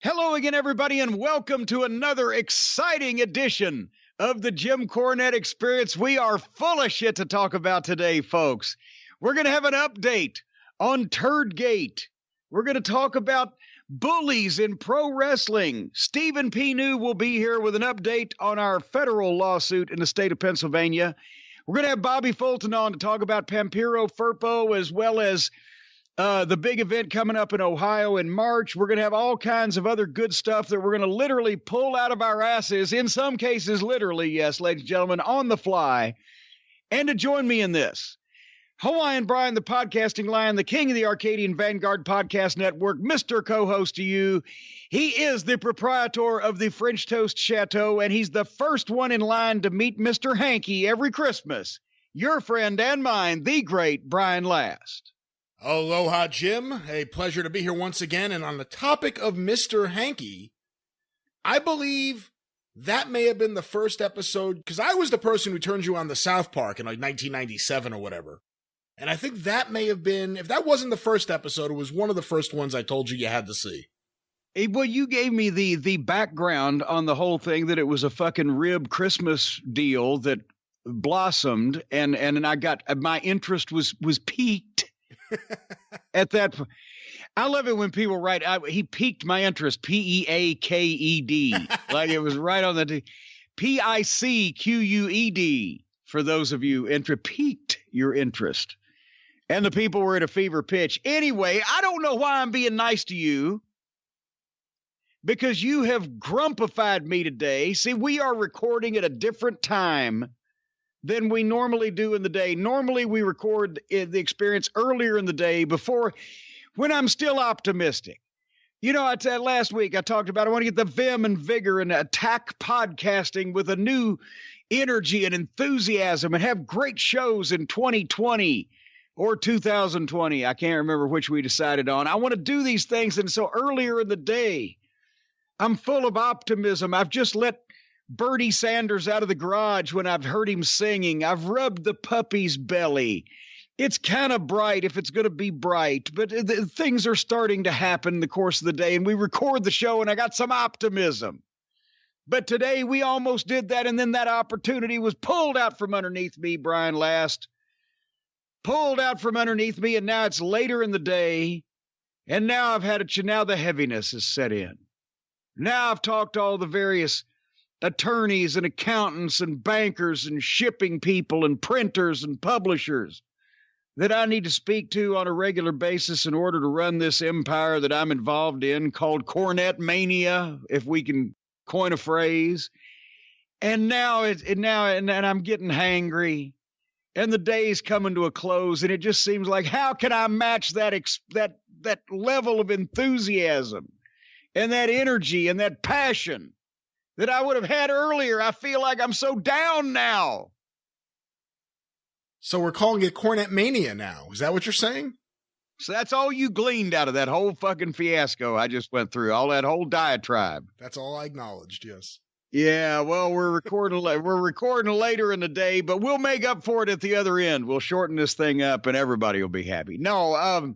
Hello again, everybody, and welcome to another exciting edition of the Jim Cornette Experience. We are full of shit to talk about today, folks. We're going to have an update on Turd Gate. We're going to talk about bullies in pro wrestling. Stephen P. New will be here with an update on our federal lawsuit in the state of Pennsylvania. We're going to have Bobby Fulton on to talk about Pampero Firpo, as well as the big event coming up in Ohio in March. We're going to have all kinds of other good stuff that we're going to literally pull out of our asses, in some cases literally, yes, ladies and gentlemen, on the fly. And to join me in this, Hawaiian Brian, the podcasting lion, the king of the Arcadian Vanguard Podcast Network, Mr. Co-host to you. He is the proprietor of the French Toast Chateau, and he's the first one in line to meet Mr. Hanky every Christmas. Your friend and mine, the great Brian Last. Aloha, Jim. A pleasure to be here once again. And on the topic of Mr. Hanky, I believe that may have been the first episode, because I was the person who turned you on the South Park in like 1997 or whatever. And I think that may have been, if that wasn't the first episode, it was one of the first ones I told you had to see. Well, you gave me the background on the whole thing, that it was a fucking rib Christmas deal that blossomed, and I got, my interest was piqued. At that point. I love it when people write, he piqued my interest, P-E-A-K-E-D, like it was right on the P-I-C-Q-U-E-D, for those of you piqued your interest. And the people were at a fever pitch. Anyway, I don't know why I'm being nice to you, because you have grumpified me today. See, we are recording at a different time than we normally do in the day. Normally, we record the experience earlier in the day, before, when I'm still optimistic. You know, last week I talked about I want to get the vim and vigor and attack podcasting with a new energy and enthusiasm and have great shows in 2020 or 2020. I can't remember which we decided on. I want to do these things, and so earlier in the day, I'm full of optimism. I've just let Bernie Sanders out of the garage when I've heard him singing. I've rubbed the puppy's belly. It's kind of bright if it's going to be bright, but things are starting to happen in the course of the day, and we record the show, and I got some optimism. But today we almost did that, and then that opportunity was pulled out from underneath me, Brian Last. Pulled out from underneath me, and now it's later in the day, and now I've had now the heaviness has set in. Now I've talked to all the various attorneys and accountants and bankers and shipping people and printers and publishers that I need to speak to on a regular basis in order to run this empire that I'm involved in, called Cornette Mania, if we can coin a phrase. And now and I'm getting hangry, and the day's coming to a close, and it just seems like, how can I match that level of enthusiasm and that energy and that passion that I would have had earlier? I feel like I'm so down now. So we're calling it Cornette Mania now. Is that what you're saying? So that's all you gleaned out of that whole fucking fiasco I just went through, all that whole diatribe. That's all I acknowledged, yes. Yeah, well, we're recording later in the day, but we'll make up for it at the other end. We'll shorten this thing up, and everybody will be happy. No,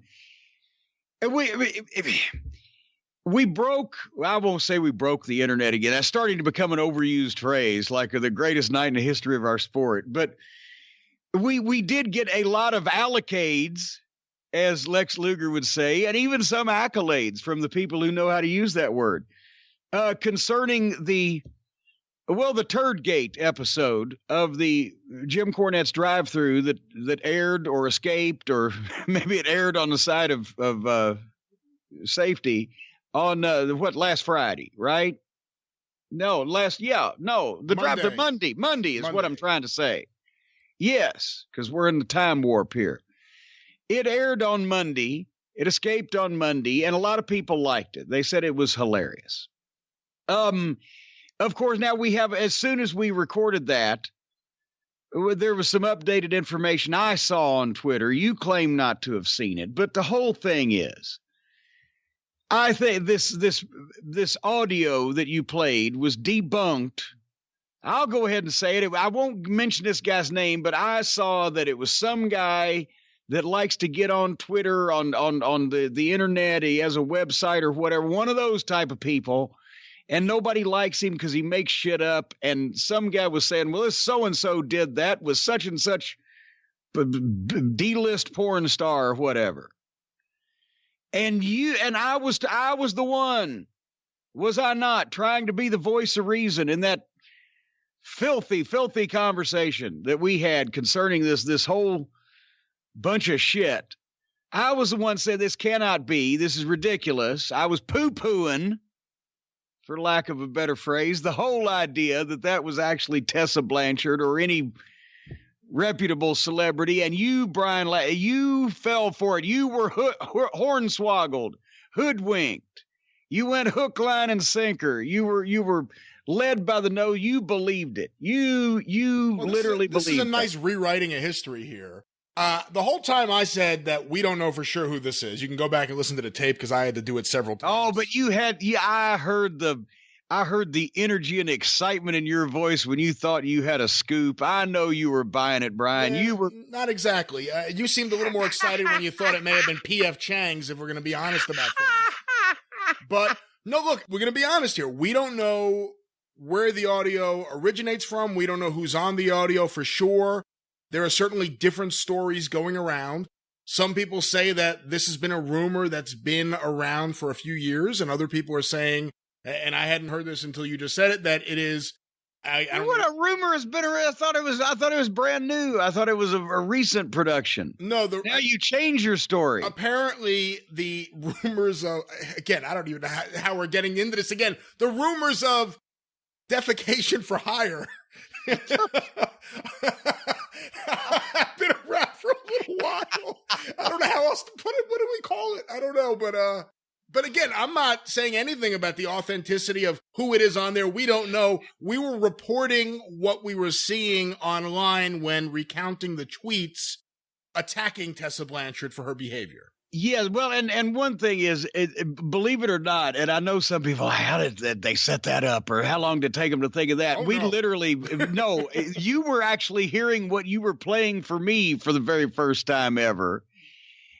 we broke, I won't say we broke the internet again. That's starting to become an overused phrase, like the greatest night in the history of our sport. But we did get a lot of allocades, as Lex Luger would say, and even some accolades from the people who know how to use that word, concerning the Turd Gate episode of the Jim Cornette's drive-thru that aired or escaped, or maybe it aired on the side of safety on last Friday, right? No, Monday is what I'm trying to say. Yes, because we're in the time warp here. It aired on Monday. It escaped on Monday, and a lot of people liked it. They said it was hilarious. Of course, now we have, as soon as we recorded that, there was some updated information I saw on Twitter. You claim not to have seen it, but the whole thing is, I think this audio that you played was debunked. I'll go ahead and say it. I won't mention this guy's name, but I saw that it was some guy that likes to get on Twitter, on the internet. He has a website or whatever, one of those type of people. And nobody likes him because he makes shit up. And some guy was saying, well, this so-and-so did that with such and such D-list porn star or whatever. And I was the one, was I not, trying to be the voice of reason in that filthy, filthy conversation that we had concerning this whole bunch of shit. I was the one said this cannot be. This is ridiculous. I was poo-pooing, for lack of a better phrase, the whole idea that was actually Tessa Blanchard or any reputable celebrity. And you, Brian, you fell for it. You were hornswoggled, hoodwinked. You went hook, line, and sinker. You were led by the nose. You believed it. You literally believed it. This is a nice rewriting of history here. The whole time I said that we don't know for sure who this is. You can go back and listen to the tape because I had to do it several times. Oh, but I heard the energy and excitement in your voice when you thought you had a scoop. I know you were buying it, Brian. Yeah, you were not exactly. You seemed a little more excited when you thought it may have been P.F. Chang's, if we're going to be honest about things. But no, look, we're going to be honest here. We don't know where the audio originates from. We don't know who's on the audio for sure. There are certainly different stories going around. Some people say that this has been a rumor that's been around for a few years, and other people are saying, and I hadn't heard this until you just said it, that it is. What a rumor has been around. I thought it was brand new. I thought it was a recent production. No, now you change your story. Apparently, the rumors of, again, I don't even know how we're getting into this again. The rumors of defecation for hire. I've been around for a little while. I don't know how else to put it. What do we call it? I don't know. But again, I'm not saying anything about the authenticity of who it is on there. We don't know. We were reporting what we were seeing online when recounting the tweets attacking Tessa Blanchard for her behavior. Yes, well, and one thing is, believe it or not, and I know some people, how did they set that up, or how long did it take them to think of that? Literally, no, you were actually hearing what you were playing for me for the very first time ever,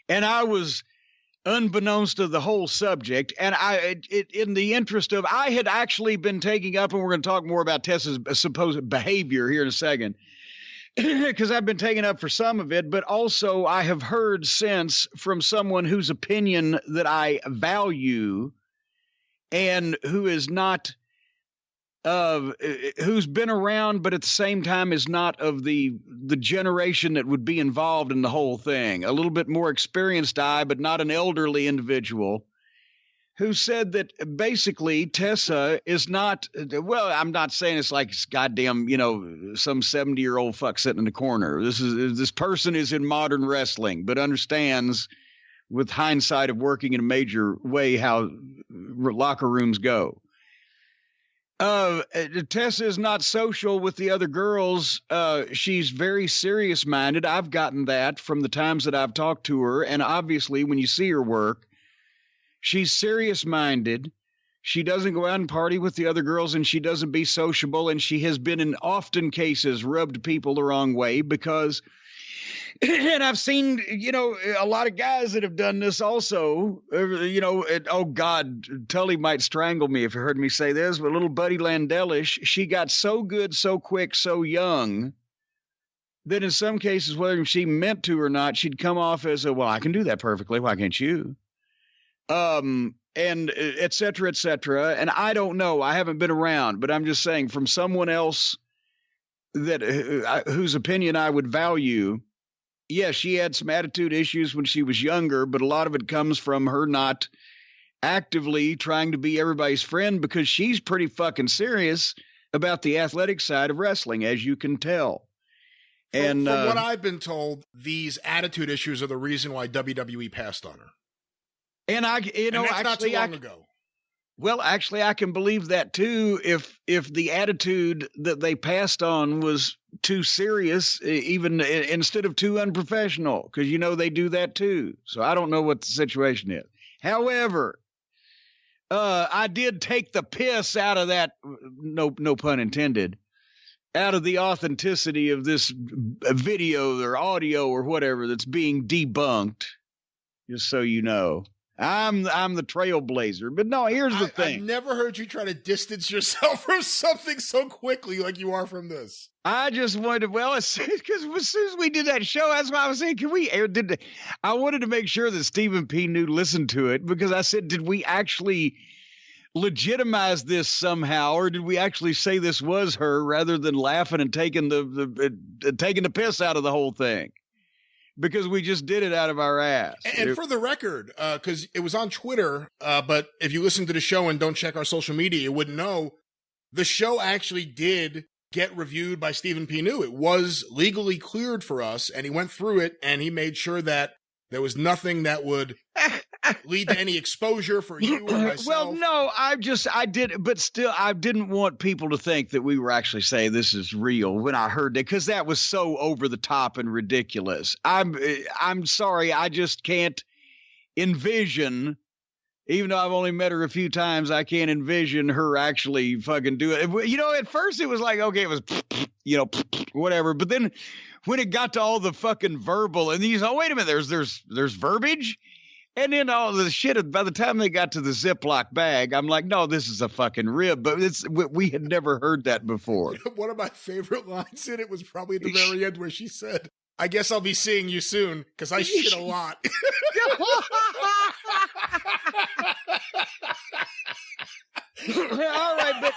and I was, unbeknownst to the whole subject, and in the interest of, I had actually been taking up, and we're going to talk more about Tessa's supposed behavior here in a second, because I've been taken up for some of it, but also I have heard since from someone whose opinion that I value and who is not who's been around, but at the same time is not of the generation that would be involved in the whole thing. A little bit more experienced but not an elderly individual, who said that basically Tessa is not, well, I'm not saying it's like goddamn, some 70-year-old fuck sitting in the corner. This person is in modern wrestling, but understands with hindsight of working in a major way how locker rooms go. Tessa is not social with the other girls. She's very serious minded. I've gotten that from the times that I've talked to her. And obviously when you see her work, she's serious-minded. She doesn't go out and party with the other girls, and she doesn't be sociable, and she has been in often cases rubbed people the wrong way because, and I've seen, a lot of guys that have done this also, oh God, Tully might strangle me if you heard me say this, but little Buddy Landelish, she got so good, so quick, so young, that in some cases, whether she meant to or not, she'd come off as well, I can do that perfectly. Why can't you? And et cetera, et cetera. And I don't know, I haven't been around, but I'm just saying from someone else that whose opinion I would value. Yes, she had some attitude issues when she was younger, but a lot of it comes from her not actively trying to be everybody's friend because she's pretty fucking serious about the athletic side of wrestling, as you can tell. From what I've been told, these attitude issues are the reason why WWE passed on her. And that's not too long ago. Well, actually, I can believe that too. If the attitude that they passed on was too serious, even instead of too unprofessional, because they do that too. So I don't know what the situation is. However, I did take the piss out of that. No pun intended. out of the authenticity of this video or audio or whatever that's being debunked, just so you know. I'm the trailblazer. But no, here's the thing. I've never heard you try to distance yourself from something so quickly like you are from this. I just wanted, because as soon as we did that show, that's why I was saying, can we air? I wanted to make sure that Stephen P. New listened to it, because I said, did we actually legitimize this somehow, or did we actually say this was her, rather than laughing and taking the piss out of the whole thing? Because we just did it out of our ass. And for the record, because it was on Twitter, but if you listen to the show and don't check our social media, you wouldn't know, the show actually did get reviewed by Stephen P. New. It was legally cleared for us, and he went through it, and he made sure that there was nothing that would lead to any exposure for you or myself. Well, no, I didn't want people to think that we were actually saying this is real when I heard it, because that was so over the top and ridiculous. I'm sorry, I just can't envision, even though I've only met her a few times, I can't envision her actually fucking do it. You know, at first it was like, okay, it was, whatever. But then when it got to all the fucking verbal, and you say, oh, wait a minute, there's verbiage. And then all the shit, by the time they got to the Ziploc bag, I'm like, no, this is a fucking rib. But we had never heard that before. One of my favorite lines in it was probably at the very end, where she said, I guess I'll be seeing you soon, because I shit a lot. All right, but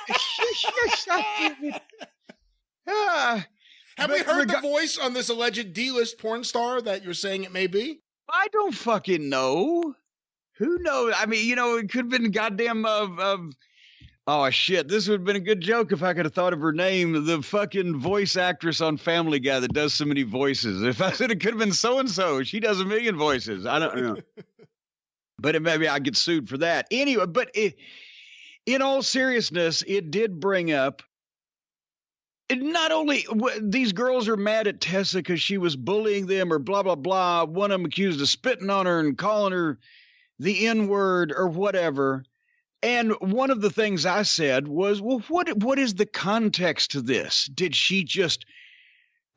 have we heard the voice on this alleged D-list porn star that you're saying it may be? I don't fucking know. Who knows? I mean, it could have been goddamn oh shit, this would have been a good joke if I could have thought of her name. The fucking voice actress on Family Guy that does so many voices. If I said it could have been so-and-so, she does a million voices. I don't know. But maybe I get sued for that. Anyway, but in all seriousness, it did bring up, not only these girls are mad at Tessa because she was bullying them or blah, blah, blah. One of them accused of spitting on her and calling her the N-word or whatever. And one of the things I said was, well, what is the context to this? Did she just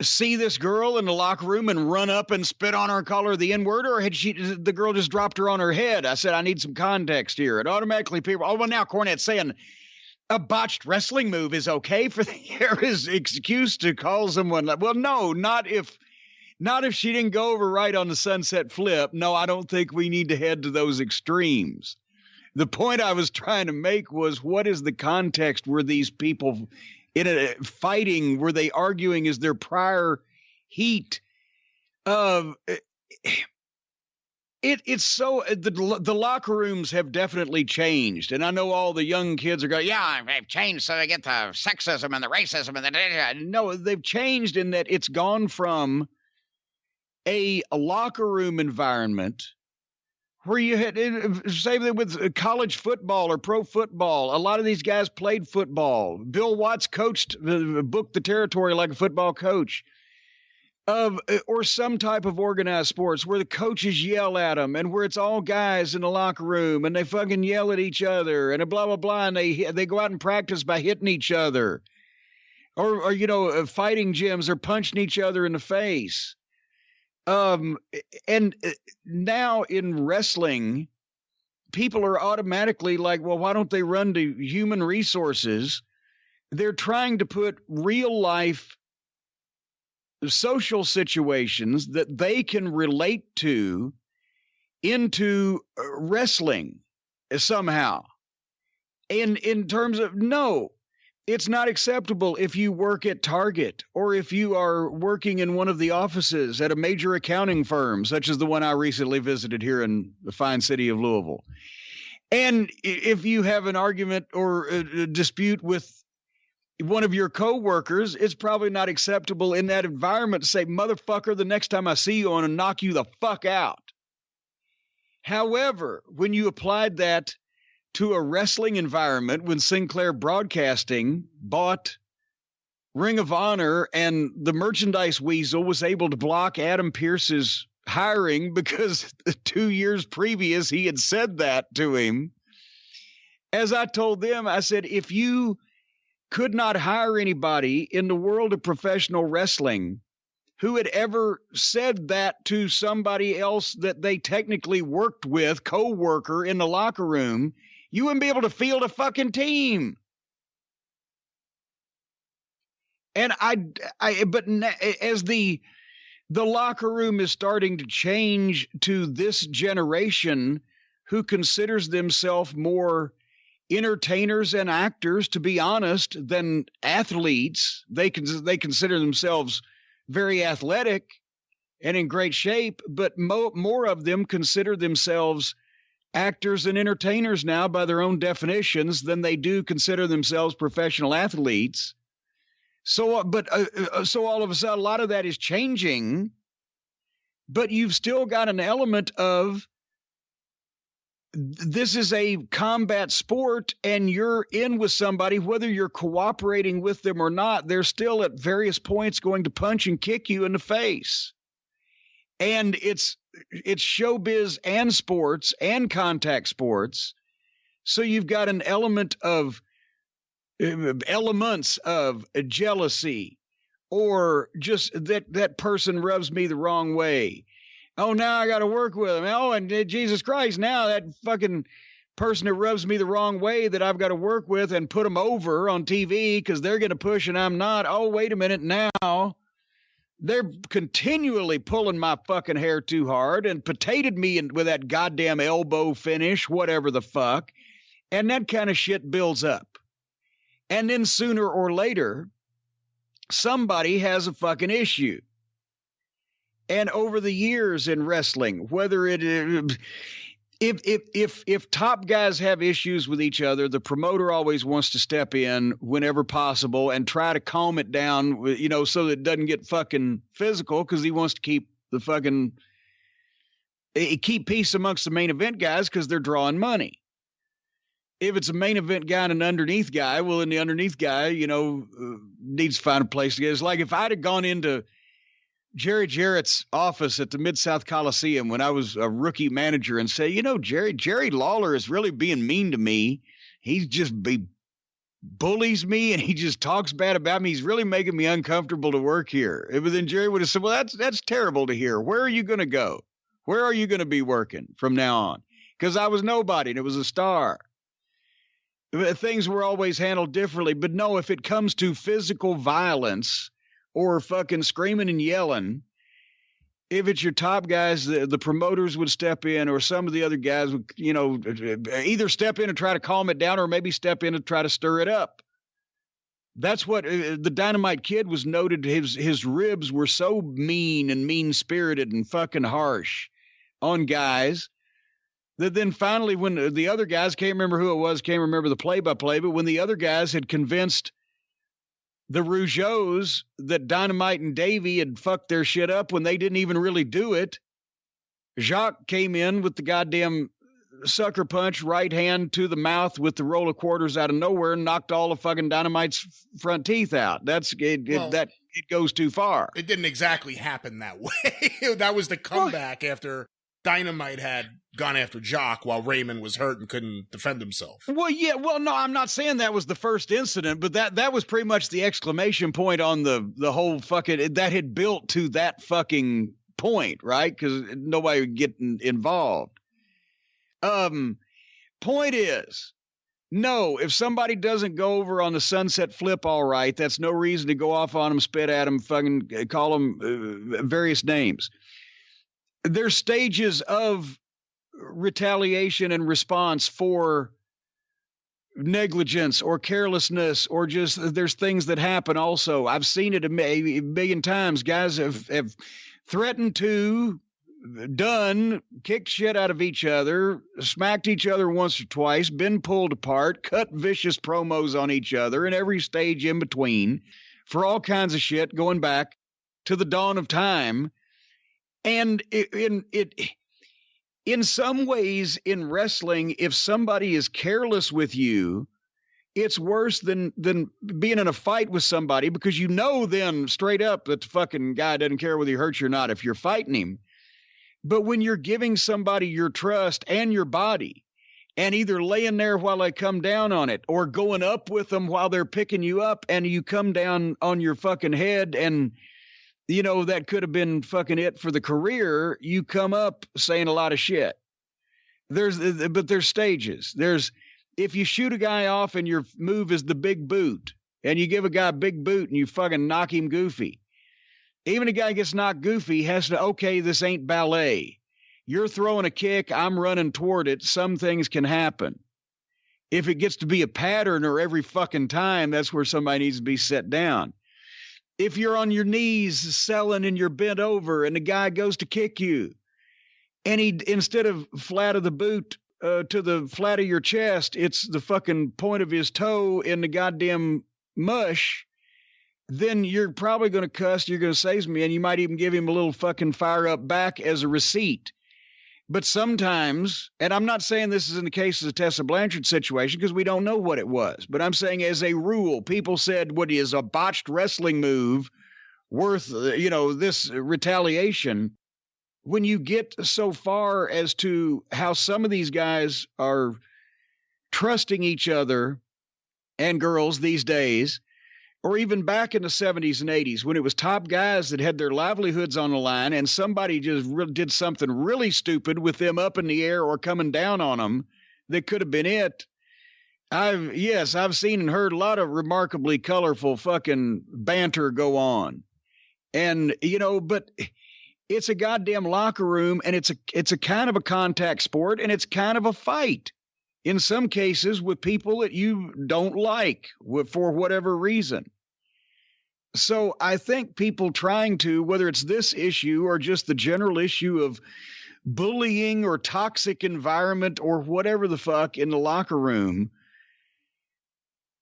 see this girl in the locker room and run up and spit on her and call her the N-word, or had the girl just dropped her on her head? I said, I need some context here. And automatically people, well, now Cornette's saying a botched wrestling move is okay for his excuse to call someone. Well, no, not if she didn't go over right on the sunset flip. No, I don't think we need to head to those extremes. The point I was trying to make was, what is the context? Were these people in a fighting? Were they arguing? Is there prior heat of it's so the locker rooms have definitely changed, and I know all the young kids are going, yeah, they've changed so they get the sexism and the racism and the no, they've changed in that it's gone from a locker room environment where you had, say that with college football or pro football, a lot of these guys played football. Bill Watts booked the territory like a football coach. Or some type of organized sports where the coaches yell at them, and where it's all guys in the locker room and they fucking yell at each other and blah, blah, blah. And they go out and practice by hitting each other or fighting gyms or punching each other in the face. And now in wrestling, people are automatically like, well, why don't they run to human resources? They're trying to put real life social situations that they can relate to into wrestling somehow. And in terms of, no, it's not acceptable if you work at Target or if you are working in one of the offices at a major accounting firm, such as the one I recently visited here in the fine city of Louisville. And if you have an argument or a dispute with one of your coworkers, it's probably not acceptable in that environment to say, motherfucker, the next time I see you, I'm going to knock you the fuck out. However, when you applied that to a wrestling environment, when Sinclair Broadcasting bought Ring of Honor and the merchandise weasel was able to block Adam Pearce's hiring because 2 years previous he had said that to him. As I told them, I said, if you could not hire anybody in the world of professional wrestling who had ever said that to somebody else that they technically worked with, co-worker in the locker room. You wouldn't be able to field a fucking team. And but as the locker room is starting to change to this generation who considers themselves more entertainers and actors, to be honest, than athletes. They consider themselves very athletic and in great shape, but more of them consider themselves actors and entertainers now by their own definitions than they do consider themselves professional athletes. So all of a sudden, a lot of that is changing, but you've still got an element of this is a combat sport and you're in with somebody, whether you're cooperating with them or not, they're still at various points going to punch and kick you in the face. And it's showbiz and sports and contact sports. So you've got an elements of jealousy, or just that person rubs me the wrong way. Oh, now I got to work with him. Oh, and Jesus Christ, now that fucking person that rubs me the wrong way that I've got to work with and put them over on TV because they're going to push and I'm not. Oh, wait a minute now. They're continually pulling my fucking hair too hard and potatoed me with that goddamn elbow finish, whatever the fuck. And that kind of shit builds up. And then sooner or later, somebody has a fucking issue. And over the years in wrestling, whether if top guys have issues with each other, the promoter always wants to step in whenever possible and try to calm it down, so that it doesn't get fucking physical, because he wants to keep peace amongst the main event guys because they're drawing money. If it's a main event guy and an underneath guy, well, then the underneath guy, needs to find a place to get. It's like if I'd have gone into Jerry Jarrett's office at the Mid-South Coliseum when I was a rookie manager and say, Jerry Lawler is really being mean to me. He bullies me and he just talks bad about me. He's really making me uncomfortable to work here. But then Jerry would have said, well, that's terrible to hear. Where are you going to go? Where are you going to be working from now on? Because I was nobody and it was a star. Things were always handled differently. But no, if it comes to physical violence or fucking screaming and yelling, if it's your top guys, the promoters would step in, or some of the other guys would, either step in and try to calm it down, or maybe step in and try to stir it up. That's what the Dynamite Kid was noted. His ribs were so mean and mean-spirited and fucking harsh on guys that then finally, when the other guys, can't remember who it was, can't remember the play-by-play, but when the other guys had convinced the Rougeaus that Dynamite and Davey had fucked their shit up when they didn't even really do it, Jacques came in with the goddamn sucker punch, right hand to the mouth with the roll of quarters out of nowhere, and knocked all of fucking Dynamite's front teeth out. It goes too far. It didn't exactly happen that way. That was the comeback after Dynamite had gone after Jacques while Raymond was hurt and couldn't defend himself. Well, yeah. Well, no, I'm not saying that was the first incident, but that was pretty much the exclamation point on the whole fucking, that had built to that fucking point, right? Because nobody would get involved. Point is, no, if somebody doesn't go over on the sunset flip all right, that's no reason to go off on them, spit at them, fucking call them various names. There's stages of retaliation and response for negligence or carelessness, or just there's things that happen also. I've seen it a million times. Guys have threatened to, kicked shit out of each other, smacked each other once or twice, been pulled apart, cut vicious promos on each other, and every stage in between for all kinds of shit going back to the dawn of time. And in some ways in wrestling, if somebody is careless with you, it's worse than being in a fight with somebody, because then straight up that the fucking guy doesn't care whether he hurts you or not if you're fighting him. But when you're giving somebody your trust and your body, and either laying there while they come down on it or going up with them while they're picking you up and you come down on your fucking head and, you know, that could have been fucking it for the career. You come up saying a lot of shit. But there's stages. If you shoot a guy off and your move is the big boot and you give a guy a big boot and you fucking knock him goofy, even a guy gets knocked goofy has to, okay, this ain't ballet. You're throwing a kick, I'm running toward it. Some things can happen. If it gets to be a pattern or every fucking time, that's where somebody needs to be set down. If you're on your knees selling and you're bent over and the guy goes to kick you and he, instead of flat of the boot to the flat of your chest, it's the fucking point of his toe in the goddamn mush, then you're probably going to cuss, you're going to say something, and you might even give him a little fucking fire up back as a receipt. But sometimes, and I'm not saying this is in the case of the Tessa Blanchard situation because we don't know what it was, but I'm saying as a rule, people said what is a botched wrestling move worth, this retaliation. When you get so far as to how some of these guys are trusting each other and girls these days, or even back in the 70s and 80s when it was top guys that had their livelihoods on the line and somebody just did something really stupid with them up in the air or coming down on them that could have been it. I've seen and heard a lot of remarkably colorful fucking banter go on. And, but it's a goddamn locker room and it's a kind of a contact sport and it's kind of a fight. In some cases with people that you don't like for whatever reason. So I think people trying to, whether it's this issue or just the general issue of bullying or toxic environment or whatever the fuck in the locker room,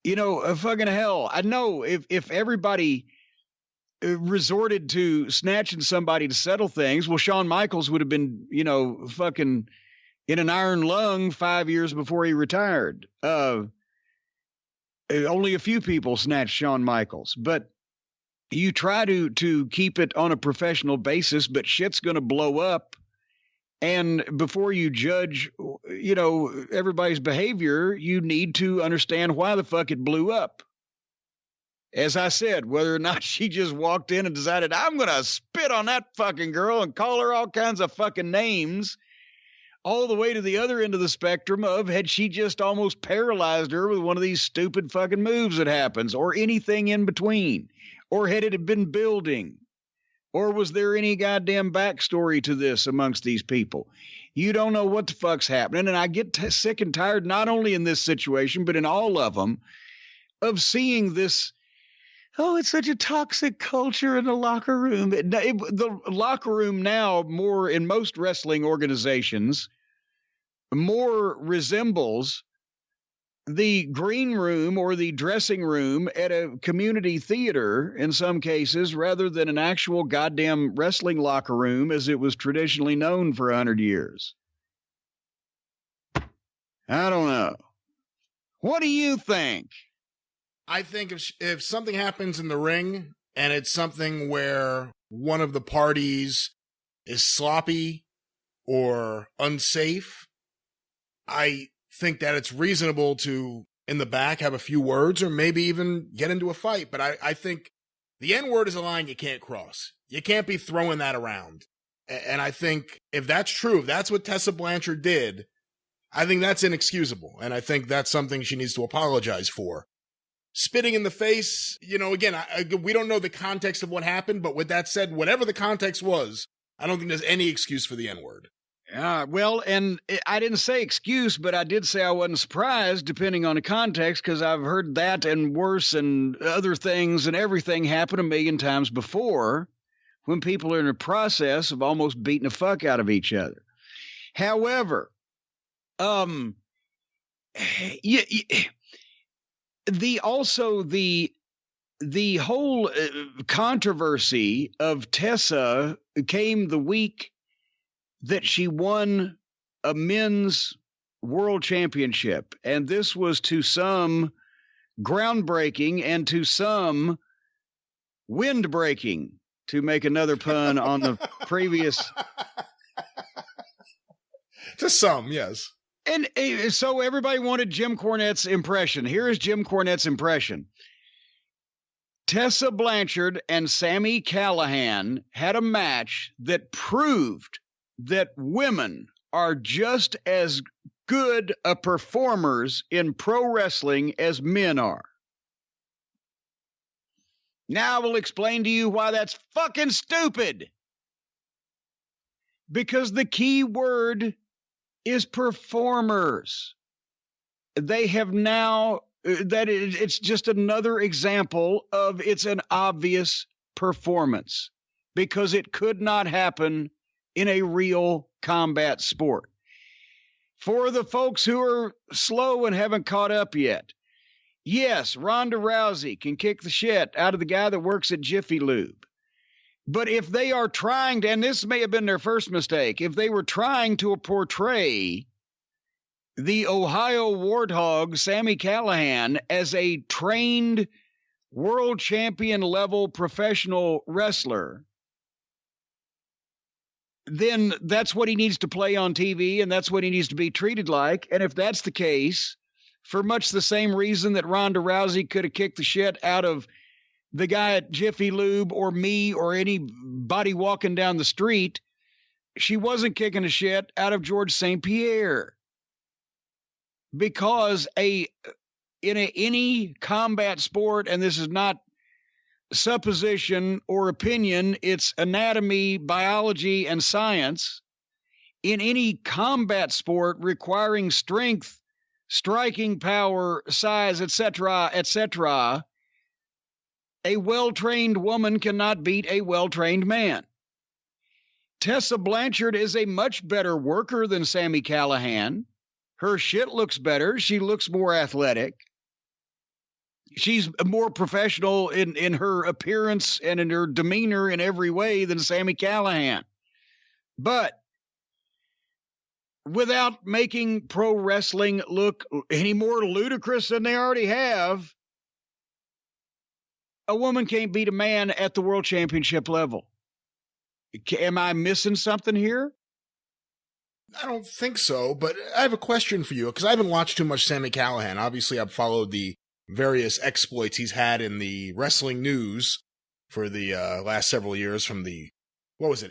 fucking hell, I know if everybody resorted to snatching somebody to settle things, well, Shawn Michaels would have been, fucking in an iron lung 5 years before he retired. Only a few people snatched Shawn Michaels, but you try to keep it on a professional basis, but shit's going to blow up. And before you judge, everybody's behavior, you need to understand why the fuck it blew up. As I said, whether or not she just walked in and decided, I'm going to spit on that fucking girl and call her all kinds of fucking names, all the way to the other end of the spectrum of had she just almost paralyzed her with one of these stupid fucking moves that happens, or anything in between, or had it been building, or was there any goddamn backstory to this amongst these people? You don't know what the fuck's happening, and I get sick and tired, not only in this situation, but in all of them, of seeing this. Oh, it's such a toxic culture in the locker room. The locker room now, more in most wrestling organizations, more resembles the green room or the dressing room at a community theater in some cases, rather than an actual goddamn wrestling locker room as it was traditionally known for 100 years. I don't know. What do you think? I think if something happens in the ring and it's something where one of the parties is sloppy or unsafe, I think that it's reasonable to, in the back, have a few words or maybe even get into a fight. But I think the N-word is a line you can't cross. You can't be throwing that around. And I think if that's true, if that's what Tessa Blanchard did, I think that's inexcusable. And I think that's something she needs to apologize for. Spitting in the face, again, we don't know the context of what happened, but with that said, whatever the context was, I don't think there's any excuse for the N-word. Well, and I didn't say excuse, but I did say I wasn't surprised, depending on the context, because I've heard that and worse and other things and everything happen a million times before when people are in a process of almost beating the fuck out of each other. However, the whole controversy of Tessa came the week that she won a men's world championship. And this was to some groundbreaking and to some windbreaking, to make another pun on the previous. To some, yes. And so everybody wanted Jim Cornette's impression. Here is Jim Cornette's impression. Tessa Blanchard and Sami Callihan had a match that proved that women are just as good performers in pro wrestling as men are. Now I will explain to you why that's fucking stupid. Because the key word is performers. They have now, it's just another example of it's an obvious performance because it could not happen in a real combat sport. For the folks who are slow and haven't caught up yet, yes, Ronda Rousey can kick the shit out of the guy that works at Jiffy Lube. But if they are trying to, and this may have been their first mistake, if they were trying to portray the Ohio Warthog, Sami Callihan, as a trained world champion level professional wrestler, then that's what he needs to play on TV and that's what he needs to be treated like. And if that's the case, for much the same reason that Ronda Rousey could have kicked the shit out of the guy at Jiffy Lube or me or anybody walking down the street, she wasn't kicking the shit out of George St. Pierre. Because in any combat sport, and this is not supposition or opinion, it's anatomy, biology, and science. In any combat sport requiring strength, striking power, size, etc., a well-trained woman cannot beat a well-trained man. Tessa Blanchard is a much better worker than Sami Callihan. Her shit looks better. She looks more athletic. She's more professional in her appearance and in her demeanor in every way than Sami Callihan. But without making pro wrestling look any more ludicrous than they already have, a woman can't beat a man at the world championship level. Am I missing something here? I don't think so, but I have a question for you, because I haven't watched too much Sami Callihan. Obviously, I've followed the various exploits he's had in the wrestling news for the last several years, from the,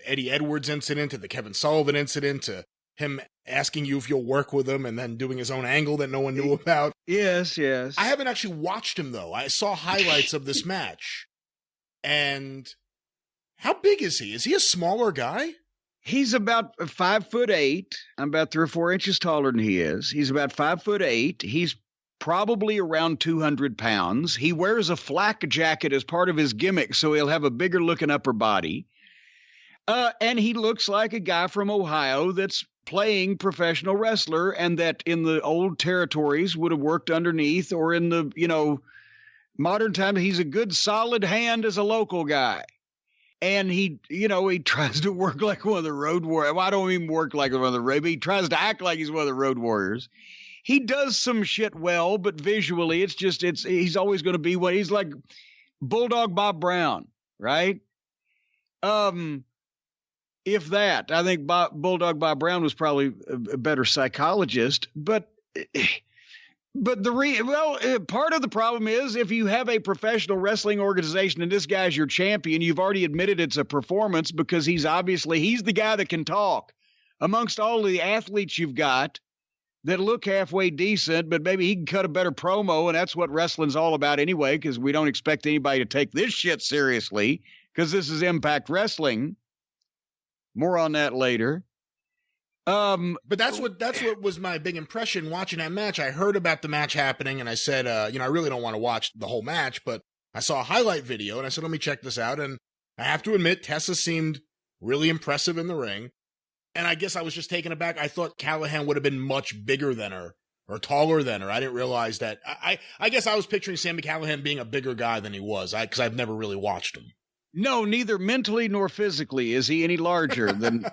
Eddie Edwards incident to the Kevin Sullivan incident to him asking you if you'll work with him and then doing his own angle that no one knew about. Yes. I haven't actually watched him, though. I saw highlights of this match. And how big is he? Is he a smaller guy? He's about 5'8". I'm about 3 or 4 inches taller than he is. He's about 5'8". He's probably around 200 pounds. He wears a flak jacket as part of his gimmick, so he'll have a bigger looking upper body. And he looks like a guy from Ohio that's playing professional wrestler and that in the old territories would have worked underneath, or in the, modern time, he's a good solid hand as a local guy. And he tries to work like one of the road warriors. Well, I don't even work like one of the road, but he tries to act like he's one of the road warriors. He does some shit well, but visually he's always going to be what he's like. Bulldog Bob Brown, right? If that, I think Bulldog Bob Brown was probably a better psychologist, but part of the problem is if you have a professional wrestling organization and this guy's your champion, you've already admitted it's a performance because he's the guy that can talk amongst all the athletes you've got that look halfway decent, but maybe he can cut a better promo. And that's what wrestling's all about anyway, because we don't expect anybody to take this shit seriously because this is Impact Wrestling. More on that later. But that's what was my big impression watching that match. I heard about the match happening and I said, I really don't want to watch the whole match, but I saw a highlight video and I said, let me check this out. And I have to admit, Tessa seemed really impressive in the ring. And I guess I was just taken aback. I thought Callihan would have been much bigger than her or taller than her. I didn't realize that. I guess I was picturing Sami Callihan being a bigger guy than he was, because I've never really watched him. No, neither mentally nor physically is he any larger than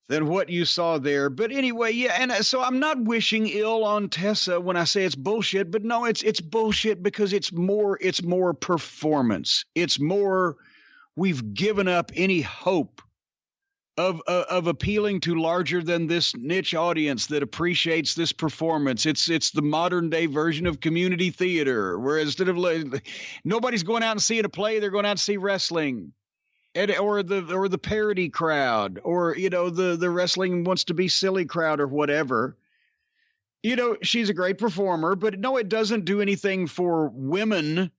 what you saw there. But anyway, yeah, and so I'm not wishing ill on Tessa when I say it's bullshit, but no, it's bullshit because it's more performance. It's more we've given up any hope of appealing to larger than this niche audience that appreciates this performance. It's the modern day version of community theater, where instead of nobody's going out and seeing a play, they're going out to see wrestling. Or the parody crowd, or the wrestling wants to be silly crowd, or whatever. She's a great performer, but no, it doesn't do anything for women.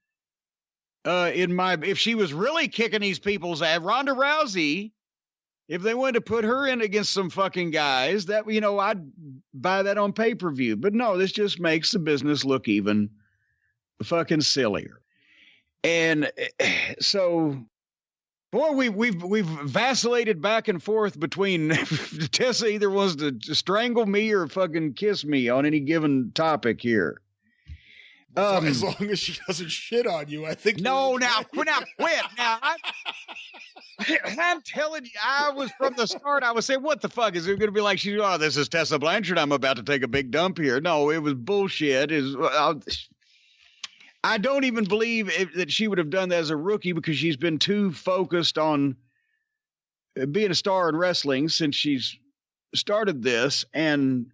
If she was really kicking these people's ass, Ronda Rousey, if they wanted to put her in against some fucking guys, that I'd buy that on pay-per-view. But no, this just makes the business look even fucking sillier. And so, boy, we've vacillated back and forth between Tessa either wants to strangle me or fucking kiss me on any given topic here. As long as she doesn't shit on you, I think. No, now quit. Now I'm telling you, I was from the start. I was saying, what the fuck is it going to be like? This is Tessa Blanchard. I'm about to take a big dump here. No, it was bullshit. I don't even believe that she would have done that as a rookie, because she's been too focused on being a star in wrestling since she's started this. And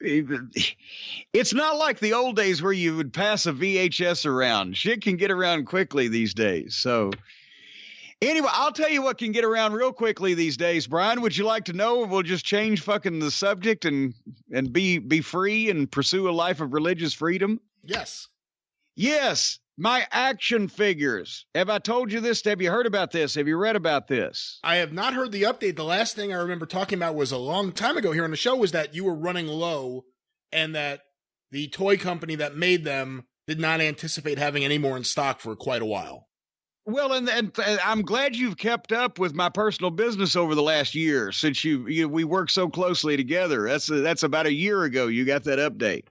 it's not like the old days where you would pass a VHS around. Shit can get around quickly these days. So anyway, I'll tell you what can get around real quickly these days. Brian, would you like to know? We'll just change fucking the subject and be free and pursue a life of religious freedom. Yes. Yes, my action figures. Have I told you this? Have you heard about this? Have you read about this? I have not heard the update. The last thing I remember talking about was a long time ago here on the show was that you were running low and that the toy company that made them did not anticipate having any more in stock for quite a while. Well, and I'm glad you've kept up with my personal business over the last year since we worked so closely together. That's about a year ago you got that update.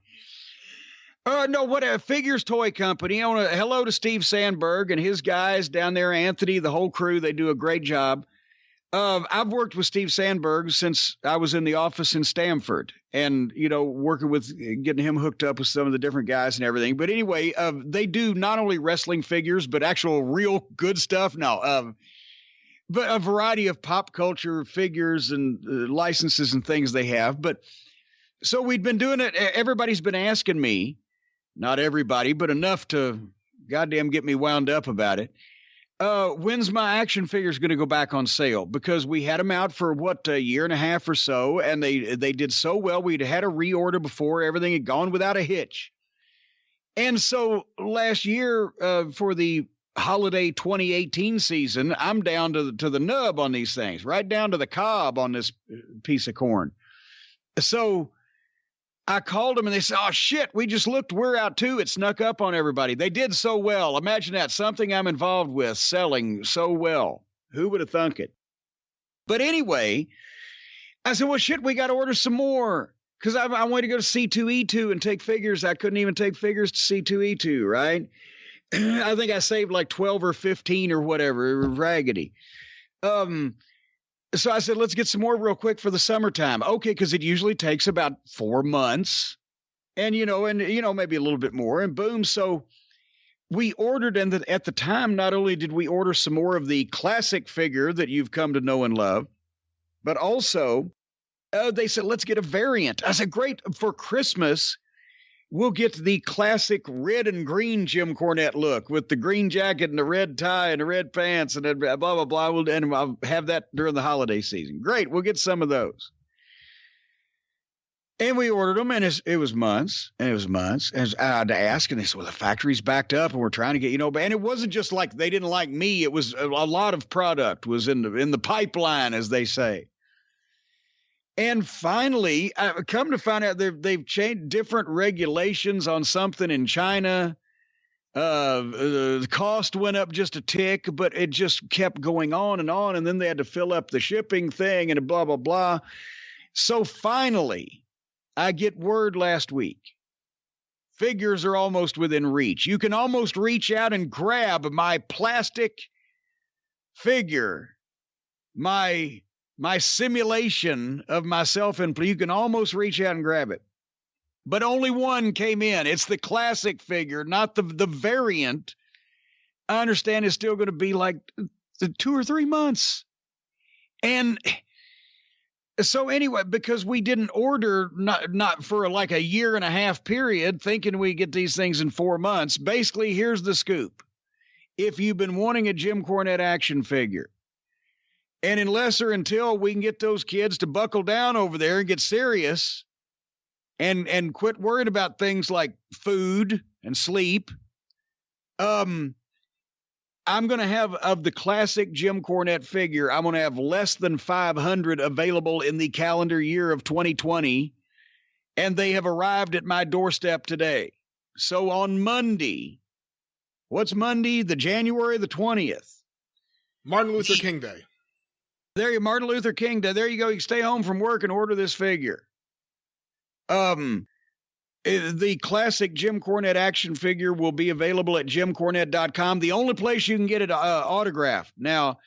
No, what a Figures Toy Company. I want to hello to Steve Sandberg and his guys down there, Anthony, the whole crew. They do a great job. I've worked with Steve Sandberg since I was in the office in Stamford and, working with getting him hooked up with some of the different guys and everything. But anyway, they do not only wrestling figures, but actual real good stuff. No, but a variety of pop culture figures and licenses and things they have. But so we'd been doing it. Everybody's been asking me. Not everybody, but enough to goddamn get me wound up about it. When's my action figures going to go back on sale? Because we had them out for a year and a half or so, and they did so well. We'd had a reorder before everything had gone without a hitch. And so last year, for the holiday 2018 season, I'm down to the nub on these things, right down to the cob on this piece of corn. So I called them and they said, oh, shit, we just looked. We're out too. It snuck up on everybody. They did so well. Imagine that. Something I'm involved with selling so well. Who would have thunk it? But anyway, I said, well, shit, we got to order some more. Because I wanted to go to C2E2 and take figures. I couldn't even take figures to C2E2, right? I think I saved like 12 or 15 or whatever. Raggedy. So I said, let's get some more real quick for the summertime. Okay, because it usually takes about 4 months and maybe a little bit more. And boom. So we ordered, and at the time, not only did we order some more of the classic figure that you've come to know and love, but also they said, let's get a variant. I said, great. For Christmas, we'll get the classic red and green Jim Cornette look with the green jacket and the red tie and the red pants and blah, blah, blah. And I'll have that during the holiday season. Great. We'll get some of those. And we ordered them, and it was months, and it was months. And I had to ask, and they said, well, the factory's backed up, and we're trying to get, and it wasn't just like they didn't like me. It was a lot of product was in the pipeline, as they say. And finally, come to find out they've changed different regulations on something in China. The cost went up just a tick, but it just kept going on. And then they had to fill up the shipping thing and blah, blah, blah. So finally, I get word last week. Figures are almost within reach. You can almost reach out and grab my plastic figure, my simulation of myself, and you can almost reach out and grab it. But only one came in. It's the classic figure, not the variant. I understand it's still going to be like 2 or 3 months. And So anyway, because we didn't order not for like a year and a half period, thinking we get these things in 4 months. Basically, here's the scoop. If you've been wanting a Jim Cornette action figure, and unless or until we can get those kids to buckle down over there and get serious and quit worrying about things like food and sleep, I'm going to have, of the classic Jim Cornette figure, I'm going to have less than 500 available in the calendar year of 2020, and they have arrived at my doorstep today. So on Monday, what's Monday? The January the 20th. Martin Luther King Day. There you Martin Luther King Day. There you go. You can stay home from work and order this figure. The classic Jim Cornette action figure will be available at jimcornette.com. The only place you can get it autographed. Now,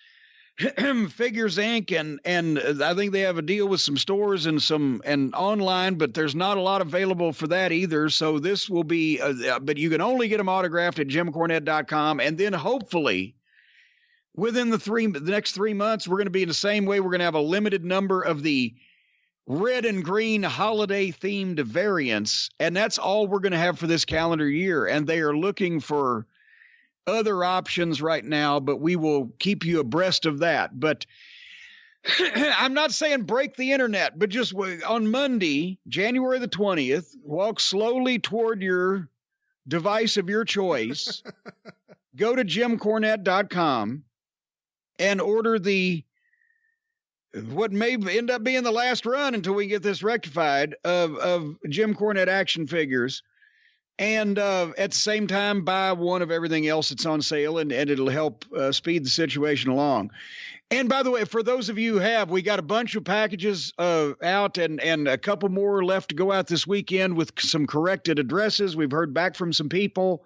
Figures Inc. and I think they have a deal with some stores and online, but there's not a lot available for that either. So this will be, but you can only get them autographed at jimcornette.com. And then hopefully within the next 3 months, we're going to be in the same way. We're going to have a limited number of the red and green holiday themed variants. And that's all we're going to have for this calendar year. And they are looking for other options right now, but we will keep you abreast of that. But I'm not saying break the internet, but just on Monday, January the 20th, walk slowly toward your device of your choice, go to jimcornette.com and order what may end up being the last run until we get this rectified of Jim Cornette action figures. And at the same time, buy one of everything else that's on sale, and it'll help speed the situation along. And by the way, for those of you who have, we got a bunch of packages out and a couple more left to go out this weekend with some corrected addresses. We've heard back from some people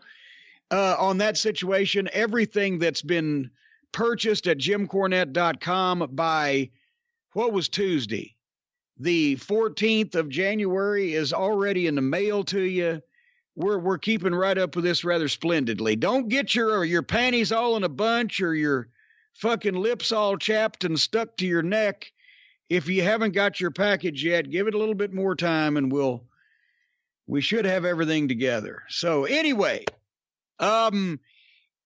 on that situation. Everything that's been purchased at jimcornette.com by what was Tuesday, the 14th of January, is already in the mail to you. We're keeping right up with this rather splendidly. Don't get your panties all in a bunch or your fucking lips all chapped and stuck to your neck. If you haven't got your package yet, give it a little bit more time and we should have everything together. So anyway, I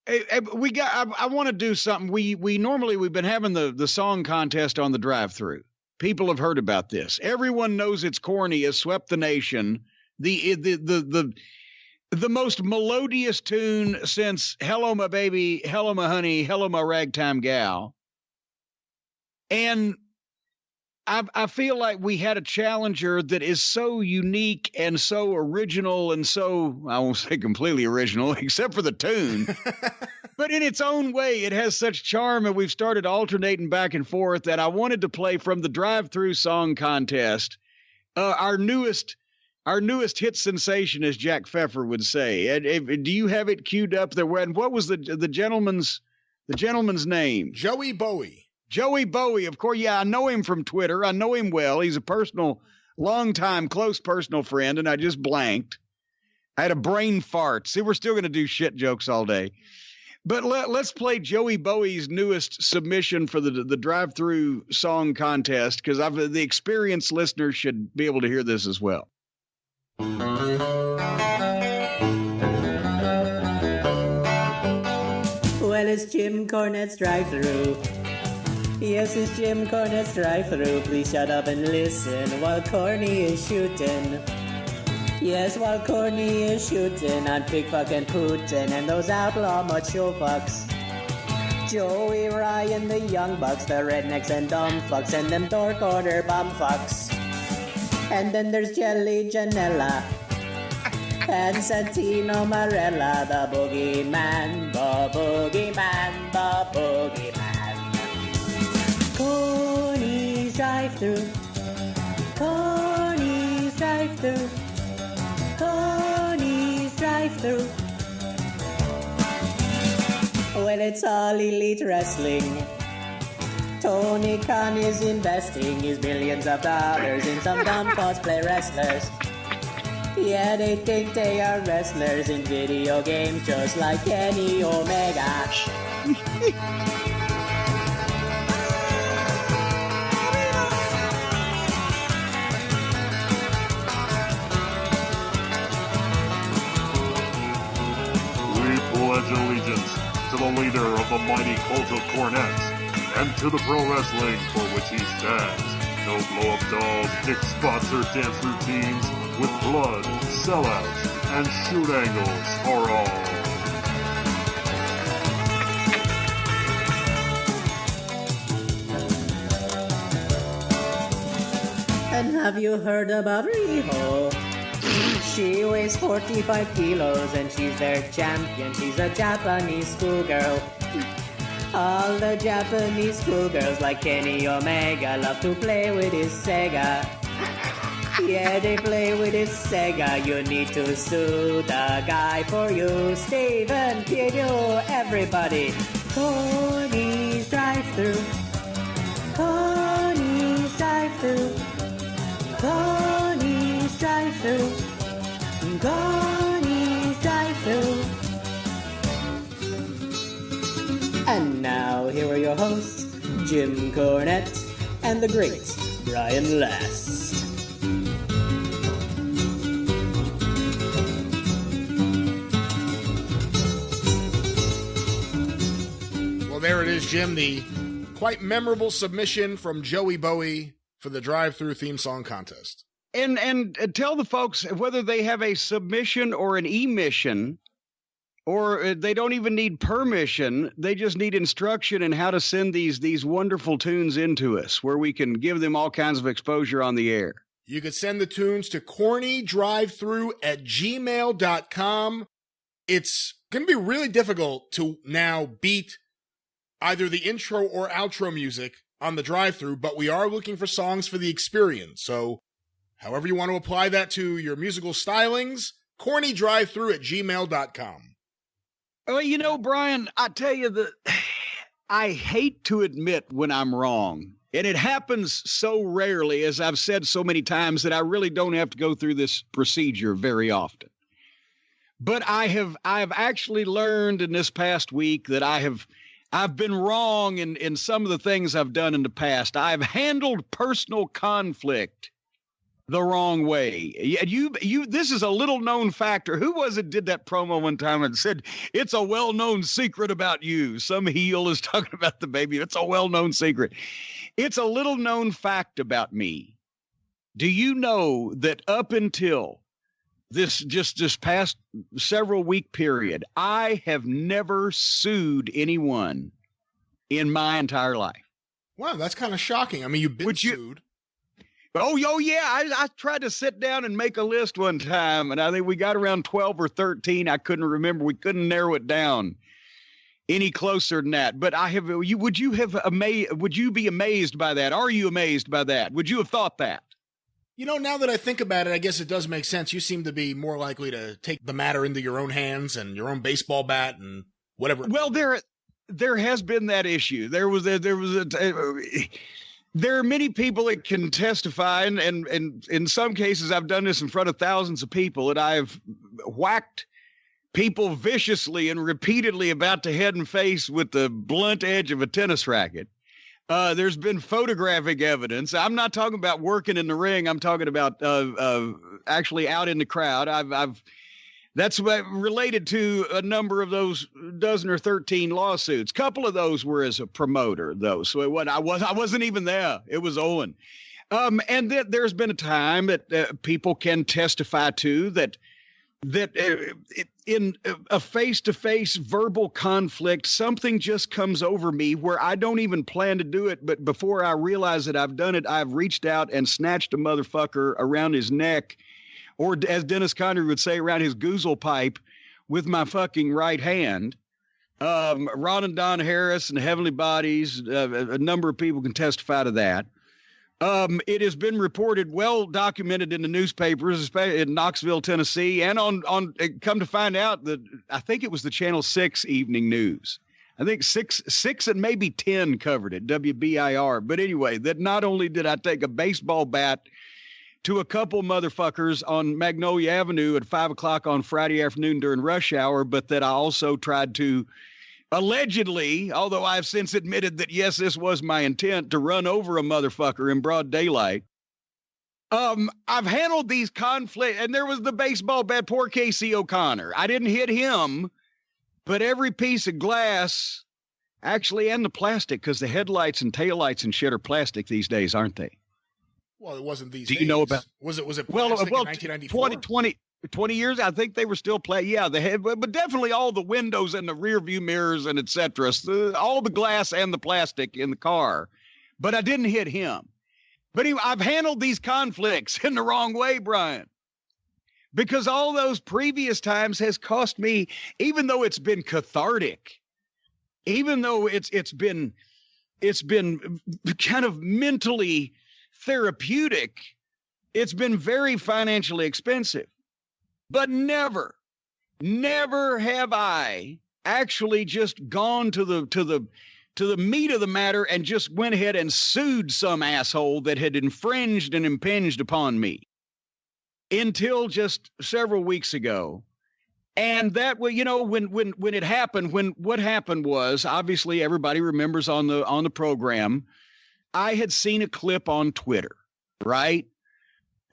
want to do something. We've been having the song contest on the drive-thru. People have heard about this. Everyone knows it's corny, has swept the nation. The most melodious tune since Hello My Baby, Hello My Honey, Hello My Ragtime Gal. And I feel like we had a challenger that is so unique and so original and so, I won't say completely original, except for the tune. But in its own way, it has such charm, and we've started alternating back and forth that I wanted to play from the drive-thru song contest. Our newest hit sensation, as Jack Pfeffer would say. Do you have it queued up there? What was the gentleman's name? Joey Bowie. Joey Bowie, of course. Yeah, I know him from Twitter. I know him well. He's a longtime, close personal friend, and I just blanked. I had a brain fart. See, we're still going to do shit jokes all day. But let's play Joey Bowie's newest submission for the drive-thru song contest, because the experienced listeners should be able to hear this as well. Well, it's Jim Cornette's drive-thru. Yes, it's Jim Cornette's drive-thru. Please shut up and listen while Corny is shooting. Yes, while Corny is shooting on Big Fucking Putin and those outlaw macho fucks. Joey, Ryan, the young bucks, the rednecks and dumb fucks, and them door corner bum fucks. And then there's Jelly Janella and Santino Marella, the boogeyman, the boogeyman, the boogeyman. Corny's drive-thru, Corny's drive-thru, Corny's drive-thru. Well, it's all elite wrestling. Tony Khan is investing his billions of dollars in some dumb cosplay wrestlers. Yeah, they think they are wrestlers in video games just like Kenny Omega. to the leader of the mighty cult of Cornette, and to the pro wrestling for which he stands. No blow-up dolls, dick spots, or dance routines, with blood, sellouts, and shoot angles for all. And have you heard about Riho? She weighs 45 kilos and she's their champion. She's a Japanese schoolgirl. All the Japanese schoolgirls like Kenny Omega love to play with his Sega. Yeah, they play with his Sega. You need to sue the guy for you. Steven, Pedro, everybody. Coney's drive-thru. Coney's drive-thru. Coney's drive-thru. Coney's drive-thru. And now, here are your hosts, Jim Cornette and the great Brian Last. Well, there it is, Jim, the quite memorable submission from Joey Bowie for the drive-thru theme song contest. And tell the folks whether they have a submission or an emission, or they don't even need permission. They just need instruction in how to send these wonderful tunes into us, where we can give them all kinds of exposure on the air. You could send the tunes to cornydrivethru@gmail.com. It's going to be really difficult to now beat either the intro or outro music on the drive-thru, but we are looking for songs for the experience. So however you want to apply that to your musical stylings, cornydrivethru@gmail.com. Well, you know, Brian, I tell you that I hate to admit when I'm wrong. And it happens so rarely, as I've said so many times, that I really don't have to go through this procedure very often. But I have actually learned in this past week that I've been wrong in some of the things I've done in the past. I've handled personal conflict the wrong way. This is a little known factor. Who was it did that promo one time and said, it's a well-known secret about you? Some heel is talking about the baby. It's a well-known secret. It's a little known fact about me. Do you know that up until this past several week period, I have never sued anyone in my entire life? Wow, that's kind of shocking. I mean, you've been sued. Oh, yeah. I tried to sit down and make a list one time, and I think we got around 12 or 13. I couldn't remember. We couldn't narrow it down any closer than that. But would you be amazed by that? Are you amazed by that? Would you have thought that? You know, now that I think about it, I guess it does make sense. You seem to be more likely to take the matter into your own hands and your own baseball bat and whatever. Well, there has been that issue. There are many people that can testify, and in some cases, I've done this in front of thousands of people, and I've whacked people viciously and repeatedly about the head and face with the blunt edge of a tennis racket. There's been photographic evidence. I'm not talking about working in the ring. I'm talking about actually out in the crowd. That's related to a number of those 12 or 13 lawsuits. A couple of those were as a promoter, though. So I wasn't even there. It was Owen. And there's been a time that people can testify to that in a face-to-face verbal conflict, something just comes over me where I don't even plan to do it. But before I realize that I've done it, I've reached out and snatched a motherfucker around his neck, or as Dennis Connery would say, around his goozle pipe with my fucking right hand. Ron and Don Harris and Heavenly Bodies, a number of people can testify to that. It has been reported, well documented in the newspapers, especially in Knoxville, Tennessee, and on come to find out that I think it was the Channel 6 Evening News. I think six and maybe 10 covered it, WBIR. But anyway, that not only did I take a baseball bat to a couple motherfuckers on Magnolia Avenue at 5 o'clock on Friday afternoon during rush hour, but that I also tried to allegedly, although I've since admitted that, yes, this was my intent, to run over a motherfucker in broad daylight. I've handled these conflicts, and there was the baseball bat, poor Casey O'Connor. I didn't hit him. But every piece of glass, actually, and the plastic, because the headlights and taillights and shit are plastic these days, aren't they? Well, it wasn't these Do days. you know about? Was it plastic Well, in 1994? 20 years, I think they were still yeah, but definitely all the windows and the rear view mirrors and etc. All the glass and the plastic in the car. But I didn't hit him. But I've handled these conflicts in the wrong way, Brian. Because all those previous times has cost me, even though it's been cathartic, even though it's been kind of mentally therapeutic, it's been very financially expensive. But never have I actually just gone to the meat of the matter and just went ahead and sued some asshole that had infringed and impinged upon me until just several weeks ago. And that way, when it happened, what happened was, obviously everybody remembers on the program, I had seen a clip on Twitter, right?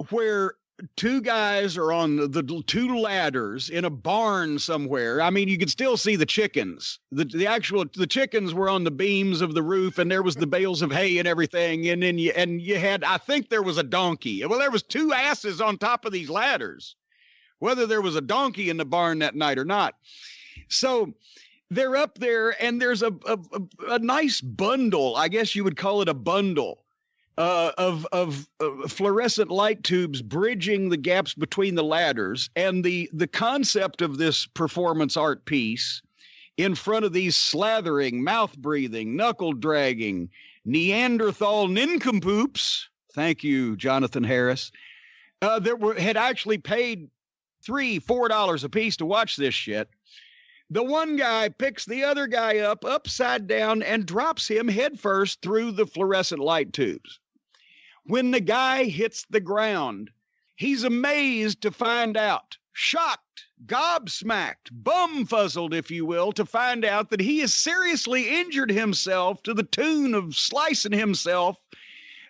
Where two guys are on the two ladders in a barn somewhere. I mean, you could still see the chickens. The chickens were on the beams of the roof, and there was the bales of hay and everything. And then you had, I think there was a donkey. Well, there was two asses on top of these ladders, whether there was a donkey in the barn that night or not. So they're up there, and there's a nice bundle. I guess you would call it a bundle. Of fluorescent light tubes bridging the gaps between the ladders, and the concept of this performance art piece in front of these slathering, mouth breathing, knuckle dragging, Neanderthal nincompoops. Thank you, Jonathan Harris. Had actually paid $3-4 a piece to watch this shit. The one guy picks the other guy up upside down and drops him headfirst through the fluorescent light tubes. When the guy hits the ground, he's amazed to find out, shocked, gobsmacked, bumfuzzled, if you will, to find out that he has seriously injured himself to the tune of slicing himself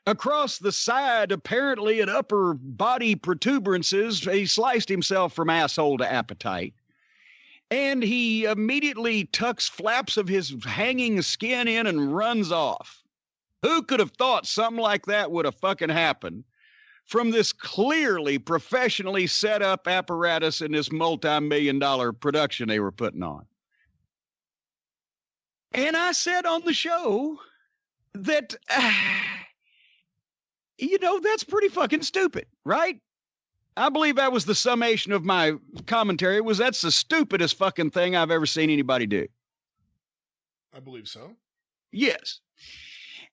across the side, apparently at upper body protuberances. He sliced himself from asshole to appetite. And he immediately tucks flaps of his hanging skin in and runs off. Who could have thought something like that would have fucking happened from this clearly professionally set up apparatus in this multi-million-dollar production they were putting on? And I said on the show that, that's pretty fucking stupid, right? I believe that was the summation of my commentary, that's the stupidest fucking thing I've ever seen anybody do. I believe so. Yes.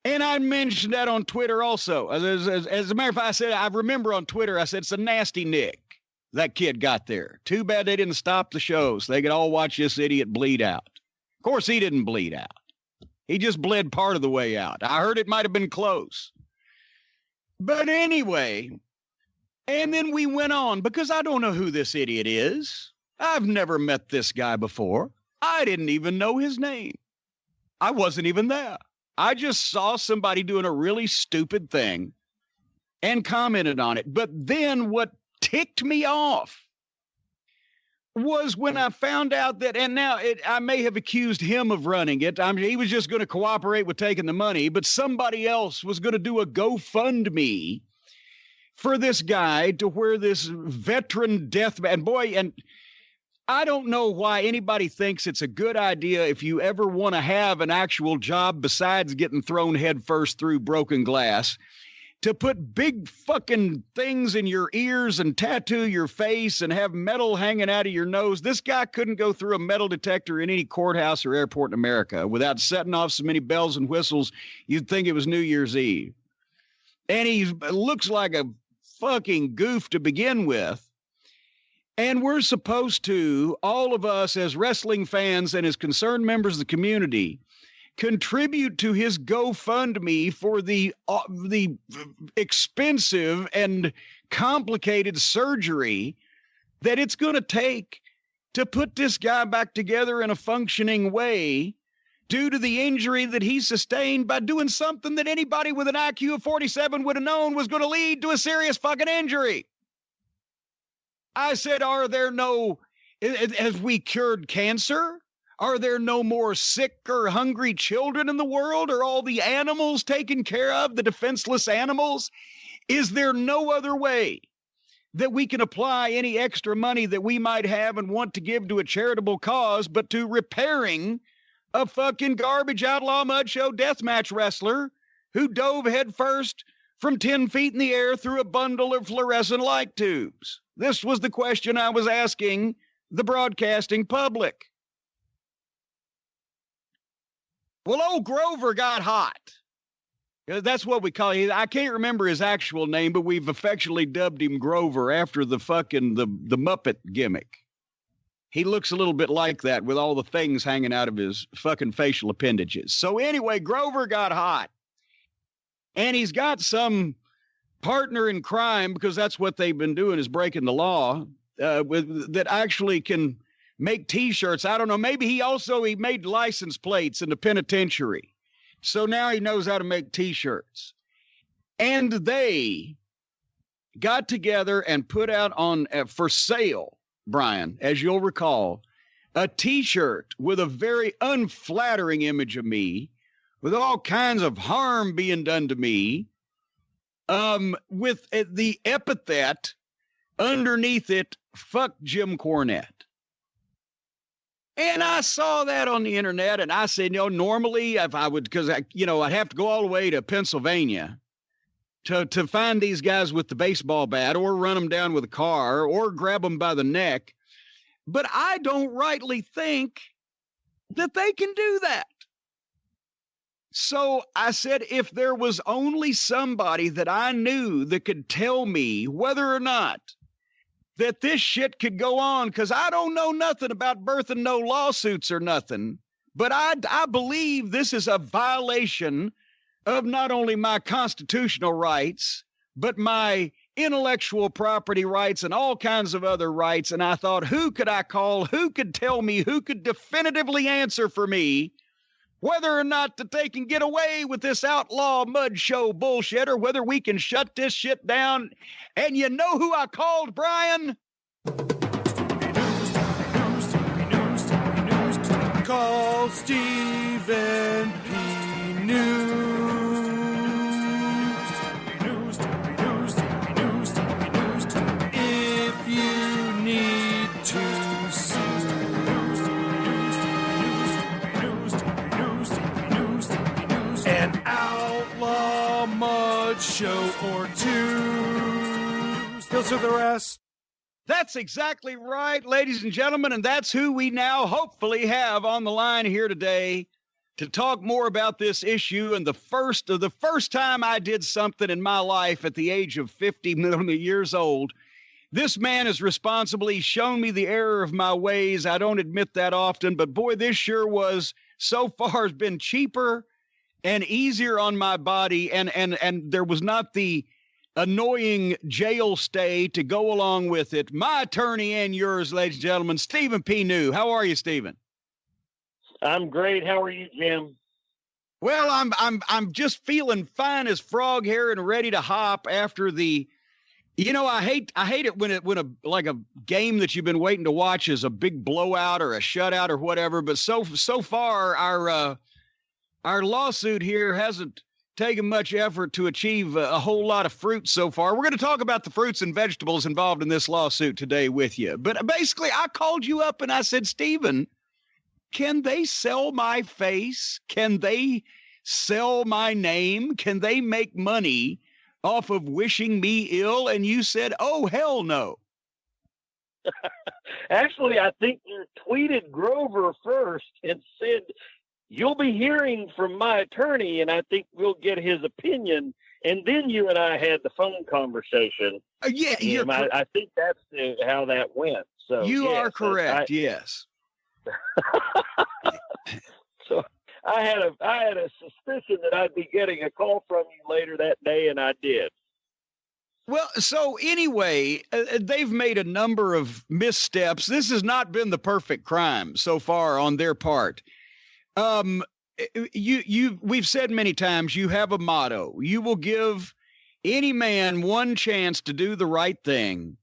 And I mentioned that on Twitter also. As a matter of fact, I remember on Twitter, I said, it's a nasty nick that kid got there. Too bad they didn't stop the show so they could all watch this idiot bleed out. Of course, he didn't bleed out. He just bled part of the way out. I heard it might have been close. But anyway, and then we went on, because I don't know who this idiot is. I've never met this guy before. I didn't even know his name. I wasn't even there. I just saw somebody doing a really stupid thing and commented on it. But then what ticked me off was when I found out that, and now I may have accused him of running it. I mean, he was just going to cooperate with taking the money, but somebody else was going to do a GoFundMe for this guy to where this veteran and I don't know why anybody thinks it's a good idea, if you ever want to have an actual job besides getting thrown headfirst through broken glass, to put big fucking things in your ears and tattoo your face and have metal hanging out of your nose. This guy couldn't go through a metal detector in any courthouse or airport in America without setting off so many bells and whistles you'd think it was New Year's Eve. And he looks like a fucking goof to begin with. And we're supposed to, all of us as wrestling fans and as concerned members of the community, contribute to his GoFundMe for the expensive and complicated surgery that it's going to take to put this guy back together in a functioning way due to the injury that he sustained by doing something that anybody with an IQ of 47 would have known was going to lead to a serious fucking injury. I said, have we cured cancer? Are there no more sick or hungry children in the world? Are all the animals taken care of, the defenseless animals? Is there no other way that we can apply any extra money that we might have and want to give to a charitable cause, but to repairing a fucking garbage outlaw mud show deathmatch wrestler who dove headfirst from 10 feet in the air through a bundle of fluorescent light tubes? This was the question I was asking the broadcasting public. Well, old Grover got hot. That's what we call him. I can't remember his actual name, but we've affectionately dubbed him Grover after the Muppet gimmick. He looks a little bit like that with all the things hanging out of his fucking facial appendages. So anyway, Grover got hot. And he's got some partner in crime, because that's what they've been doing, is breaking the law, that actually can make T-shirts. I don't know. Maybe he made license plates in the penitentiary. So now he knows how to make T-shirts. And they got together and put out on for sale, Brian, as you'll recall, a T-shirt with a very unflattering image of me, with all kinds of harm being done to me, with the epithet underneath it, "Fuck Jim Cornette." And I saw that on the internet, and I said, normally if I would, because I'd have to go all the way to Pennsylvania to find these guys with the baseball bat, or run them down with a car, or grab them by the neck. But I don't rightly think that they can do that. So I said, if there was only somebody that I knew that could tell me whether or not that this shit could go on, because I don't know nothing about birthing no lawsuits or nothing, but I believe this is a violation of not only my constitutional rights, but my intellectual property rights and all kinds of other rights. And I thought, who could I call? Who could tell me? Who could definitively answer for me whether or not that they can get away with this outlaw mud show bullshit, or whether we can shut this shit down? And you know who I called, Brian? Call Stephen P. News. If you need to sue. An outlaw mud show or two. He'll sue the rest. That's exactly right, ladies and gentlemen, and that's who we now hopefully have on the line here today to talk more about this issue. And the first time I did something in my life at the age of 50 years old, this man is responsible. He's shown me the error of my ways. I don't admit that often, but boy, this sure was, so far, has been cheaper and easier on my body, and there was not the annoying jail stay to go along with it. My attorney and yours, ladies and gentlemen, Stephen P. New. How are you, Stephen? I'm great. How are you, Jim? Well, I'm just feeling fine as frog hair and ready to hop after the. I hate it when a game that you've been waiting to watch is a big blowout or a shutout or whatever. But so far our lawsuit here hasn't taken much effort to achieve a whole lot of fruit so far. We're going to talk about the fruits and vegetables involved in this lawsuit today with you. But basically, I called you up and I said, Stephen, can they sell my face? Can they sell my name? Can they make money off of wishing me ill? And you said, oh, hell no. Actually, I think you tweeted Grover first and said, you'll be hearing from my attorney, and I think we'll get his opinion. And then you and I had the phone conversation. I think that's how that went. So you are correct. Yes. So I had a suspicion that I'd be getting a call from you later that day, and I did. Well, so anyway, they've made a number of missteps. This has not been the perfect crime so far on their part. We've said many times, you have a motto. You will give any man one chance to do the right thing.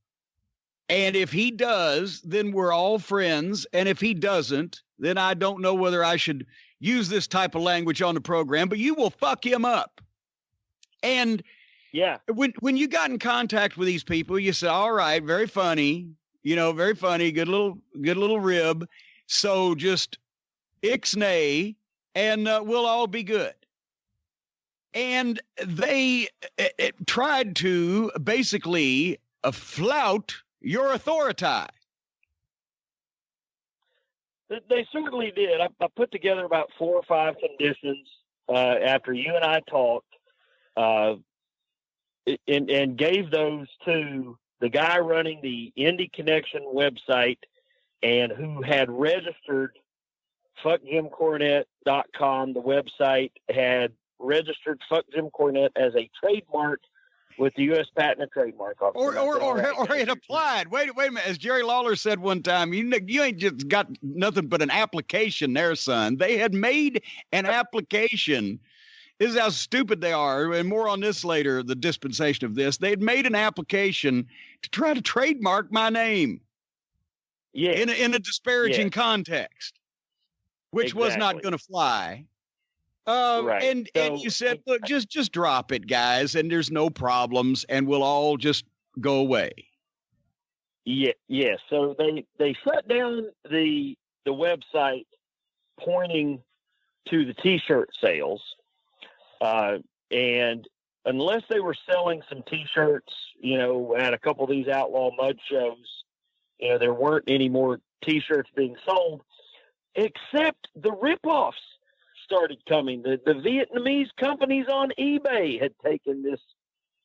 And if he does, then we're all friends. And if he doesn't, then I don't know whether I should use this type of language on the program, but you will fuck him up. And yeah, when you got in contact with these people, you said, all right, very funny, very funny, good little rib. So just ixnay, and we'll all be good. And they tried to basically flout your authority. They certainly did. I put together about 4 or 5 conditions after you and I talked, and gave those to the guy running the Indie Connection website and who had registered fuckjimcornette.com. The website had registered Fuck Jim Cornette as a trademark with the U.S. Patent and Trademark Office. Or it applied. Wait a minute. As Jerry Lawler said one time, you ain't just got nothing but an application there, son. They had made an application. This is how stupid they are. And more on this later, the dispensation of this. They had made an application to try to trademark my name. Yeah. In a disparaging context, which was not going to fly. Right. And you said, look, just drop it, guys, and there's no problems, and we'll all just go away. Yeah. So they shut down the website pointing to the T-shirt sales, and unless they were selling some T-shirts, at a couple of these outlaw mud shows, there weren't any more T-shirts being sold, except the ripoffs started coming. The Vietnamese companies on eBay had taken this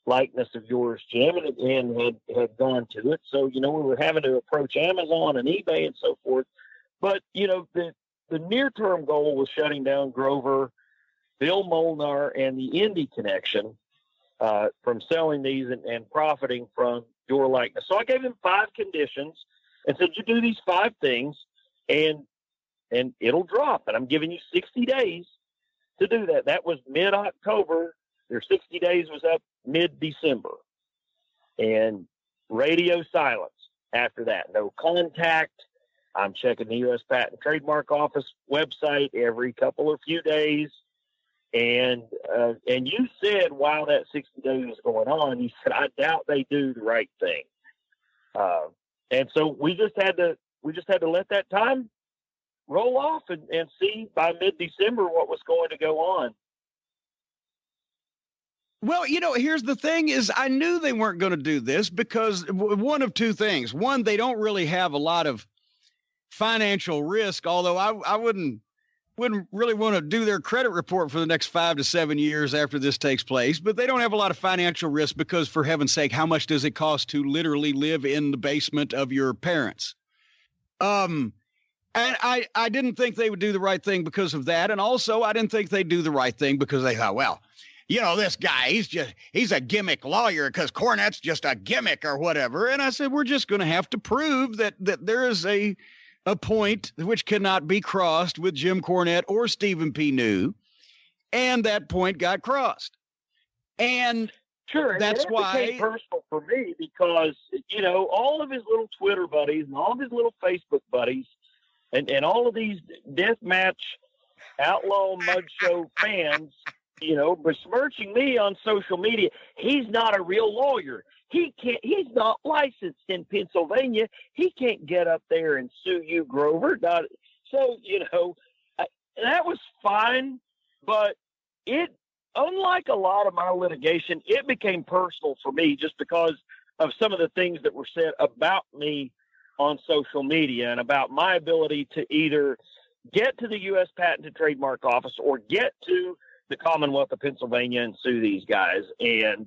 likeness of yours, Jim, and had gone to it. So, we were having to approach Amazon and eBay and so forth. But, the near-term goal was shutting down Grover, Bill Molnar, and the Indie Connection from selling these and profiting from your likeness. So I gave them 5 conditions and said, you do these 5 things and it'll drop. And I'm giving you 60 days to do that. That was mid-October. Their 60 days was up mid-December. And radio silence after that. No contact. I'm checking the U.S. Patent and Trademark Office website every couple or few days. And you said while that 60 days was going on, you said, I doubt they do the right thing. And so we just had to let that time roll off and see by mid-December what was going to go on. Well, here's the thing is I knew they weren't going to do this because one of 2 things. One, they don't really have a lot of financial risk, although I wouldn't really want to do their credit report for the next 5 to 7 years after this takes place, but they don't have a lot of financial risk because, for heaven's sake, how much does it cost to literally live in the basement of your parents? And I didn't think they would do the right thing because of that. And also I didn't think they'd do the right thing because they thought, well, this guy, he's a gimmick lawyer because Cornette's just a gimmick or whatever. And I said, we're just going to have to prove that there is a point which cannot be crossed with Jim Cornette or Stephen P. New. And that point got crossed. And sure, that's why it became personal for me because, all of his little Twitter buddies and all of his little Facebook buddies and all of these deathmatch outlaw mud show fans, besmirching me on social media. He's not a real lawyer. He's not licensed in Pennsylvania. He can't get up there and sue you, Grover. So, that was fine, but unlike a lot of my litigation, it became personal for me just because of some of the things that were said about me on social media and about my ability to either get to the U.S. Patent and Trademark Office or get to the Commonwealth of Pennsylvania and sue these guys. And,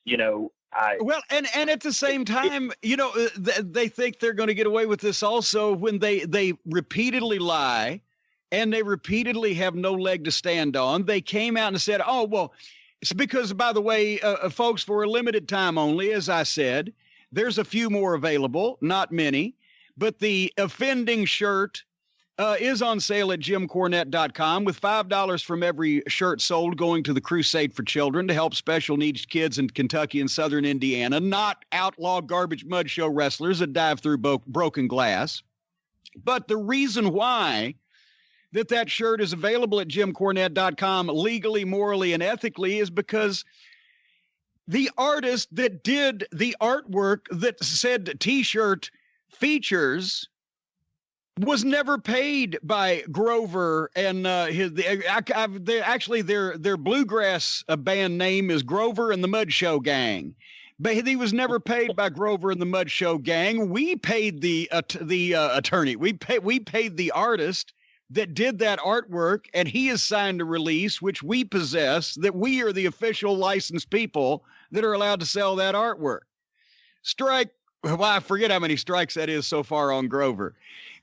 and at the same time, they think they're going to get away with this also when they repeatedly lie and they repeatedly have no leg to stand on. They came out and said, oh, well, it's because, by the way, folks, for a limited time only, as I said, there's a few more available, not many, but the offending shirt is on sale at jimcornette.com with $5 from every shirt sold going to the Crusade for Children to help special needs kids in Kentucky and southern Indiana, not outlaw garbage mud show wrestlers that dive through broken glass. But the reason why that shirt is available at jimcornette.com legally, morally, and ethically is because the artist that did the artwork that said T-shirt features was never paid by Grover and their bluegrass band name is Grover and the Mud Show Gang. But he was never paid by Grover and the Mud Show Gang. We paid the attorney. We paid the artist that did that artwork, and he has signed a release, which we possess, that we are the official licensed people that are allowed to sell that artwork. Strike, well, I forget how many strikes that is so far on Grover.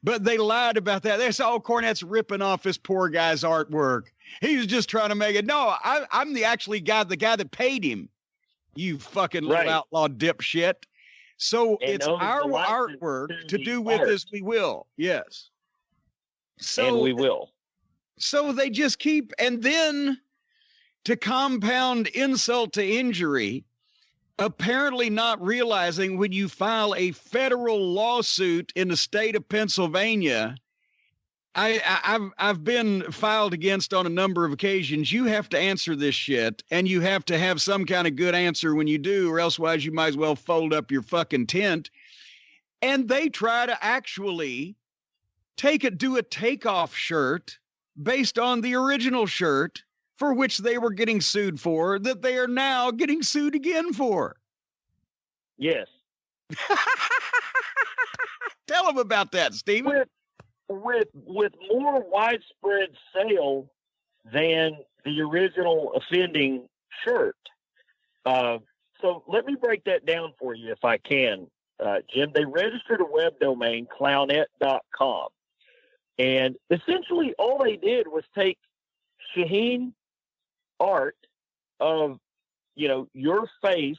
But they lied about that. They said, oh, Cornette's ripping off this poor guy's artwork. He was just trying to make it. No, I'm the guy that paid him. You fucking little outlaw dipshit. So and it's our artwork to do with as we will. Yes. So, and we will. So they just keep, and then to compound insult to injury, apparently not realizing when you file a federal lawsuit in the state of Pennsylvania, I've been filed against on a number of occasions. You have to answer this shit, and you have to have some kind of good answer when you do, or elsewise you might as well fold up your fucking tent. And they try to actually do a takeoff shirt based on the original shirt for which they were getting sued for, that they are now getting sued again for. Yes. Tell them about that, Stephen. With more widespread sale than the original offending shirt. So let me break that down for you if I can, Jim. They registered a web domain, clownette.com. And essentially all they did was take Shaheen art of, your face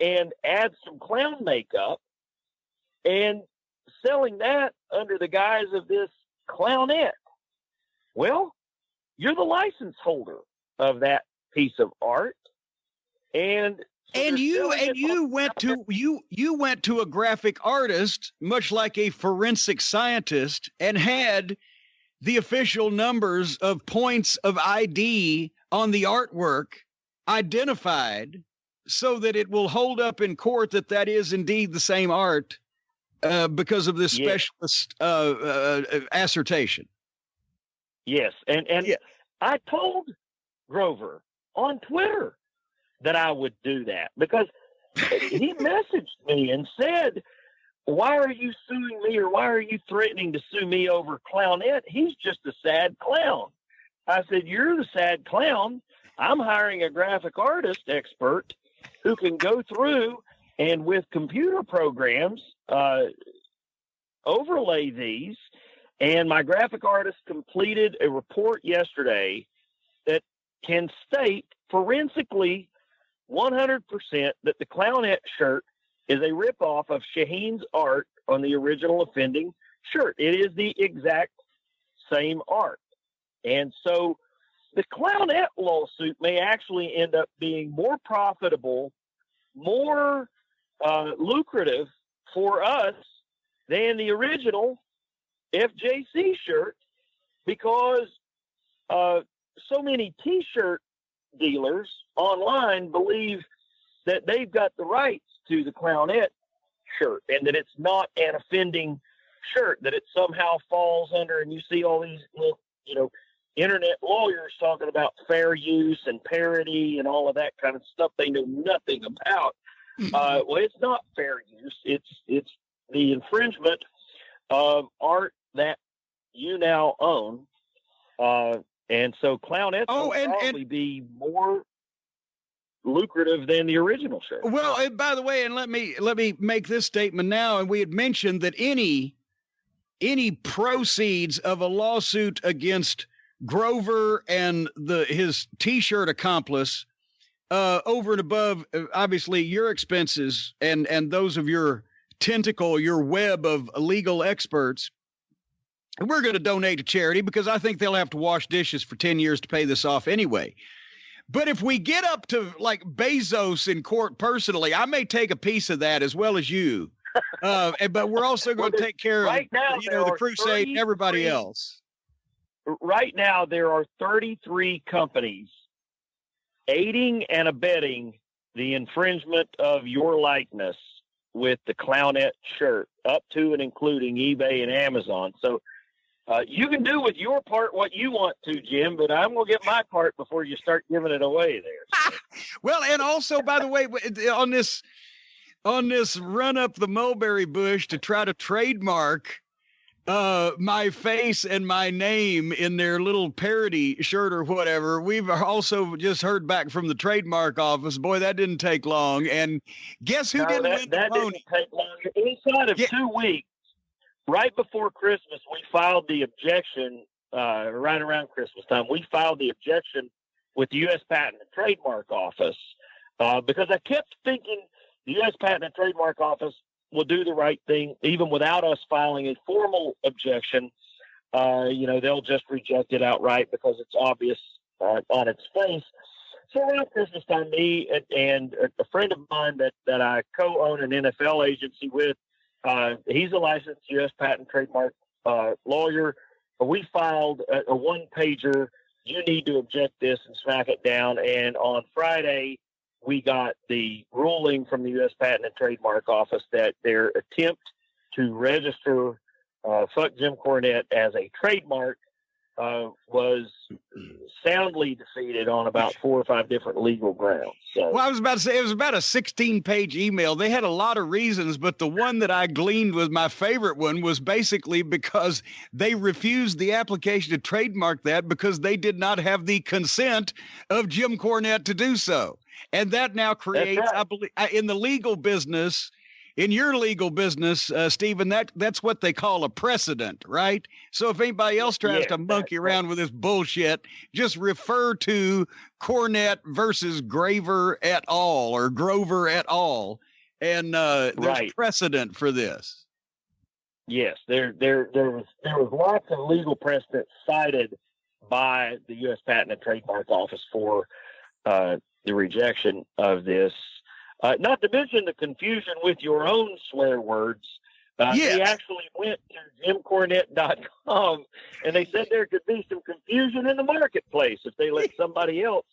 and add some clown makeup and selling that under the guise of this Clownette. Well, you're the license holder of that piece of art. And you went to a graphic artist, much like a forensic scientist, and had the official numbers of points of ID on the artwork identified so that it will hold up in court that is indeed the same art because of this specialist assertion. Yes. And yes. I told Grover on Twitter that I would do that because he messaged me and said, why are you suing me, or why are you threatening to sue me over Clownette? He's just a sad clown. I said, you're the sad clown. I'm hiring a graphic artist expert who can go through and with computer programs overlay these. And my graphic artist completed a report yesterday that can state forensically 100% that the Clownette shirt is a ripoff of Shaheen's art on the original offending shirt. It is the exact same art. And so the Clownette lawsuit may actually end up being more profitable, more lucrative for us than the original FJC shirt, because so many T-shirt dealers online believe that they've got the rights to the Clownette shirt and that it's not an offending shirt, that it somehow falls under, and you see all these little, internet lawyers talking about fair use and parody and all of that kind of stuff they know nothing about. Well, it's not fair use. It's the infringement of art that you now own. And so Clownette will probably be more lucrative than the original shirt. Well, and by the way, and let me make this statement now. And we had mentioned that any proceeds of a lawsuit against Grover and his T-shirt accomplice, over and above, obviously, your expenses and those of your web of legal experts, we're going to donate to charity because I think they'll have to wash dishes for 10 years to pay this off anyway. But if we get up to like Bezos in court personally, I may take a piece of that as well as you. But we're also going to take care right of, now, the Crusade and everybody else. Right now, there are 33 companies aiding and abetting the infringement of your likeness with the Clownette shirt, up to and including eBay and Amazon. So you can do with your part what you want to, Jim, but I'm going to get my part before you start giving it away there. So. Well, and also, by the way, on this run up the mulberry bush to try to trademark my face and my name in their little parody shirt or whatever, we've also just heard back from the trademark office. Boy, that didn't take long. And guess who didn't win the pony? Didn't take long. Inside of 2 weeks, right before Christmas, we filed the objection, right around Christmas time, we filed the objection with the U.S. Patent and Trademark Office because I kept thinking the U.S. Patent and Trademark Office will do the right thing, even without us filing a formal objection. They'll just reject it outright because it's obvious on its face. So around Christmas time, me and a friend of mine that I co-own an NFL agency with, he's a licensed U.S. Patent Trademark lawyer. We filed a one-pager. You need to object this and smack it down. And on Friday, we got the ruling from the U.S. Patent and Trademark Office that their attempt to register Fuck Jim Cornette as a trademark was soundly defeated on about 4 or 5 different legal grounds. So, well, I was about to say, it was about a 16-page email. They had a lot of reasons, but the one that I gleaned was my favorite one was basically because they refused the application to trademark that because they did not have the consent of Jim Cornette to do so. And that now creates, right. I believe, in the legal business, in your legal business, Stephen, that's what they call a precedent, right? So if anybody else tries to monkey around with this bullshit, just refer to Cornette versus Graver et al. Or Grover et al. And there's precedent for this. Yes, there was lots of legal precedent cited by the U.S. Patent and Trademark Office for the rejection of this. Not to mention the confusion with your own swear words. They actually went to JimCornette.com and they said there could be some confusion in the marketplace if they let somebody else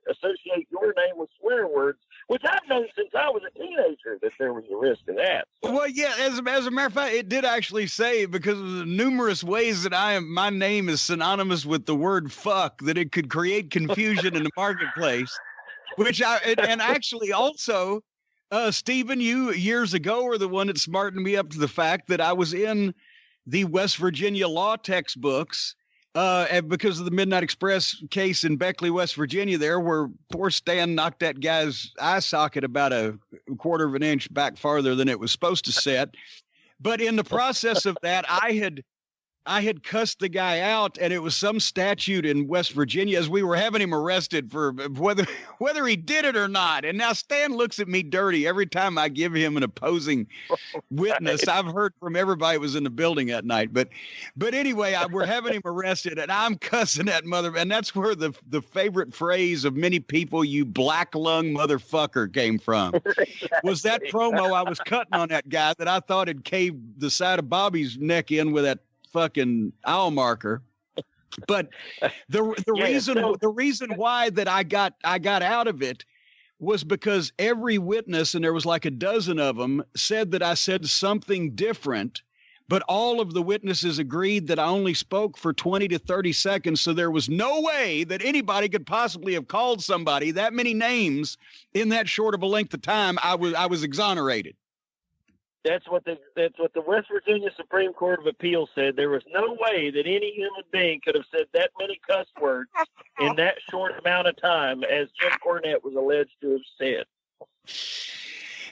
associate your name with swear words, which I've known since I was a teenager that there was a risk of that. So. Well, yeah, as a matter of fact, it did actually say, because of the numerous ways that my name is synonymous with the word fuck, that it could create confusion in the marketplace. Which actually also, Stephen, you years ago were the one that smartened me up to the fact that I was in the West Virginia law textbooks and because of the Midnight Express case in Beckley, West Virginia, there where poor Stan knocked that guy's eye socket about a quarter of an inch back farther than it was supposed to set. But in the process of that, I had cussed the guy out, and it was some statute in West Virginia as we were having him arrested for whether he did it or not. And now Stan looks at me dirty every time I give him an opposing witness. I've heard from everybody who was in the building that night. But anyway, we're having him arrested, and I'm cussing that mother. And that's where the favorite phrase of many people, "you black lung motherfucker," came from. Was that promo I was cutting on that guy that I thought had caved the side of Bobby's neck in with that fucking owl marker. But the reason why that I got out of it was because every witness, and there was like a dozen of them, said that I said something different, but all of the witnesses agreed that I only spoke for 20 to 30 seconds. So there was no way that anybody could possibly have called somebody that many names in that short of a length of time. I was exonerated. That's what the West Virginia Supreme Court of Appeals said. There was no way that any human being could have said that many cuss words in that short amount of time as Jim Cornette was alleged to have said.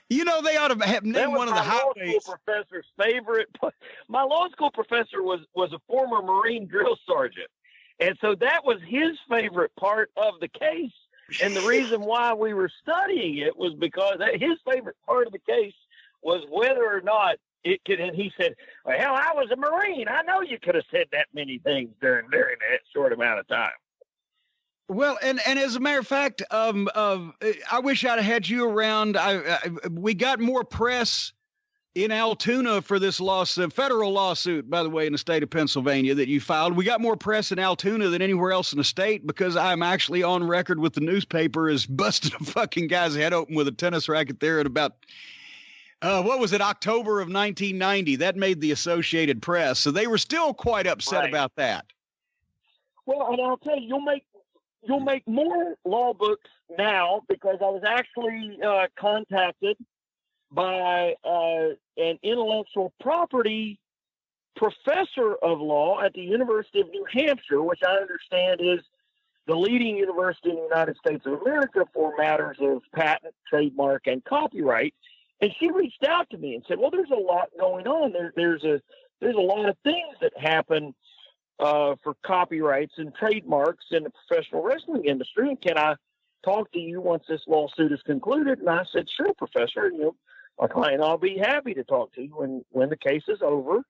You know, they ought to have named one of the highways. My law school professor was a former Marine drill sergeant. And so that was his favorite part of the case. And the reason why we were studying it was because his favorite part of the case was whether or not it could. And he said, well, hell, I was a Marine. I know you could have said that many things during that short amount of time. Well, and as a matter of fact, I wish I'd had you around. We got more press in Altoona for this lawsuit, federal lawsuit, by the way, in the state of Pennsylvania that you filed. We got more press in Altoona than anywhere else in the state because I'm actually on record with the newspaper as busting a fucking guy's head open with a tennis racket there at about, what was it, October of 1990. That made the Associated Press. So they were still quite upset about that. Well, and I'll tell you, you'll make more law books now because I was actually contacted by an intellectual property professor of law at the University of New Hampshire, which I understand is the leading university in the United States of America for matters of patent, trademark, and copyright. And she reached out to me and said, well, there's a lot going on. There's a lot of things that happen for copyrights and trademarks in the professional wrestling industry. And can I talk to you once this lawsuit is concluded? And I said, sure, Professor. You know, my client, I'll be happy to talk to you when the case is over.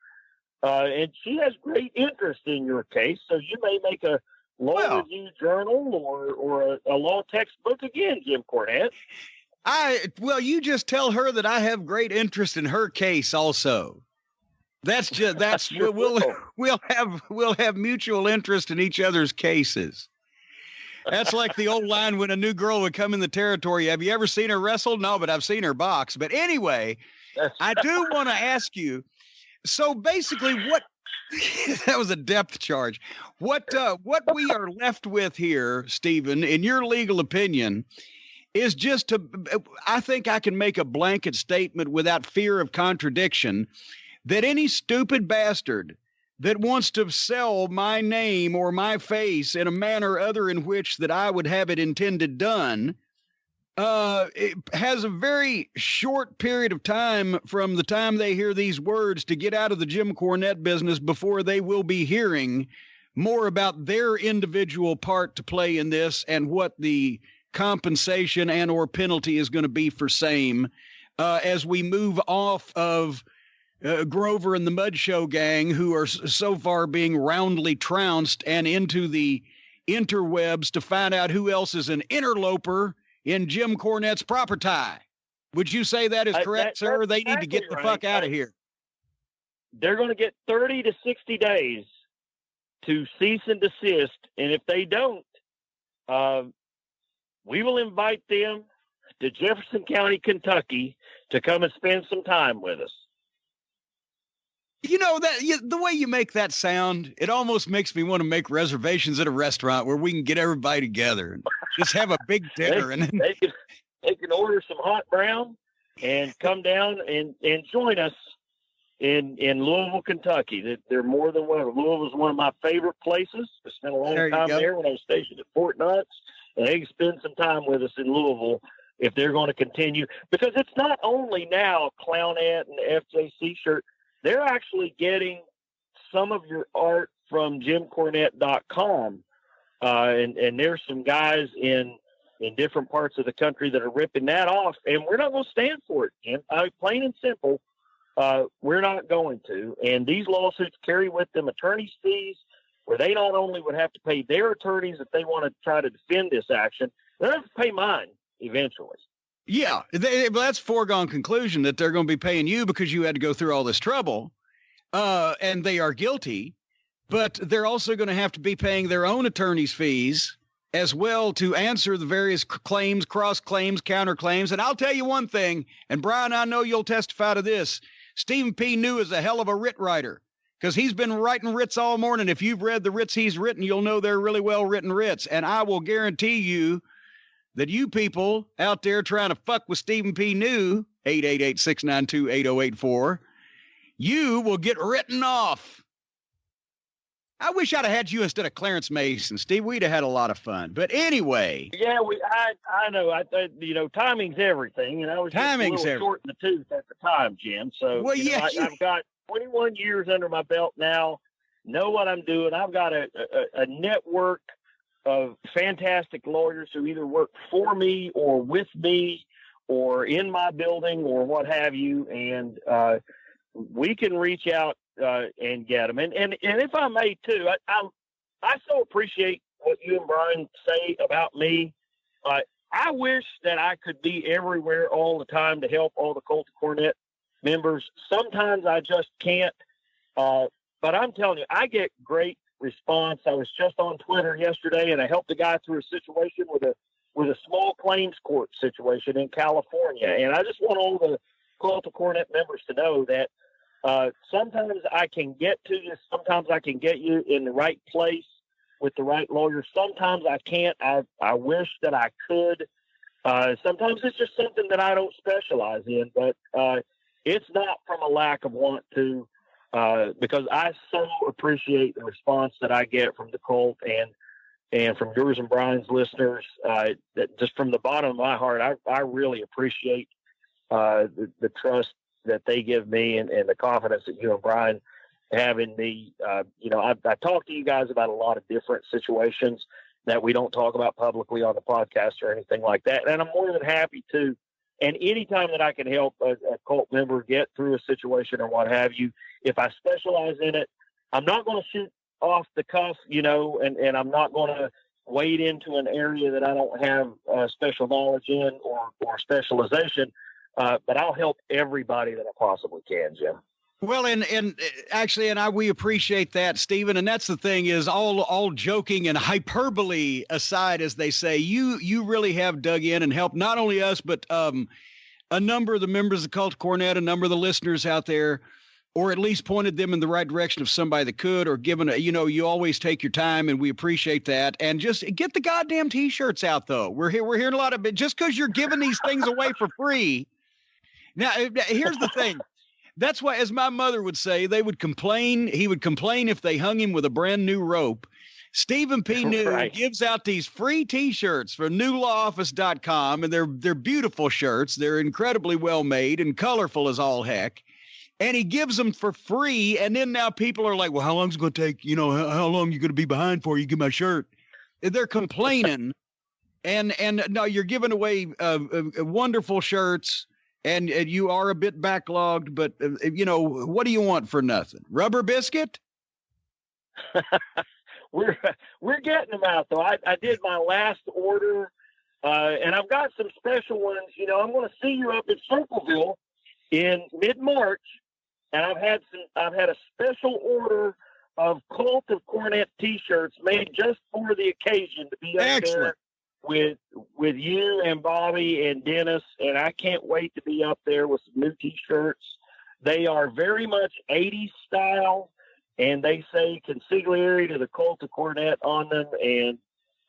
And she has great interest in your case. So you may make a law review journal or a law textbook again, Jim Cornette. Well, you just tell her that I have great interest in her case also. We'll have mutual interest in each other's cases. That's like the old line when a new girl would come in the territory. Have you ever seen her wrestle? No, but I've seen her box. But anyway, I do want to ask you. So basically, that was a depth charge. What we are left with here, Stephen, in your legal opinion, is just I think I can make a blanket statement without fear of contradiction that any stupid bastard that wants to sell my name or my face in a manner other in which that I would have it intended done, it has a very short period of time from the time they hear these words to get out of the Jim Cornette business before they will be hearing more about their individual part to play in this and what the compensation and or penalty is going to be for same as we move off of Grover and the Mud Show gang, who are so far being roundly trounced, and into the interwebs to find out who else is an interloper in Jim Cornette's property. Would you say that is correct, sir? They need to get the fuck out of here. They're going to get 30 to 60 days to cease and desist, and if they don't, we will invite them to Jefferson County, Kentucky, to come and spend some time with us. You know, the way you make that sound, it almost makes me want to make reservations at a restaurant where we can get everybody together and just have a big dinner. They can order some hot brown and come down and join us in Louisville, Kentucky. They're more than welcome. Louisville is one of my favorite places. I spent a long time there when I was stationed at Fort Knox, and they can spend some time with us in Louisville if they're going to continue. Because it's not only now Clownette and FJC shirt. They're actually getting some of your art from JimCornette.com. And there's some guys in different parts of the country that are ripping that off. And we're not going to stand for it, Jim. Plain and simple, we're not going to. And these lawsuits carry with them attorney's fees, where they not only would have to pay their attorneys if they want to try to defend this action, they'll have to pay mine eventually. Yeah, that's foregone conclusion that they're going to be paying you because you had to go through all this trouble, and they are guilty, but they're also going to have to be paying their own attorney's fees as well to answer the various claims, cross-claims, counterclaims. And I'll tell you one thing, and Brian, I know you'll testify to this, Stephen P. New is a hell of a writ writer because he's been writing writs all morning. If you've read the writs he's written, you'll know they're really well-written writs, and I will guarantee you that you people out there trying to fuck with Stephen P. New, 888-692-8084, you will get written off. I wish I'd have had you instead of Clarence Mason, Steve. We'd have had a lot of fun. But anyway. Yeah, I know. Timing's everything. And I was just a little short in the tooth at the time, Jim. So well, I've got 21 years under my belt now, know what I'm doing. I've got a network of fantastic lawyers who either work for me or with me or in my building or what have you. And we can reach out and get them. And if I may too, I so appreciate what you and Brian say about me. I wish that I could be everywhere all the time to help all the Colt Cornette members. Sometimes I just can't. But I'm telling you, I get great response. I was just on Twitter yesterday, and I helped a guy through a situation with a small claims court situation in California. And I just want all the Cult of Cornette members to know that sometimes I can get to you. Sometimes I can get you in the right place with the right lawyer. Sometimes I can't. I wish that I could. Sometimes it's just something that I don't specialize in, but it's not from a lack of want to, because I so appreciate the response that I get from the Cult and from yours and Brian's listeners. That just from the bottom of my heart, I really appreciate the trust that they give me and the confidence that you and Brian have in me. I talk to you guys about a lot of different situations that we don't talk about publicly on the podcast or anything like that. And I'm more than happy to. And anytime that I can help a Cult member get through a situation or what have you, if I specialize in it, I'm not going to shoot off the cuff, and I'm not going to wade into an area that I don't have special knowledge in or specialization. But I'll help everybody that I possibly can, Jim. Well, and actually, we appreciate that, Stephen. And that's the thing is all joking and hyperbole aside, as they say, you really have dug in and helped not only us, but a number of the members of the Cult of Cornette, a number of the listeners out there, or at least pointed them in the right direction of somebody that could, or given you always take your time, and we appreciate that. And just get the goddamn T-shirts out, though. We're hearing a lot of it. Just because you're giving these things away for free. Now, here's the thing. That's why, as my mother would say, he would complain if they hung him with a brand new rope. Stephen P. New Right. gives out these free T-shirts for newlawoffice.com, and they're beautiful shirts. They're incredibly well made and colorful as all heck. And he gives them for free. And then now people are like, well, how long is it going to take? How long are you going to be behind for? You get my shirt. They're complaining. and no, you're giving away wonderful shirts. And you are a bit backlogged, but, what do you want for nothing? Rubber biscuit? We're getting them out, though. I did my last order, and I've got some special ones. I'm going to see you up at Circleville in mid-March, and I've had a special order of Cult of Cornette T-shirts made just for the occasion to be up there with you and Bobby and Dennis, and I can't wait to be up there with some new T-shirts. They are very much 80s style, and they say consigliere to the Cult of Cornette on them. And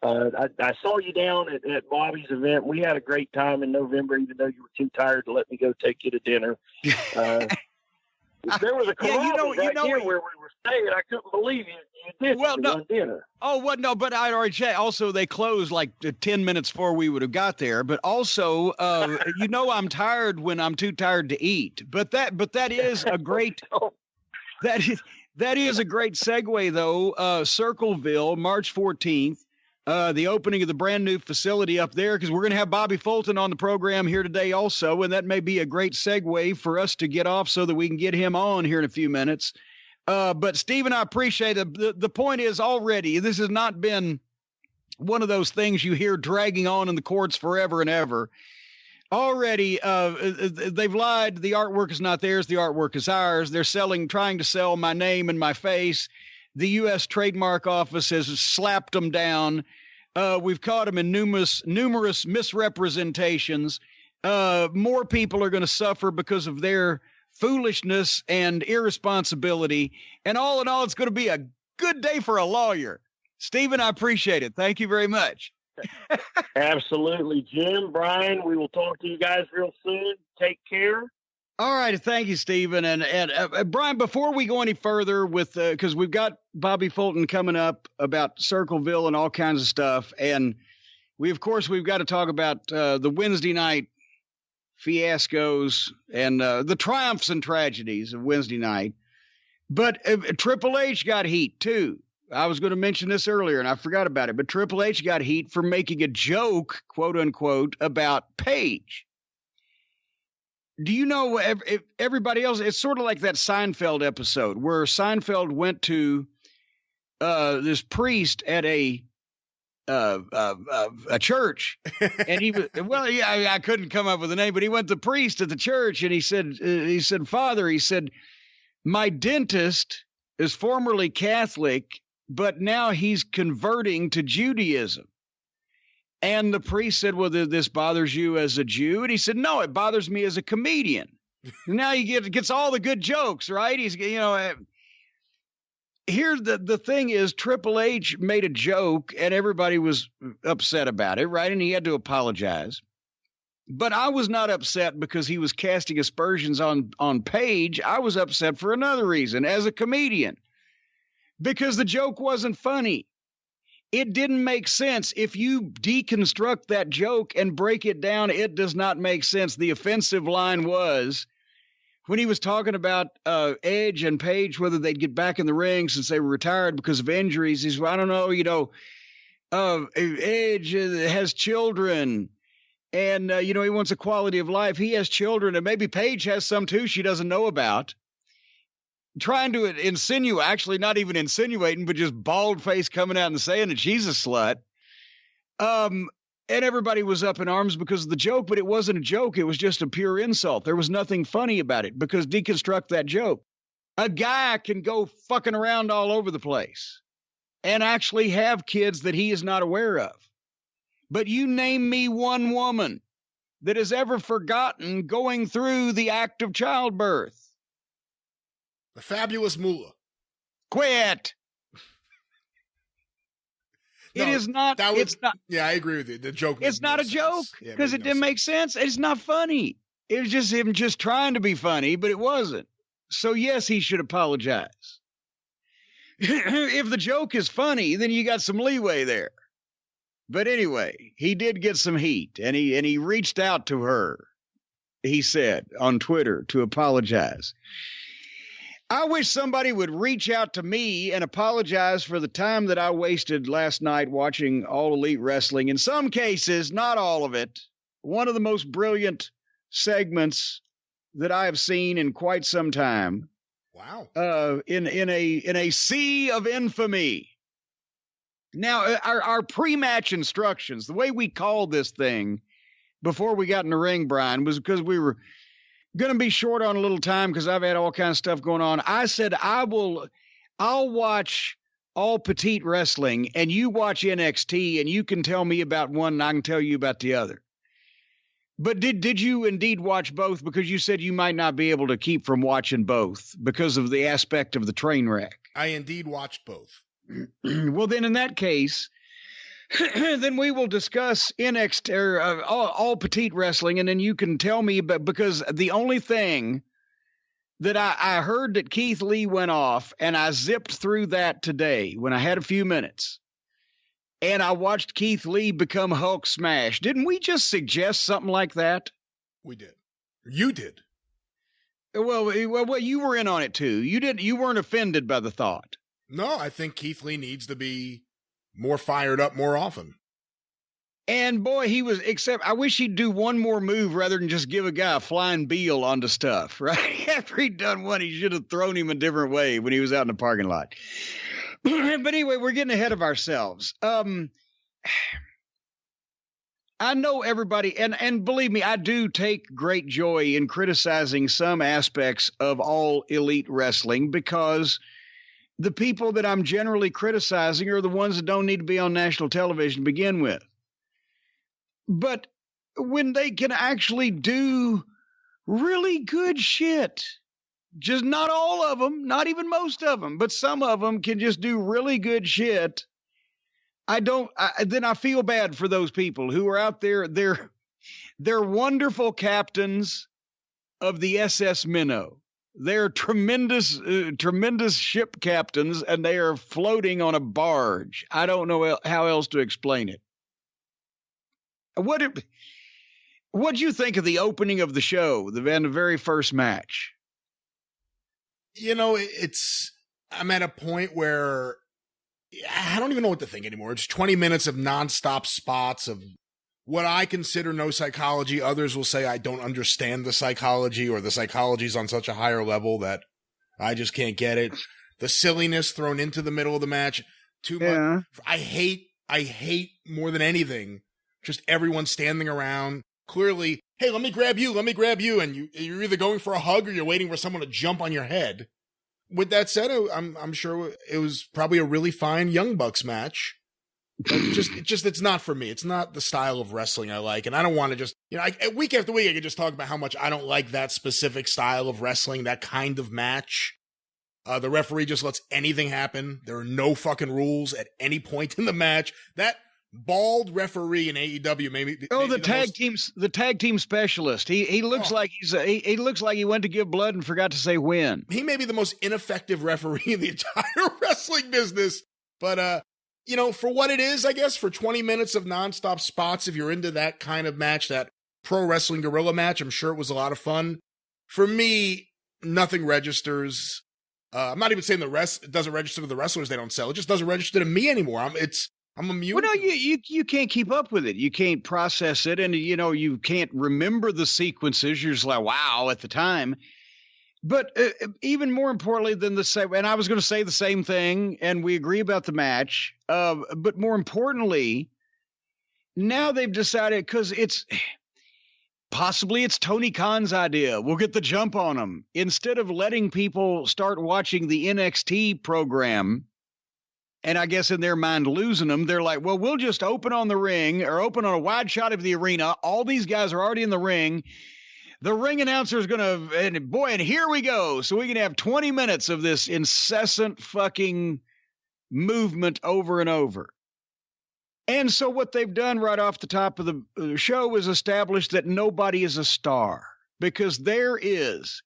I saw you down at Bobby's event. We had a great time in November, even though you were too tired to let me go take you to dinner. There was a carrabble here where we were staying. I couldn't believe you did on dinner. Oh, well, no, but I already said. Also, they closed like 10 minutes before we would have got there. But also, I'm tired when I'm too tired to eat. But that is a great that is a great segue, though. Circleville, March 14th. The opening of the brand new facility up there, because we're going to have Bobby Fulton on the program here today also, and that may be a great segue for us to get off so that we can get him on here in a few minutes. But Stephen, I appreciate it. The point is already, this has not been one of those things you hear dragging on in the courts forever and ever. Already, they've lied. The artwork is not theirs. The artwork is ours. They're trying to sell my name and my face. The U.S. Trademark Office has slapped them down. We've caught them in numerous misrepresentations. More people are going to suffer because of their foolishness and irresponsibility. And all in all, it's going to be a good day for a lawyer. Stephen, I appreciate it. Thank you very much. Absolutely, Jim, Brian. We will talk to you guys real soon. Take care. All right. Thank you, Stephen. And Brian, before we go any further with, because we've got Bobby Fulton coming up about Circleville and all kinds of stuff. And we've got to talk about the Wednesday night fiascos and the triumphs and tragedies of Wednesday night. But Triple H got heat too. I was going to mention this earlier and I forgot about it, but Triple H got heat for making a joke, quote unquote, about Paige. Do you know if everybody else? It's sort of like that Seinfeld episode where Seinfeld went to this priest at a a church, and he was I couldn't come up with a name, but he went to the priest at the church, and he said, Father, he said, my dentist is formerly Catholic, but now he's converting to Judaism. And the priest said, well, this bothers you as a Jew? And he said, no, it bothers me as a comedian. Now he gets all the good jokes, right? He's, here the thing is, Triple H made a joke and everybody was upset about it, right? And he had to apologize. But I was not upset because he was casting aspersions on Paige. I was upset for another reason as a comedian, because the joke wasn't funny. It didn't make sense. If you deconstruct that joke and break it down, it does not make sense. The offensive line was when he was talking about Edge and Paige, whether they'd get back in the ring since they were retired because of injuries. He said, I don't know, Edge has children. And, he wants a quality of life. He has children, and maybe Paige has some too she doesn't know about. Trying to insinuate, actually not even insinuating, but just bald face coming out and saying that she's a slut. And everybody was up in arms because of the joke, but it wasn't a joke. It was just a pure insult. There was nothing funny about it, because deconstruct that joke. A guy can go fucking around all over the place and actually have kids that he is not aware of. But you name me one woman that has ever forgotten going through the act of childbirth. The fabulous Moolah. Quit. No, it is not. It's not. Yeah, I agree with you. The joke. It's not a joke because it didn't make sense. It's not funny. It was just him just trying to be funny, but it wasn't. So yes, he should apologize. If the joke is funny, then you got some leeway there. But anyway, he did get some heat, and he reached out to her, he said, on Twitter to apologize. I wish somebody would reach out to me and apologize for the time that I wasted last night watching All Elite Wrestling. In some cases, not all of it. One of the most brilliant segments that I have seen in quite some time. Wow. In a sea of infamy. Now, our pre-match instructions, the way we called this thing before we got in the ring, Brian, was because we were going to be short on a little time because I've had all kinds of stuff going on. I said, I'll watch All Petite Wrestling and you watch NXT, and you can tell me about one and I can tell you about the other. But did you indeed watch both? Because you said you might not be able to keep from watching both because of the aspect of the train wreck. I indeed watched both. Well, then in that case, then we will discuss NXT or all Petite Wrestling, and then you can tell me. But because the only thing that I heard that Keith Lee went off, and I zipped through that today when I had a few minutes, and I watched Keith Lee become Hulk Smash. Didn't we just suggest something like that? We did. You did. Well, you were in on it too. You weren't offended by the thought. No, I think Keith Lee needs to be more fired up more often. And boy, he was, except I wish he'd do one more move rather than just give a guy a flying Beal onto stuff, right? After he'd done one, he should have thrown him a different way when he was out in the parking lot. But anyway, we're getting ahead of ourselves. I know everybody, and believe me, I do take great joy in criticizing some aspects of All Elite Wrestling, because the people that I'm generally criticizing are the ones that don't need to be on national television to begin with. But when they can actually do really good shit, just not all of them, not even most of them, but some of them can just do really good shit. Then I feel bad for those people who are out there. They're wonderful captains of the SS Minnow. They're tremendous ship captains, and they are floating on a barge. I don't know how else to explain it. What'd you think of the opening of the show, the very first match? I'm at a point where I don't even know what to think anymore. It's 20 minutes of nonstop spots of what I consider no psychology. Others will say I don't understand the psychology, or the psychology's on such a higher level that I just can't get it. The silliness thrown into the middle of the match. Too much. I hate I hate more than anything just everyone standing around. Clearly, hey, let me grab you, and you're either going for a hug or you're waiting for someone to jump on your head. With that said, I'm sure it was probably a really fine Young Bucks match. It's not for me. It's not the style of wrestling I like, and I don't want to just, week after week I could just talk about how much I don't like that specific style of wrestling, that kind of match. The referee just lets anything happen. There are no fucking rules at any point in the match. That bald referee in AEW maybe the tag team specialist. He looks like he looks like he went to give blood and forgot to say when. He may be the most ineffective referee in the entire wrestling business, but for what it is, I guess, for 20 minutes of nonstop spots, if you're into that kind of match, that pro wrestling guerrilla match, I'm sure it was a lot of fun. For me, nothing registers. I'm not even saying it doesn't register to the wrestlers, they don't sell. It just doesn't register to me anymore. I'm immune. Well, no, you can't keep up with it. You can't process it, and you can't remember the sequences. You're just like, wow, at the time. But even more importantly than the same, and I was going to say the same thing, and we agree about the match. But more importantly, now they've decided, because it's Tony Khan's idea. We'll get the jump on them. Instead of letting people start watching the NXT program, and I guess in their mind losing them, they're like, well, we'll just open on the ring or open on a wide shot of the arena. All these guys are already in the ring. The ring announcer is going to, and here we go. So we can have 20 minutes of this incessant fucking movement over and over. And so what they've done right off the top of the show is establish that nobody is a star, because there is,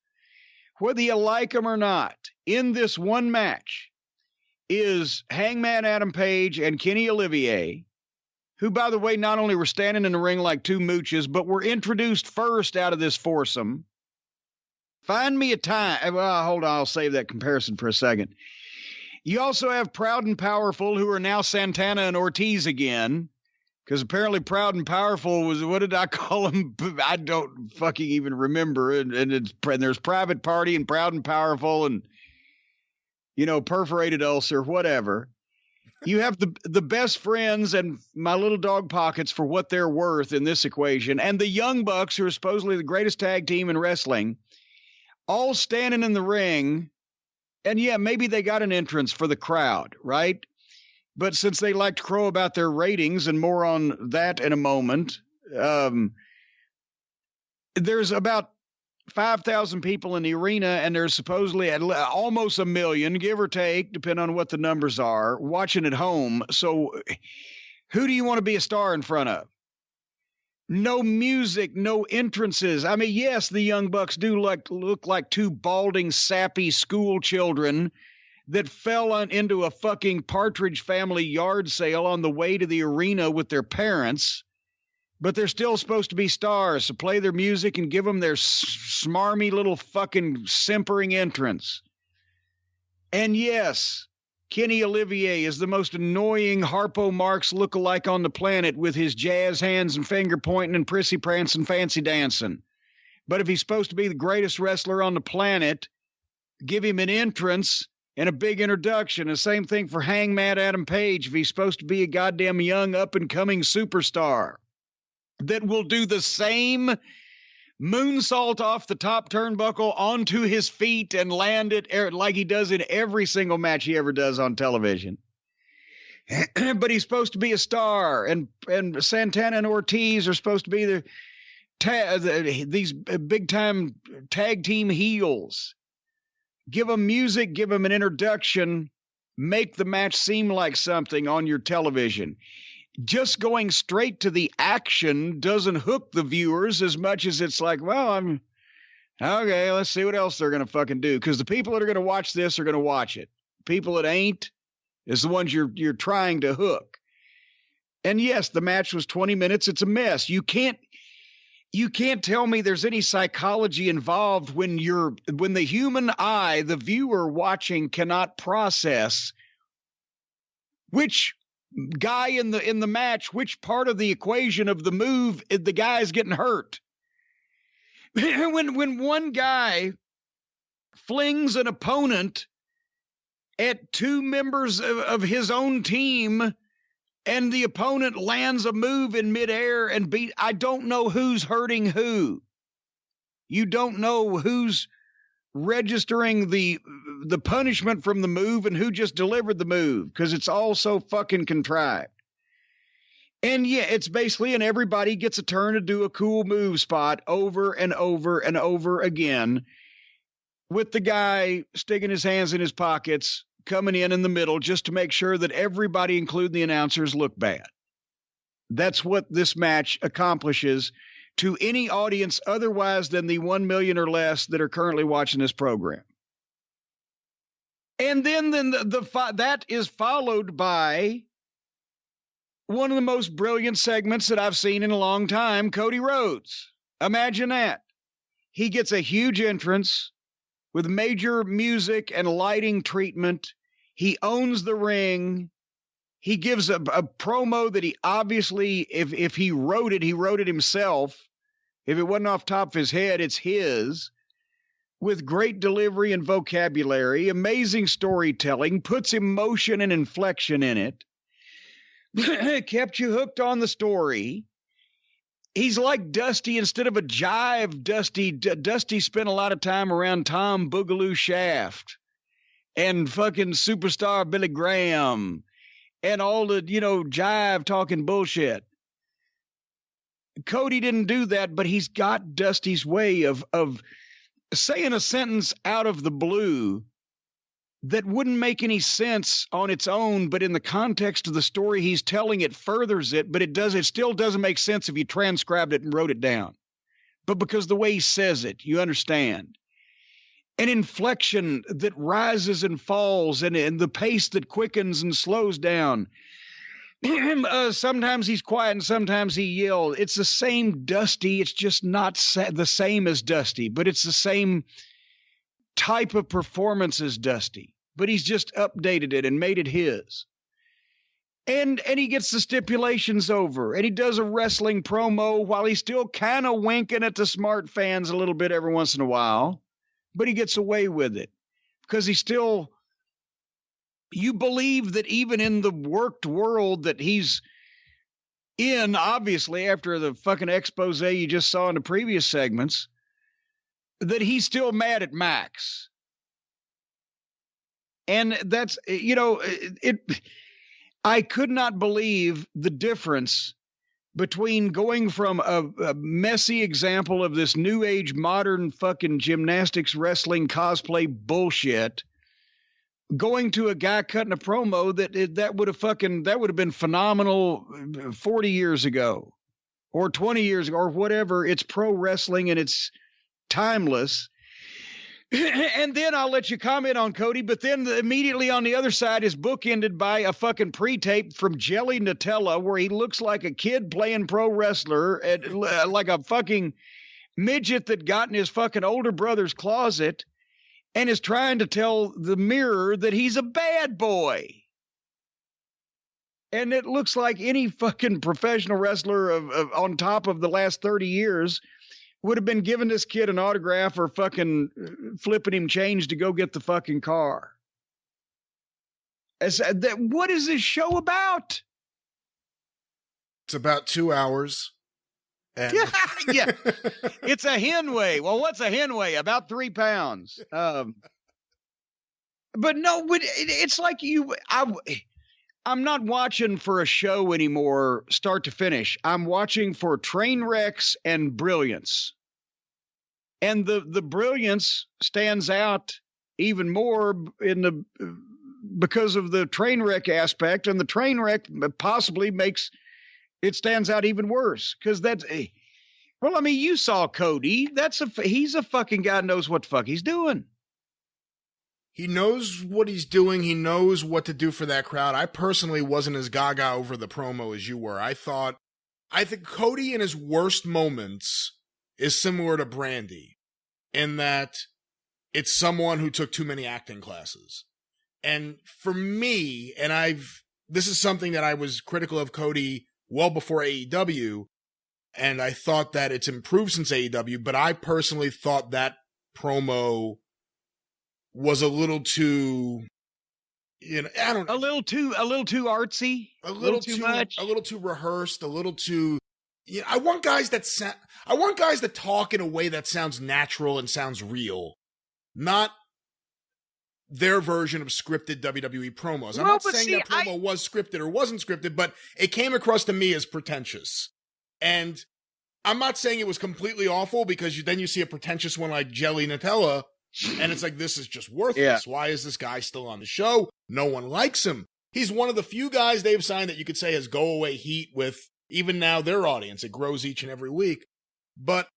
whether you like them or not, in this one match is Hangman Adam Page and Kenny Olivier, who, by the way, not only were standing in the ring like two mooches, but were introduced first out of this foursome. Find me a time. Well, hold on. I'll save that comparison for a second. You also have Proud and Powerful, who are now Santana and Ortiz again, because apparently Proud and Powerful was, what did I call them? I don't fucking even remember. And there's Private Party and Proud and Powerful and, Perforated Ulcer, whatever. You have the best friends and my little dog pockets for what they're worth in this equation, and the Young Bucks, who are supposedly the greatest tag team in wrestling, all standing in the ring. And yeah, maybe they got an entrance for the crowd, right? But since they like to crow about their ratings, and more on that in a moment, there's about 5,000 people in the arena, and there's supposedly almost 1 million, give or take, depending on what the numbers are, watching at home. So who do you want to be a star in front of? No music, no entrances. I mean, yes, the Young Bucks do look like two balding, sappy school children that fell into a fucking Partridge Family yard sale on the way to the arena with their parents. But they're still supposed to be stars, so play their music and give them their smarmy little fucking simpering entrance. And yes, Kenny Olivier is the most annoying Harpo Marx lookalike on the planet, with his jazz hands and finger pointing and prissy prancing fancy dancing. But if he's supposed to be the greatest wrestler on the planet, give him an entrance and a big introduction. The same thing for Hangman Adam Page if he's supposed to be a goddamn young up-and-coming superstar that will do the same moonsault off the top turnbuckle onto his feet and land it like he does in every single match he ever does on television. But he's supposed to be a star, and Santana and Ortiz are supposed to be these big-time tag team heels. Give them music, give them an introduction, make the match seem like something on your television. Just going straight to the action doesn't hook the viewers as much as it's like, well, okay, let's see what else they're going to fucking do. Because the people that are going to watch this are going to watch it. People that ain't is the ones you're trying to hook. And yes, the match was 20 minutes. It's a mess. You can't tell me there's any psychology involved when the human eye, the viewer watching, cannot process which guy in the match, which part of the equation of the move the guy is getting hurt. When one guy flings an opponent at two members of his own team and the opponent lands a move in midair and I don't know who's hurting who. You don't know who's registering the punishment from the move and who just delivered the move, because it's all so fucking contrived. And yeah, it's basically, and everybody gets a turn to do a cool move spot over and over and over again, with the guy sticking his hands in his pockets, coming in the middle just to make sure that everybody, including the announcers, look bad. That's what this match accomplishes to any audience otherwise than the 1 million or less that are currently watching this program. And then that is followed by one of the most brilliant segments that I've seen in a long time, Cody Rhodes. Imagine that. He gets a huge entrance with major music and lighting treatment. He owns the ring. He gives a promo that he obviously, if he wrote it himself. If it wasn't off the top of his head, it's his. With great delivery and vocabulary, amazing storytelling, puts emotion and inflection in it. Kept you hooked on the story. He's like Dusty instead of a jive Dusty. Dusty spent a lot of time around Tom Boogaloo Shaft and fucking superstar Billy Graham and all the, jive talking bullshit. Cody didn't do that, but he's got Dusty's way of saying a sentence out of the blue that wouldn't make any sense on its own, but in the context of the story he's telling, it furthers it, but it still doesn't make sense if you transcribed it and wrote it down. But because the way he says it, you understand. An inflection that rises and falls, and the pace that quickens and slows down. Sometimes he's quiet and sometimes he yells. It's the same Dusty. It's just not the same as Dusty, but it's the same type of performance as Dusty. But he's just updated it and made it his. And he gets the stipulations over, and he does a wrestling promo while he's still kind of winking at the smart fans a little bit every once in a while. But he gets away with it because he's still, you believe that even in the worked world that he's in, obviously, after the fucking expose you just saw in the previous segments, that he's still mad at Max. And that's, I could not believe the difference between going from a messy example of this new age modern fucking gymnastics wrestling cosplay bullshit, going to a guy cutting a promo that would have been phenomenal 40 years ago or 20 years ago or whatever. It's pro wrestling and it's timeless. And then I'll let you comment on Cody, but then immediately on the other side is bookended by a fucking pre-tape from Jelly Nutella where he looks like a kid playing pro wrestler, like a fucking midget that got in his fucking older brother's closet and is trying to tell the mirror that he's a bad boy. And it looks like any fucking professional wrestler on top of the last 30 years would have been giving this kid an autograph or fucking flipping him change to go get the fucking car. What is this show about? It's about 2 hours. And yeah. It's a hen weigh. Well, what's a hen weigh? About 3 pounds. But no, it's like I'm not watching for a show anymore, start to finish. I'm watching for train wrecks and brilliance. And the brilliance stands out even more because of the train wreck aspect, and the train wreck possibly makes it stands out even worse. Because you saw Cody. He's a fucking guy who knows what the fuck he's doing. He knows what he's doing. He knows what to do for that crowd. I personally wasn't as gaga over the promo as you were. I think Cody in his worst moments is similar to Brandy in that it's someone who took too many acting classes. And for me, this is something that I was critical of Cody well before AEW, and I thought that it's improved since AEW, but I personally thought that promo was a little too, I don't. A little too artsy. A little too much. A little too rehearsed. A little too. I want guys that talk in a way that sounds natural and sounds real, not their version of scripted WWE promos. I'm not saying that promo was scripted or wasn't scripted, but it came across to me as pretentious. And I'm not saying it was completely awful, because then you see a pretentious one like Jelly Nutella, and it's like, this is just worthless. Yeah. Why is this guy still on the show? No one likes him. He's one of the few guys they've signed that you could say has go-away heat with even now their audience. It grows each and every week. But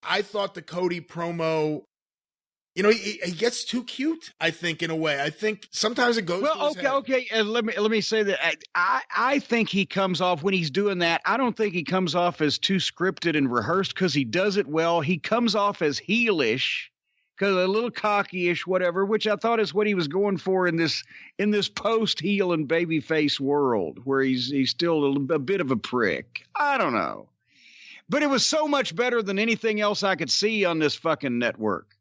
I thought the Cody promo, he gets too cute, I think, in a way. I think sometimes it goes to his head. Okay. Let me say that I think he comes off, when he's doing that, I don't think he comes off as too scripted and rehearsed, because he does it well. He comes off as heelish, because a little cocky-ish, whatever, which I thought is what he was going for in this post-heel and babyface world, where he's still a bit of a prick. I don't know. But it was so much better than anything else I could see on this fucking network.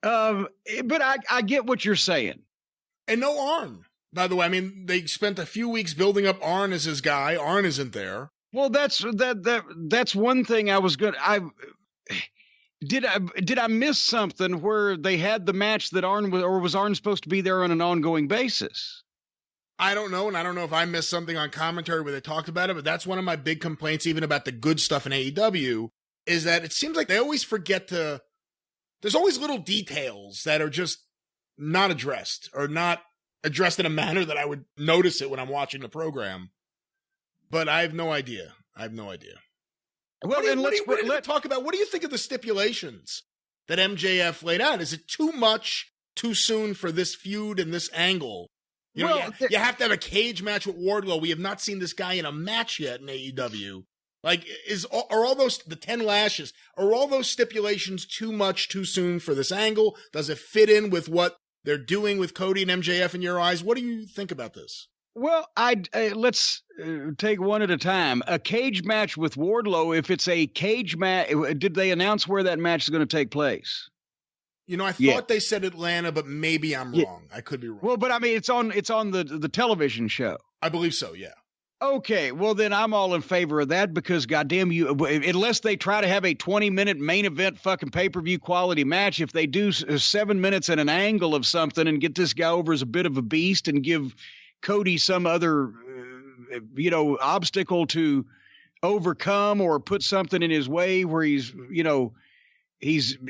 But I get what you're saying. And no Arn, by the way. I mean, they spent a few weeks building up Arn as his guy. Arn isn't there. Well, that's one thing I was good. Did I miss something where they had the match that Arn was, or was Arn supposed to be there on an ongoing basis? I don't know, and I don't know if I missed something on commentary where they talked about it, but that's one of my big complaints, even about the good stuff in AEW, is that it seems like they always forget to. There's always little details that are just not addressed, or not addressed in a manner that I would notice it when I'm watching the program. But I have no idea. Well, let's talk about, what do you think of the stipulations that MJF laid out? Is it too much too soon for this feud and this angle? You have to have a cage match with Wardlow. We have not seen this guy in a match yet in AEW. Like, are all those, the 10 lashes, are all those stipulations too much too soon for this angle? Does it fit in with what they're doing with Cody and MJF in your eyes? What do you think about this? Well, let's take one at a time. A cage match with Wardlow, if it's a cage match, did they announce where that match is going to take place? I thought they said Atlanta, but maybe I'm wrong. I could be wrong. Well, but I mean, it's on the television show. I believe so, yeah. Okay, well then I'm all in favor of that, because goddamn you, unless they try to have a 20-minute main event fucking pay-per-view quality match, if they do 7 minutes at an angle of something and get this guy over as a bit of a beast and give Cody some other, obstacle to overcome, or put something in his way where he's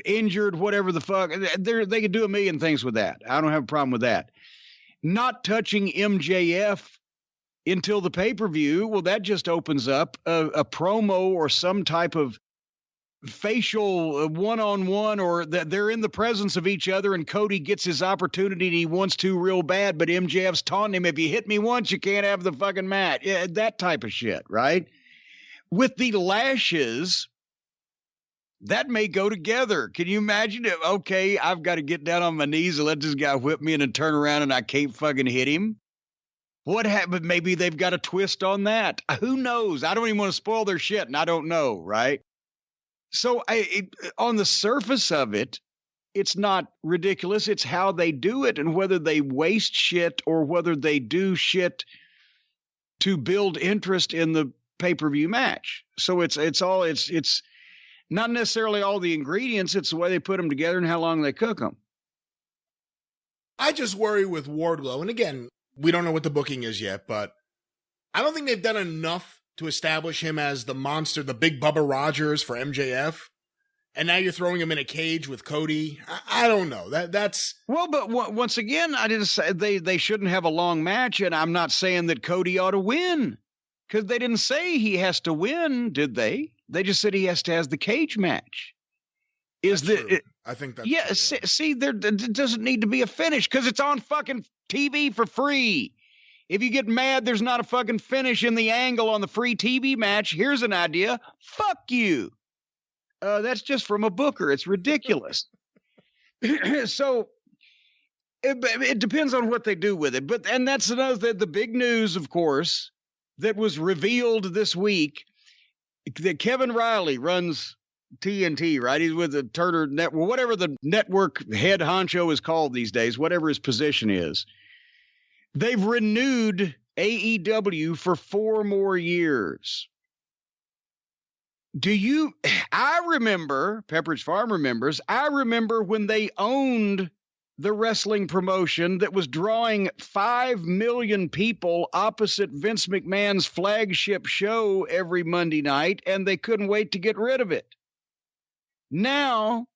injured, whatever the fuck, they could do a million things with that. I don't have a problem with that. Not touching MJF until the pay-per-view, well, that just opens up a promo or some type of facial one-on-one, or that they're in the presence of each other and Cody gets his opportunity and he wants to real bad, but MJF's taunting him, if you hit me once, you can't have the fucking match. Yeah, that type of shit, right? With the lashes, that may go together. Can you imagine it? Okay, I've got to get down on my knees and let this guy whip me and then turn around and I can't fucking hit him. What happened? Maybe they've got a twist on that. Who knows? I don't even want to spoil their shit, and I don't know, right? So on the surface of it, it's not ridiculous. It's how they do it, and whether they waste shit or whether they do shit to build interest in the pay-per-view match. So it's not necessarily all the ingredients. It's the way they put them together and how long they cook them. I just worry with Wardlow, and again, we don't know what the booking is yet, but I don't think they've done enough to establish him as the monster, the big Bubba Rogers for MJF. And now you're throwing him in a cage with Cody. I don't know. That's well, but once again, I didn't say they shouldn't have a long match, and I'm not saying that Cody ought to win, because they didn't say he has to win, did they? They just said he has to have the cage match. I think that's true, yeah. See, there doesn't need to be a finish, because it's on fucking TV for free. If you get mad there's not a fucking finish in the angle on the free TV match, here's an idea. Fuck you. That's just from a booker. It's ridiculous. So it depends on what they do with it. And that's another, the big news, of course, that was revealed this week, that Kevin Riley runs TNT, right? He's with the Turd Network, whatever the network head honcho is called these days, whatever his position is. They've renewed AEW for 4 more years. I remember, Pepperidge Farm remembers, I remember when they owned the wrestling promotion that was drawing 5 million people opposite Vince McMahon's flagship show every Monday night, and they couldn't wait to get rid of it. Now,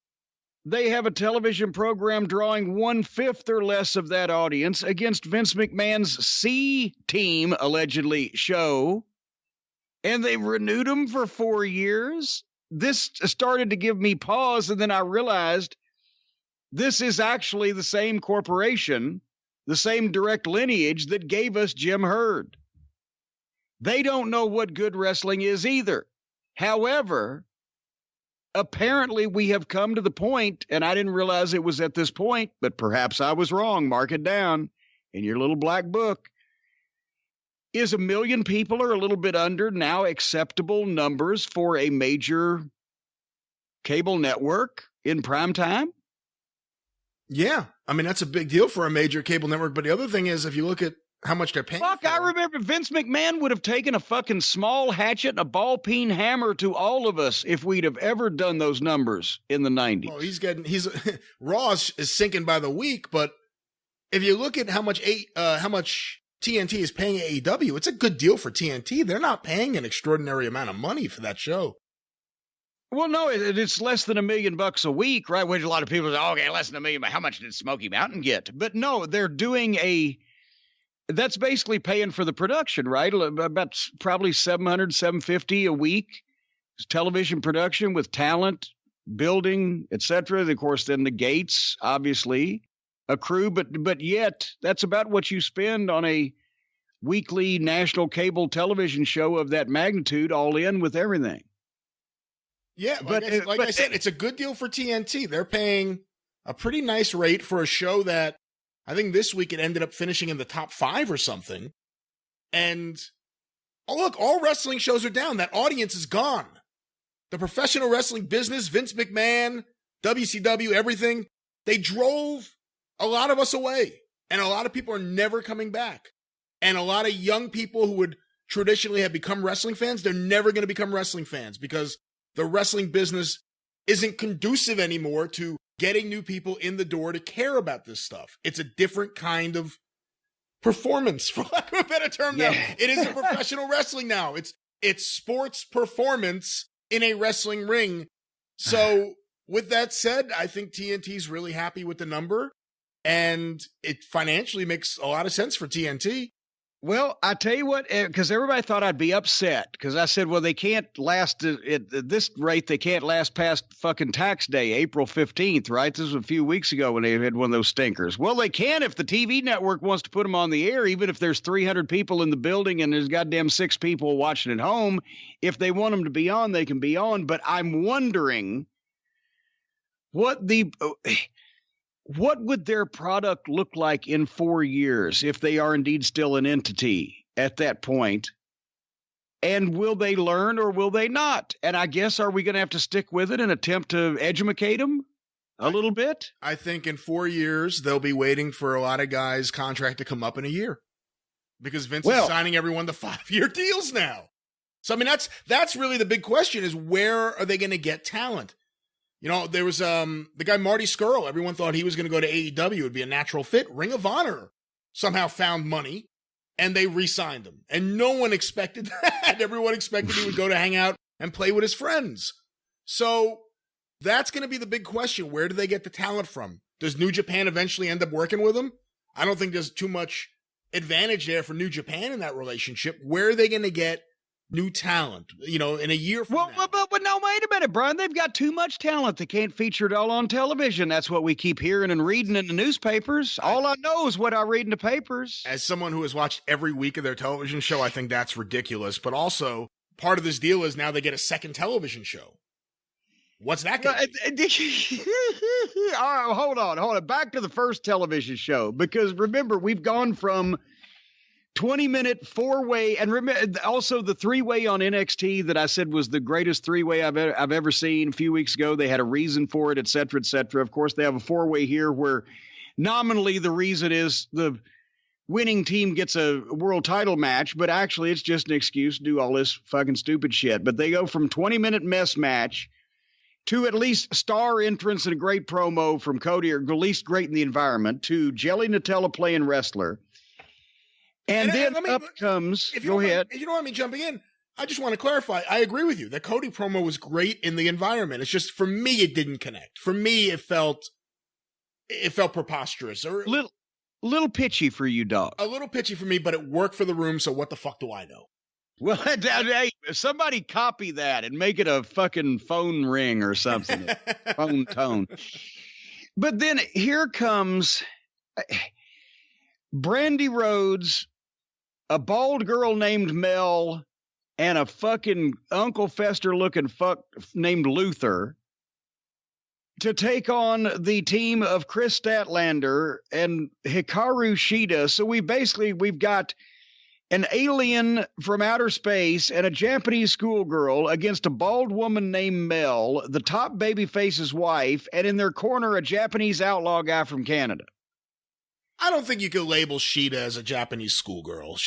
they have a television program drawing 1/5 or less of that audience against Vince McMahon's C-Team, allegedly, show, and they've renewed them for 4 years. This started to give me pause, and then I realized this is actually the same corporation, the same direct lineage that gave us Jim Herd. They don't know what good wrestling is either. However, apparently we have come to the point, and I didn't realize it was at this point, but perhaps I was wrong. Mark it down in your little black book. Is 1 million people or a little bit under now acceptable numbers for a major cable network in prime time? Yeah. I mean, that's a big deal for a major cable network. But the other thing is, if you look at how much they're paying. Fuck, I remember Vince McMahon would have taken a fucking small hatchet and a ball-peen hammer to all of us if we'd have ever done those numbers in the 90s. Oh, Raw is sinking by the week, but if you look at how much TNT is paying AEW, it's a good deal for TNT. They're not paying an extraordinary amount of money for that show. Well, no, it's less than $1 million a week, right? Which a lot of people say, oh, okay, less than $1 million. But how much did Smoky Mountain get? But no, they're doing that's basically paying for the production, right? About probably $700, $750 a week. It's television production with talent, building, etc. Of course, then the gates, obviously, accrue, but yet that's about what you spend on a weekly national cable television show of that magnitude, all in with everything. Yeah, I said, it's a good deal for TNT. They're paying a pretty nice rate for a show that I think this week it ended up finishing in the top 5 or something. And, oh, look, all wrestling shows are down. That audience is gone. The professional wrestling business, Vince McMahon, WCW, everything, they drove a lot of us away. And a lot of people are never coming back. And a lot of young people who would traditionally have become wrestling fans, they're never going to become wrestling fans because the wrestling business isn't conducive anymore to getting new people in the door to care about this stuff. It's a different kind of performance, for lack of a better term now. It is a professional wrestling now. It's sports performance in a wrestling ring. So with that said, I think TNT's really happy with the number, and it financially makes a lot of sense for TNT. Well, I tell you what, because everybody thought I'd be upset because I said, well, they can't last at this rate. They can't last past fucking tax day, April 15th, right? This was a few weeks ago when they had one of those stinkers. Well, they can if the TV network wants to put them on the air, even if there's 300 people in the building and there's goddamn 6 people watching at home. If they want them to be on, they can be on. But I'm wondering what would their product look like in 4 years if they are indeed still an entity at that point? And will they learn or will they not? And I guess, are we going to have to stick with it and attempt to educate them a little bit? I think in 4 years, they'll be waiting for a lot of guys' contract to come up in a year because Vince is signing everyone to 5-year deals now. So, I mean, that's really the big question is where are they going to get talent? You know, there was the guy Marty Scurll. Everyone thought he was going to go to AEW. It would be a natural fit. Ring of Honor somehow found money, and they re-signed him. And no one expected that. Everyone expected he would go to hang out and play with his friends. So that's going to be the big question. Where do they get the talent from? Does New Japan eventually end up working with him? I don't think there's too much advantage there for New Japan in that relationship. Where are they going to get new talent, you know, in a year from now? But no, wait a minute, Brian. They've got too much talent. They can't feature it all on television. That's what we keep hearing and reading in the newspapers. All I know is what I read in the papers. As someone who has watched every week of their television show, I think that's ridiculous. But also, part of this deal is now they get a second television show. What's that going to be? All right, hold on. Back to the first television show. Because remember, we've gone from 20-minute 4-way, and remember also the 3-way on NXT that I said was the greatest 3-way I've ever seen a few weeks ago. They had a reason for it, et cetera, et cetera. Of course, they have a 4-way here where nominally the reason is the winning team gets a world title match, but actually it's just an excuse to do all this fucking stupid shit. But they go from 20-minute mess match to at least star entrance and a great promo from Cody, or at least great in the environment, to Jelly Nutella playing wrestler. And then up comes, go ahead. If you don't want me jumping in, I just want to clarify. I agree with you. The Cody promo was great in the environment. It's just, for me, it didn't connect. For me, it felt preposterous. Or little pitchy for you, dog. A little pitchy for me, but it worked for the room, so what the fuck do I know? Well, hey, somebody copy that and make it a fucking phone ring or something. Phone tone. But then here comes Brandy Rhodes, a bald girl named Mel, and a fucking Uncle Fester looking fuck named Luther to take on the team of Chris Statlander and Hikaru Shida. So we've got an alien from outer space and a Japanese schoolgirl against a bald woman named Mel, the top babyface's wife, and in their corner, a Japanese outlaw guy from Canada. I don't think you could label Shida as a Japanese schoolgirl.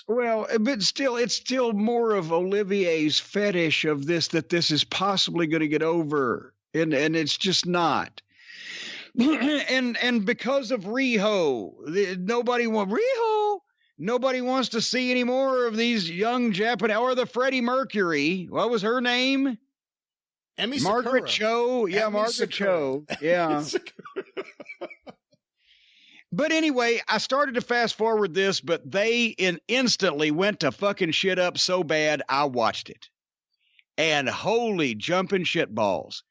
Well, but still, it's still more of Olivier's fetish of this, that this is possibly going to get over, and it's just not. and because of Riho, nobody wants to see any more of these young Japanese, or the Freddie Mercury. What was her name? Margaret Cho. Yeah, Margaret Cho. Yeah. But anyway, I started to fast forward this, but they instantly went to fucking shit up so bad, I watched it. And holy jumping shit balls.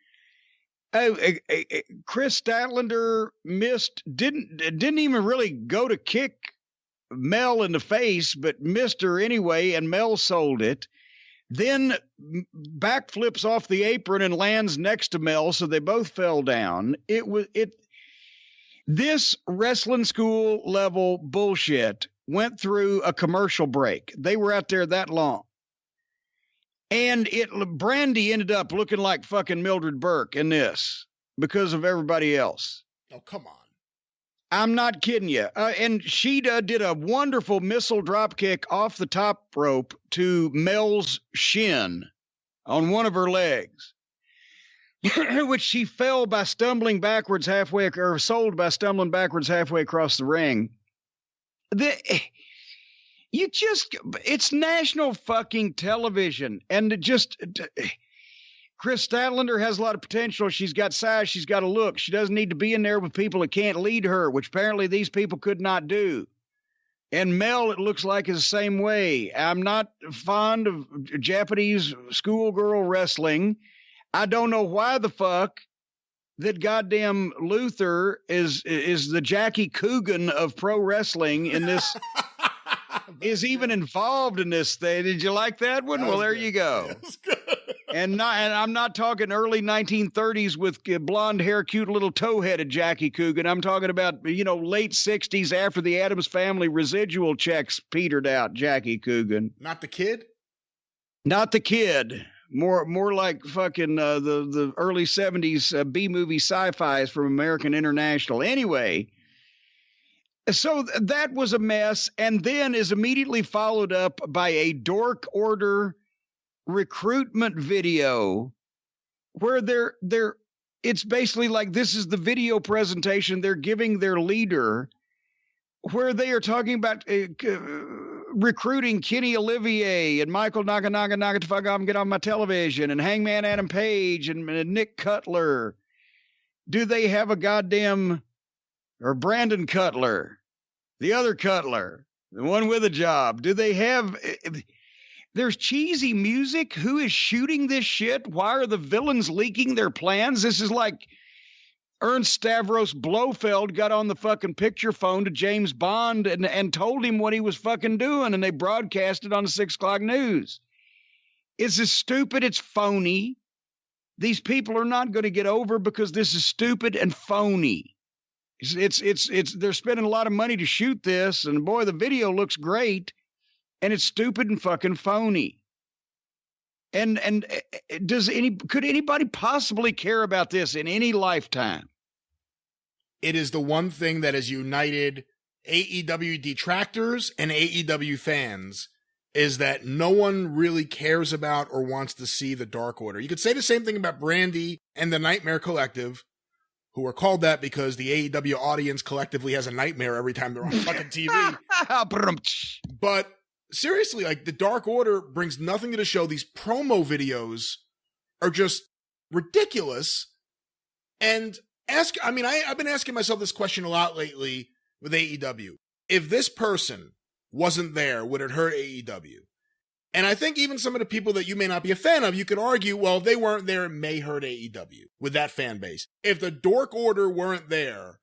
Chris Statlander didn't even really go to kick Mel in the face, but missed her anyway, and Mel sold it. Then backflips off the apron and lands next to Mel, so they both fell down. This wrestling school level bullshit went through a commercial break. They were out there that long. And Brandy ended up looking like fucking Mildred Burke in this because of everybody else. Oh, come on. I'm not kidding you. And Shida did a wonderful missile drop kick off the top rope to Mel's shin on one of her legs, which she fell by stumbling backwards halfway, or sold by stumbling backwards halfway across the ring. It's national fucking television. And Chris Statlander has a lot of potential. She's got size. She's got a look. She doesn't need to be in there with people that can't lead her, which apparently these people could not do. And Mel, it looks like, is the same way. I'm not fond of Japanese schoolgirl wrestling. I don't know why the fuck that goddamn Luther is the Jackie Coogan of pro wrestling in this, is even involved in this thing. Did you like that one? Well, there you go. And I'm not talking early 1930s with blonde hair, cute little toe-headed Jackie Coogan. I'm talking about, late 60s after the Addams Family residual checks petered out, Jackie Coogan. Not the kid? Not the kid. More like fucking the early 70s B-movie sci-fis from American International. Anyway, so that was a mess, and then is immediately followed up by a Dork Order recruitment video where it's basically like, this is the video presentation they're giving their leader, where they are talking about recruiting Kenny Olivier and Michael Naga to fuck off and get on my television, and Hangman Adam Page and Nick Cutler. Do they have a goddamn, or Brandon Cutler, the other Cutler, the one with a job? Do they have? There's cheesy music. Who is shooting this shit? Why are the villains leaking their plans? This is like Ernst Stavros Blofeld got on the fucking picture phone to James Bond and told him what he was fucking doing, and they broadcast it on the 6 o'clock news. It's as stupid. It's phony. These people are not going to get over because this is stupid and phony. It's they're spending a lot of money to shoot this, and boy, the video looks great, and it's stupid and fucking phony. And could anybody possibly care about this in any lifetime? It is the one thing that has united AEW detractors and AEW fans is that no one really cares about or wants to see the Dark Order. You could say the same thing about Brandy and the Nightmare Collective, who are called that because the AEW audience collectively has a nightmare every time they're on fucking TV. But seriously, like, the Dark Order brings nothing to the show. These promo videos are just ridiculous. And I've been asking myself this question a lot lately with AEW. If this person wasn't there, would it hurt AEW? And I think even some of the people that you may not be a fan of, you could argue, well, if they weren't there, it may hurt AEW with that fan base. If the Dark Order weren't there,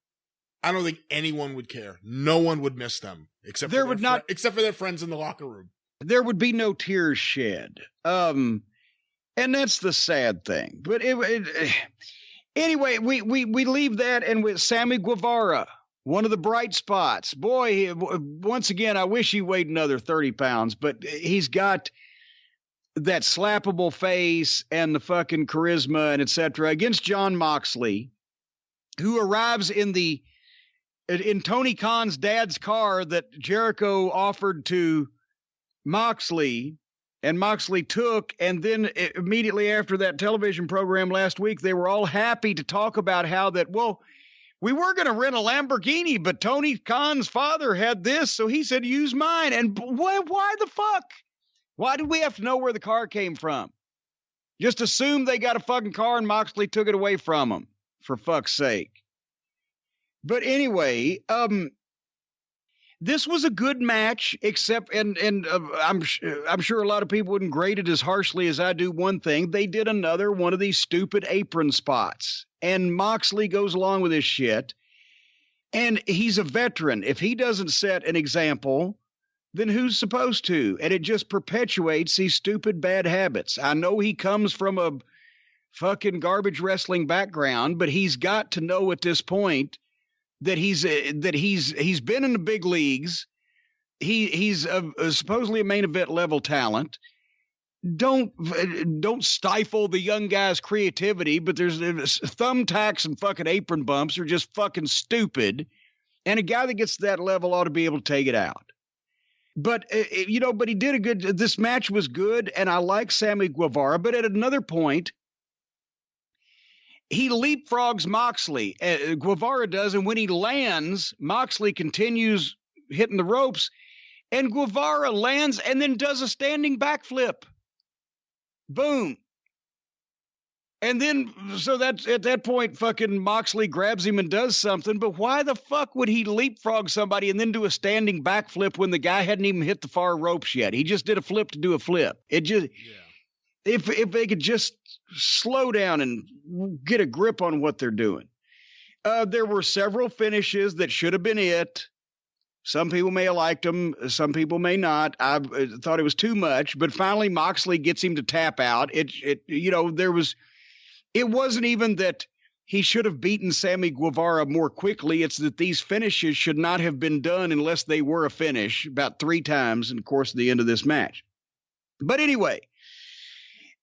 I don't think anyone would care. No one would miss them, except for their friends in the locker room. There would be no tears shed. And that's the sad thing. But anyway, we leave that, and with Sammy Guevara, one of the bright spots. Boy, once again, I wish he weighed another 30 pounds, but he's got that slappable face and the fucking charisma and etc. against Jon Moxley, who arrives in Tony Khan's dad's car that Jericho offered to Moxley, and Moxley took, and then immediately after that television program last week, they were all happy to talk about how that, well, we were going to rent a Lamborghini, but Tony Khan's father had this, so he said, use mine. And why the fuck? Why did we have to know where the car came from? Just assume they got a fucking car and Moxley took it away from them, for fuck's sake. But anyway, this was a good match, except, and I'm sure a lot of people wouldn't grade it as harshly as I do one thing. They did another one of these stupid apron spots. And Moxley goes along with his shit. And he's a veteran. If he doesn't set an example, then who's supposed to? And it just perpetuates these stupid bad habits. I know he comes from a fucking garbage wrestling background, but he's got to know at this point that he's been in the big leagues. He's supposedly a main event level talent. Don't stifle the young guy's creativity, but there's thumbtacks and fucking apron bumps are just fucking stupid. And a guy that gets to that level ought to be able to take it out. But, but he did this match was good, and I like Sammy Guevara, but at another point, he leapfrogs Moxley. Guevara does, and when he lands, Moxley continues hitting the ropes, and Guevara lands and then does a standing backflip. Boom. And then, so that's at that point, fucking Moxley grabs him and does something, but why the fuck would he leapfrog somebody and then do a standing backflip when the guy hadn't even hit the far ropes yet? He just did a flip to do a flip. It just, if they could just slow down and get a grip on what they're doing. There were several finishes that should have been it. Some people may have liked them. Some people may not. I thought it was too much, but finally Moxley gets him to tap out. It wasn't even that he should have beaten Sammy Guevara more quickly. It's that these finishes should not have been done unless they were a finish about 3 times in the course of the end of this match. But anyway,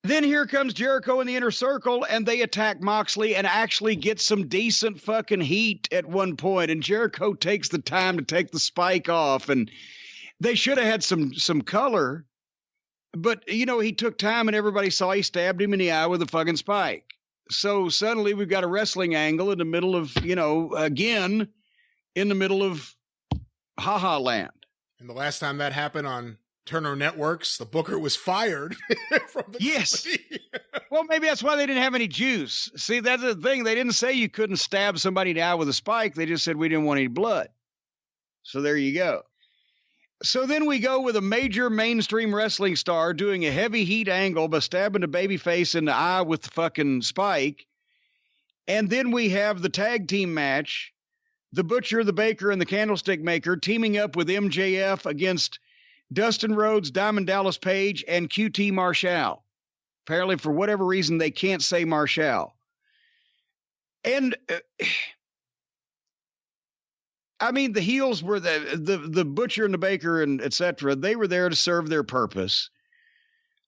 then here comes Jericho in the inner circle, and they attack Moxley and actually get some decent fucking heat at one point. And Jericho takes the time to take the spike off, and they should have had some color. But, he took time, and everybody saw he stabbed him in the eye with a fucking spike. So suddenly we've got a wrestling angle in the middle of, again, in the middle of Ha-Ha Land. And the last time that happened on Turner Networks, the booker was fired from the company. Well, maybe that's why they didn't have any juice. See, that's the thing. They didn't say you couldn't stab somebody in the eye with a spike. They just said we didn't want any blood. So there you go. So then we go with a major mainstream wrestling star doing a heavy heat angle by stabbing a babyface in the eye with the fucking spike. And then we have the tag team match, the Butcher, the Baker, and the Candlestick Maker teaming up with MJF against Dustin Rhodes, Diamond Dallas Page, and QT Marshall. Apparently, for whatever reason, they can't say Marshall. And the heels were the Butcher and the Baker and etc. They were there to serve their purpose.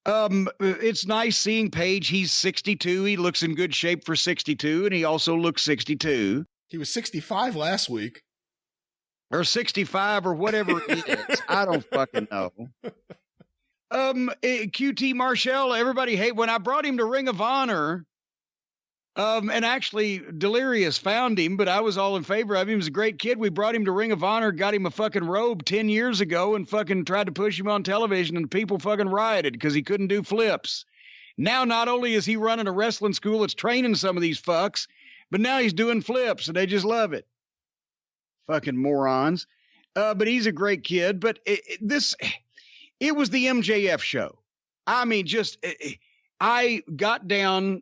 It's nice seeing Page. He's 62. He looks in good shape for 62, and he also looks 62. He was 65 last week. or 65 or whatever it is. I don't fucking know. QT Marshall, everybody hate when I brought him to Ring of Honor. And actually Delirious found him, but I was all in favor of him. He was a great kid. We brought him to Ring of Honor, got him a fucking robe 10 years ago and fucking tried to push him on television, and people fucking rioted because he couldn't do flips. Now, not only is he running a wrestling school that's training some of these fucks, but now he's doing flips and they just love it. Fucking morons. But he's a great kid. But it was the MJF show. I mean, I got down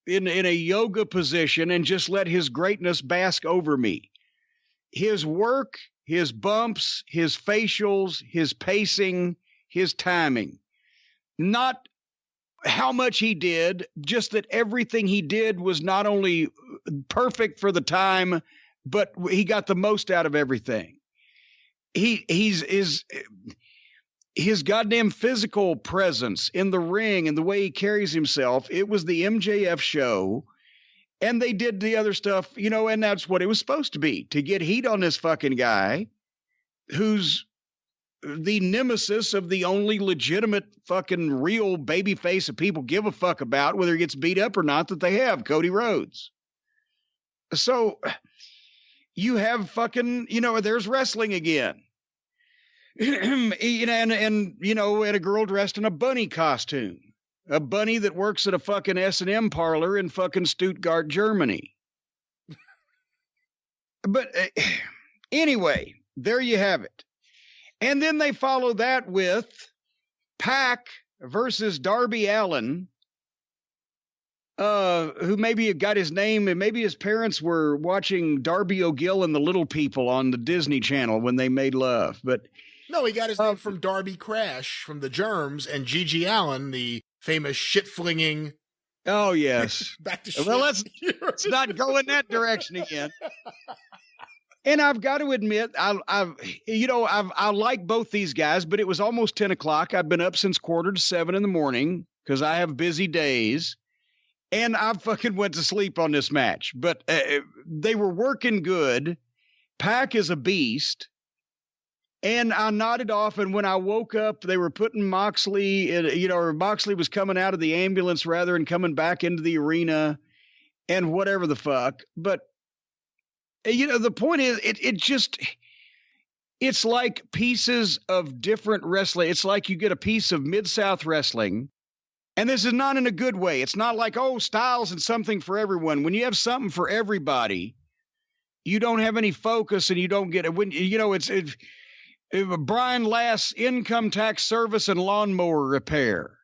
in a yoga position and just let his greatness bask over me. His work, his bumps, his facials, his pacing, his timing. Not how much he did, just that everything he did was not only perfect for the time, but he got the most out of everything. His goddamn physical presence in the ring and the way he carries himself, it was the MJF show. And they did the other stuff, and that's what it was supposed to be, to get heat on this fucking guy who's the nemesis of the only legitimate fucking real baby face that people give a fuck about, whether he gets beat up or not, that they have, Cody Rhodes. So you have fucking, there's wrestling again. and a girl dressed in a bunny costume, a bunny that works at a fucking S&M parlor in fucking Stuttgart, Germany. But anyway, there you have it. And then they follow that with Pac versus Darby Allin, who maybe got his name, and maybe his parents were watching Darby O'Gill and the Little People on the Disney Channel when they made love. But no, he got his name from Darby Crash from the Germs and Gigi Allen, the famous shit-flinging. Oh, yes. Back to shit. Well, let's not go in that direction again. And I've got to admit, I like both these guys, but it was almost 10 o'clock. I've been up since 6:45 in the morning because I have busy days. And I fucking went to sleep on this match. But they were working good. Pac is a beast. And I nodded off, and when I woke up, they were putting Moxley in, or Moxley was coming out of the ambulance rather than coming back into the arena and whatever the fuck. But, the point is, it's like pieces of different wrestling. It's like you get a piece of Mid-South wrestling, and this is not in a good way. It's not like, styles and something for everyone. When you have something for everybody, you don't have any focus and you don't get it. When, it's Brian Lass income tax service and lawnmower repair.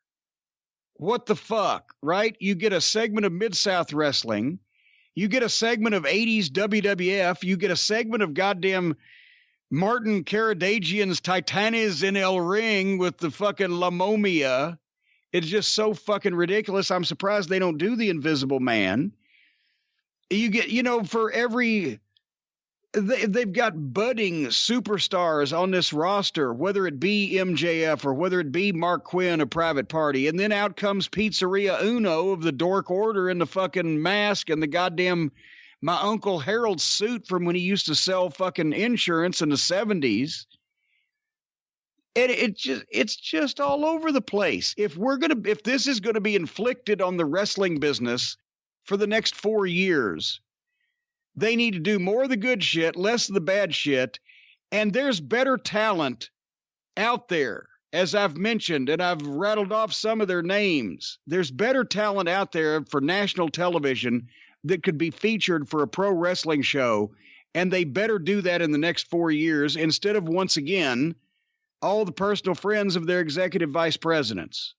What the fuck, right? You get a segment of Mid-South wrestling. You get a segment of 80s WWF. You get a segment of goddamn Martin Karadagian's Titanes in El Ring with the fucking La Momia. It's just so fucking ridiculous. I'm surprised they don't do the Invisible Man. You get, for every... They've got budding superstars on this roster, whether it be MJF or whether it be Mark Quinn, a Private Party. And then out comes Pizzeria Uno of the Dork Order in the fucking mask and the goddamn my Uncle Harold's suit from when he used to sell fucking insurance in the 70s. And it's just all over the place. If this is going to be inflicted on the wrestling business for the next 4 years, they need to do more of the good shit, less of the bad shit. And there's better talent out there, as I've mentioned, and I've rattled off some of their names. There's better talent out there for national television that could be featured for a pro wrestling show. And they better do that in the next 4 years instead of, once again, all the personal friends of their executive vice presidents.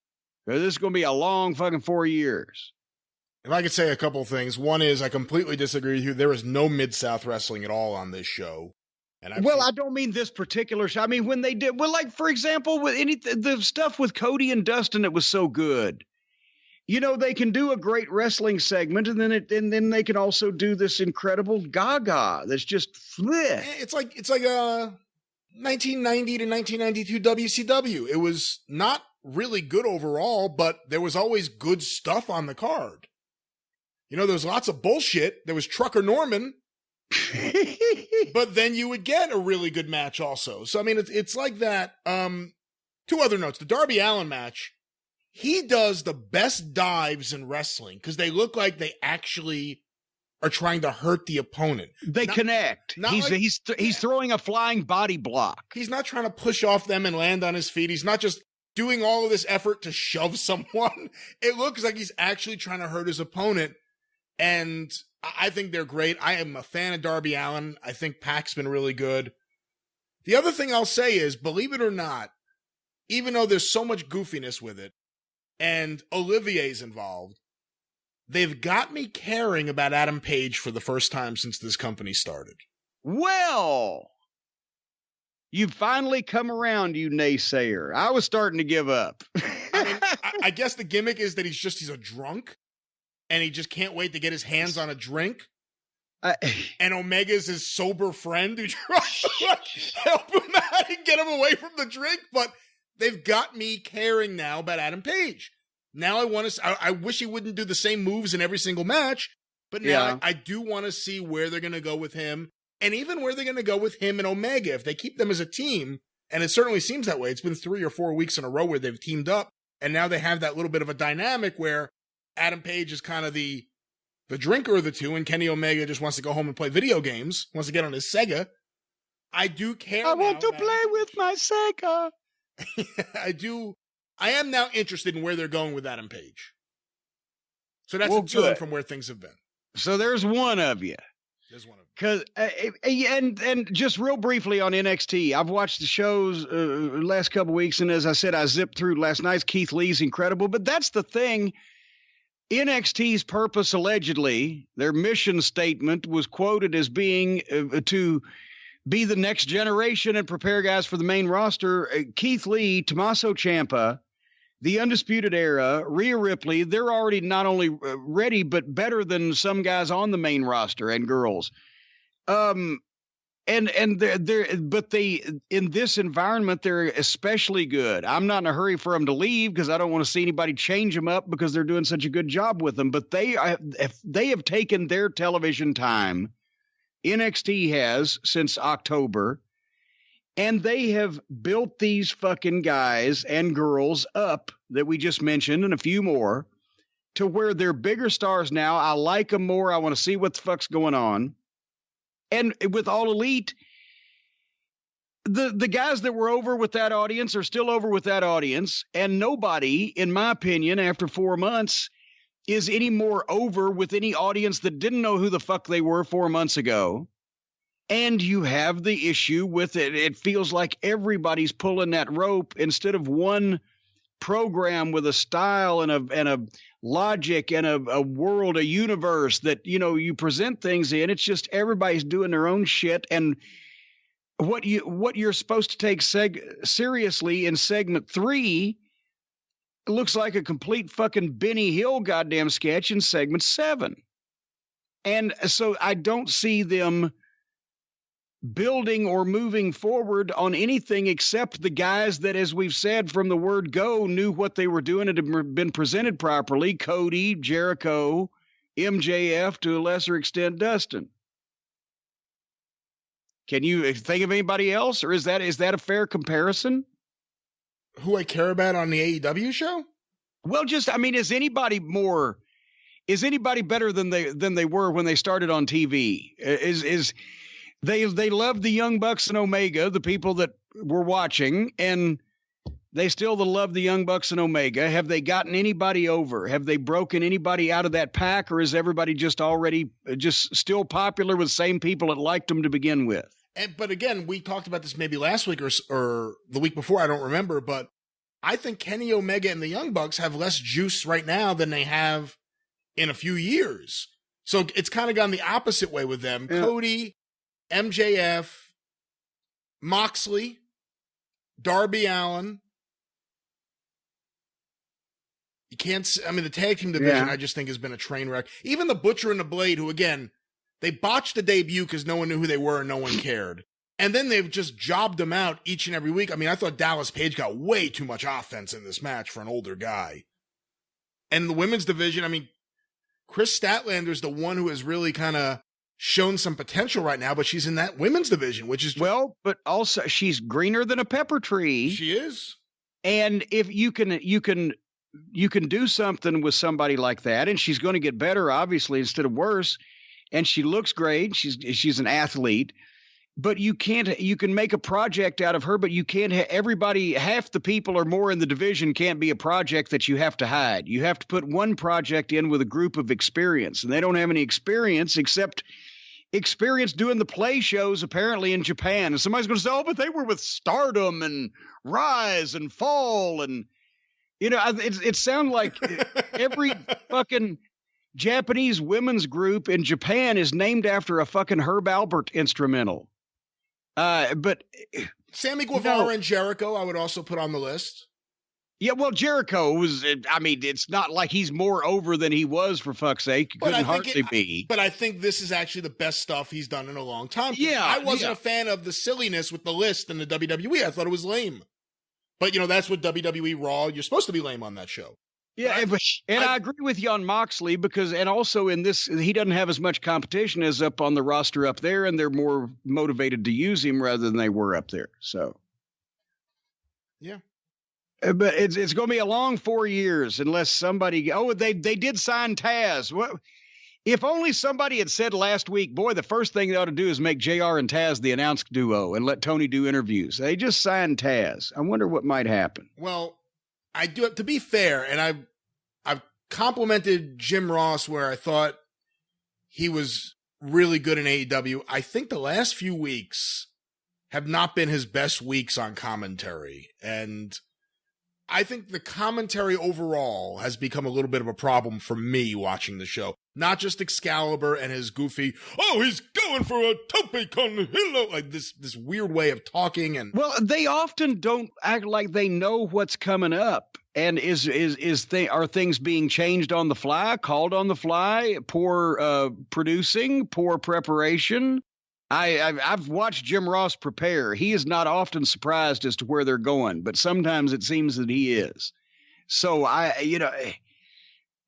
This is going to be a long fucking 4 years. If I could say a couple things. One is I completely disagree with you. There is no Mid-South wrestling at all on this show. And I don't mean this particular show. I mean, when they did, like, for example, with the stuff with Cody and Dustin, it was so good. They can do a great wrestling segment, and then they can also do this incredible gaga that's just bleh. It's like 1990 to 1992 WCW. It was not really good overall, but there was always good stuff on the card. There was lots of bullshit. There was Trucker Norman. But then you would get a really good match also. So, I mean, it's like that. Two other notes. The Darby Allin match, he does the best dives in wrestling because they look like they actually are trying to hurt the opponent. They connect. He's throwing a flying body block. He's not trying to push off them and land on his feet. He's not just doing all of this effort to shove someone. It looks like he's actually trying to hurt his opponent. And I think they're great. I am a fan of Darby Allin. I think Pac's been really good. The other thing I'll say is, believe it or not, even though there's so much goofiness with it, and Olivier's involved, they've got me caring about Adam Page for the first time since this company started. Well, you've finally come around, you naysayer. I was starting to give up. I mean, I guess the gimmick is that he's a drunk, and he just can't wait to get his hands on a drink. And Omega's his sober friend who tries to help him out and get him away from the drink. But they've got me caring now about Adam Page. Now I wish he wouldn't do the same moves in every single match, but now I do want to see where they're going to go with him, and even where they're going to go with him and Omega. If they keep them as a team, and it certainly seems that way. It's been 3 or 4 weeks in a row where they've teamed up, and now they have that little bit of a dynamic where Adam Page is kind of the drinker of the two, and Kenny Omega just wants to go home and play video games, wants to get on his Sega. I do care. I want to play with my Sega. I am now interested in where they're going with Adam Page. So that's a turn good from where things have been. So there's one of you. There's one of you. Because and just real briefly on NXT, I've watched the shows last couple weeks, and as I said, I zipped through last night's. Keith Lee's incredible, but that's the thing. NXT's purpose, allegedly, their mission statement was quoted as being to be the next generation and prepare guys for the main roster. Keith Lee, Tommaso Ciampa, the Undisputed Era, Rhea Ripley, they're already not only ready, but better than some guys on the main roster and girls. But they, in this environment, they're especially good. I'm not in a hurry for them to leave because I don't want to see anybody change them up because they're doing such a good job with them. But they have taken their television time, NXT has, since October, and they have built these fucking guys and girls up that we just mentioned and a few more to where they're bigger stars now. I like them more. I want to see what the fuck's going on. And with All Elite, the guys that were over with that audience are still over with that audience. And nobody, in my opinion, after 4 months, is any more over with any audience that didn't know who the fuck they were 4 months ago. And you have the issue with it. It feels like everybody's pulling that rope instead of one program with a style and a logic and a world, a universe that, you present things in. It's just everybody's doing their own shit. And what you're supposed to take seriously in segment 3 looks like a complete fucking Benny Hill goddamn sketch in segment 7. And so I don't see them building or moving forward on anything except the guys that, as we've said from the word go, knew what they were doing and had been presented properly. Cody, Jericho, MJF, to a lesser extent, Dustin. Can you think of anybody else, or is that a fair comparison? Who I care about on the AEW show? Well, is anybody better than they were when they started on TV? They love the Young Bucks and Omega, the people that were watching, and they still love the Young Bucks and Omega. Have they gotten anybody over? Have they broken anybody out of that pack, or is everybody just still popular with the same people that liked them to begin with? But again, we talked about this maybe last week or the week before, I don't remember, but I think Kenny Omega and the Young Bucks have less juice right now than they have in a few years. So it's kind of gone the opposite way with them. Yeah. Cody, MJF, Moxley, Darby Allin. You can't, the tag team division, I just think has been a train wreck. Even the Butcher and the Blade, who again, they botched the debut because no one knew who they were and no one cared. And then they've just jobbed them out each and every week. I thought Dallas Page got way too much offense in this match for an older guy. And the women's division, Chris Statlander's the one who has really kind of shown some potential right now, but she's in that women's division, which is well, but also she's greener than a pepper tree. She is. And if you can do something with somebody like that, and she's going to get better, obviously, instead of worse. And she looks great. She's an athlete, but you can make a project out of her, but you can't half the people or more in the division can't be a project that you have to hide. You have to put one project in with a group of experience, and they don't have any experience except experience doing the play shows apparently in Japan. And somebody's going to say, oh, but they were with Stardom and Rise and Fall. And, it sounds like every fucking Japanese women's group in Japan is named after a fucking Herb Alpert instrumental. But Sammy Guevara and Jericho, I would also put on the list. Yeah, well, Jericho it's not like he's more over than he was, for fuck's sake. Couldn't hardly be. But I think this is actually the best stuff he's done in a long time. Yeah. I wasn't a fan of the silliness with the list in the WWE. I thought it was lame. But, that's what WWE Raw, you're supposed to be lame on that show. Yeah, I agree with you on Moxley and also in this, he doesn't have as much competition as up on the roster up there, and they're more motivated to use him rather than they were up there. So, yeah. But it's going to be a long 4 years unless somebody. Oh, they did sign Taz. What? If only somebody had said last week, boy, the first thing they ought to do is make JR and Taz the announced duo and let Tony do interviews. They just signed Taz. I wonder what might happen. Well, I do, to be fair, and I've complimented Jim Ross where I thought he was really good in AEW. I think the last few weeks have not been his best weeks on commentary, and I think the commentary overall has become a little bit of a problem for me watching the show. Not just Excalibur and his goofy, oh, he's going for a tope con hilo, like this weird way of talking. And well, they often don't act like they know what's coming up. And are things being changed on the fly, called on the fly, poor producing, poor preparation? I've watched Jim Ross prepare. He is not often surprised as to where they're going, but sometimes it seems that he is. So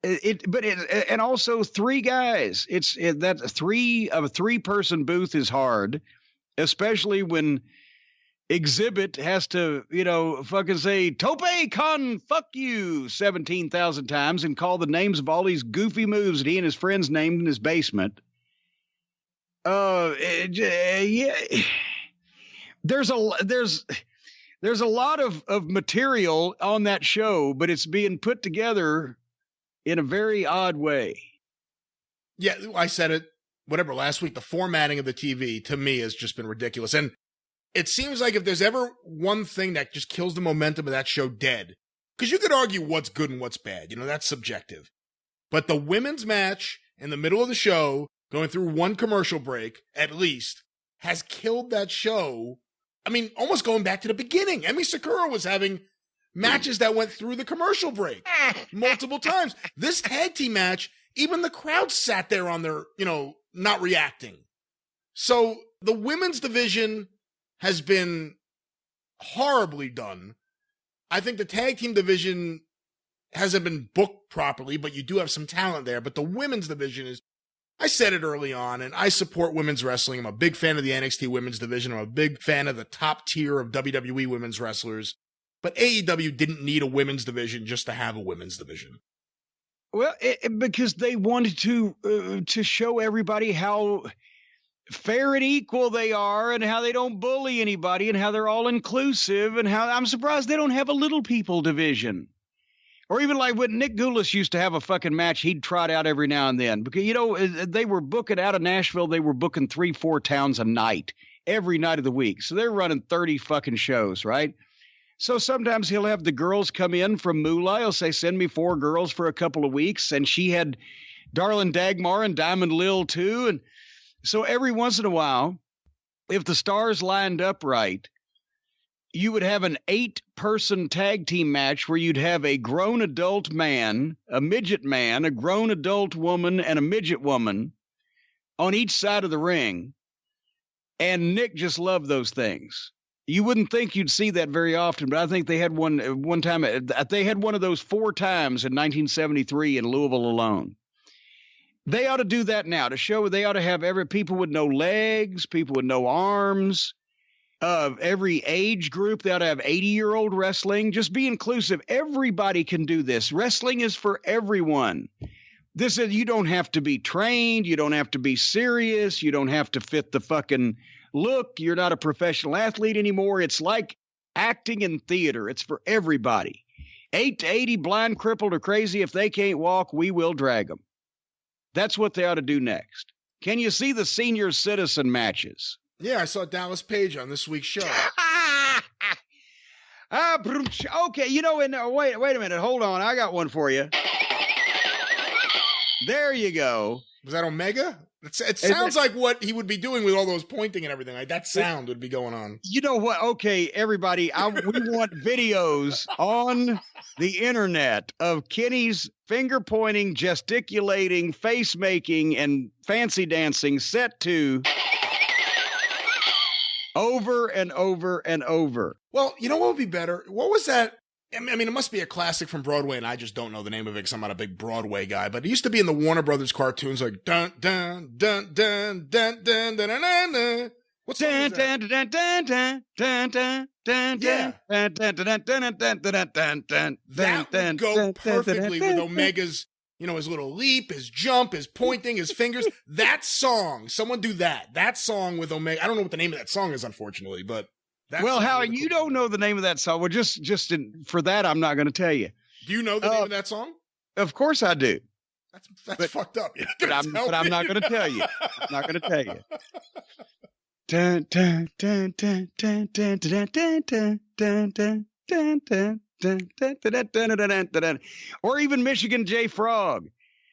and also three guys. A 3-person booth is hard, especially when Exhibit has to, fucking say tope con fuck you 17,000 times and call the names of all these goofy moves that he and his friends named in his basement. Yeah. There's a lot of material on that show, but it's being put together in a very odd way. Yeah, I said it, last week, the formatting of the TV to me has just been ridiculous. And it seems like if there's ever one thing that just kills the momentum of that show dead, because you could argue what's good and what's bad, that's subjective. But the women's match in the middle of the show, going through one commercial break, at least, has killed that show. I mean, almost going back to the beginning. Emi Sakura was having matches that went through the commercial break multiple times. This tag team match, even the crowd sat there on their, not reacting. So the women's division has been horribly done. I think the tag team division hasn't been booked properly, but you do have some talent there. But the women's division is, I said it early on, and I support women's wrestling. I'm a big fan of the NXT women's division. I'm a big fan of the top tier of WWE women's wrestlers. But AEW didn't need a women's division just to have a women's division. Well, because they wanted to show everybody how fair and equal they are and how they don't bully anybody and how they're all inclusive and how I'm surprised they don't have a little people division. Or even like when Nick Goulas used to have a fucking match, he'd trot out every now and then. Because, they were booking out of Nashville, they were booking 3-4 towns a night, every night of the week. So they're running 30 fucking shows, right? So sometimes he'll have the girls come in from Moolah. He'll say, send me 4 girls for a couple of weeks. And she had Darlin Dagmar and Diamond Lil too. And so every once in a while, if the stars lined up right, you would have an 8-person tag team match where you'd have a grown adult man, a midget man, a grown adult woman, and a midget woman on each side of the ring. And Nick just loved those things. You wouldn't think you'd see that very often, but I think they had one time. They had one of those 4 times in 1973 in Louisville alone. They ought to do that now to show they ought to have people with no legs, people with no arms, of every age group. They ought to have 80-year-old wrestling. Just be inclusive. Everybody can do this. Wrestling is for everyone. You don't have to be trained. You don't have to be serious. You don't have to fit the fucking look. You're not a professional athlete anymore. It's like acting in theater. It's for everybody. 8 to 80, blind, crippled, or crazy. If they can't walk, we will drag them. That's what they ought to do next. Can you see the senior citizen matches? Yeah, I saw Dallas Page on this week's show. Okay, wait a minute. Hold on. I got one for you. There you go. Was that Omega? It sounds like what he would be doing with all those pointing and everything. Like that sound would be going on. You know what? Okay, everybody, we want videos on the internet of Kenny's finger pointing, gesticulating, face making, and fancy dancing set to over and over and over. Well, you know what would be better? What was that? I mean, it must be a classic from Broadway, and I just don't know the name of it because I'm not a big Broadway guy. But it used to be in the Warner Brothers cartoons, like dun dun dun dun dun dun dun dun dun dun. What song is that? That would go perfectly with Omega's, his little leap, his jump, his pointing, his fingers. That song, someone do that. That song with Omega. I don't know what the name of that song is, unfortunately, but. Well, Howie, you don't know the name of that song. Well, for that, I'm not going to tell you. Do you know the name of that song? Of course I do. That's fucked up. But I'm not going to tell you. I'm not going to tell you. Dun, dun, dun, dun, dun, dun, dun, dun, dun, dun, dun, dun, dun, dun, dun, dun. Or even Michigan J. Frog.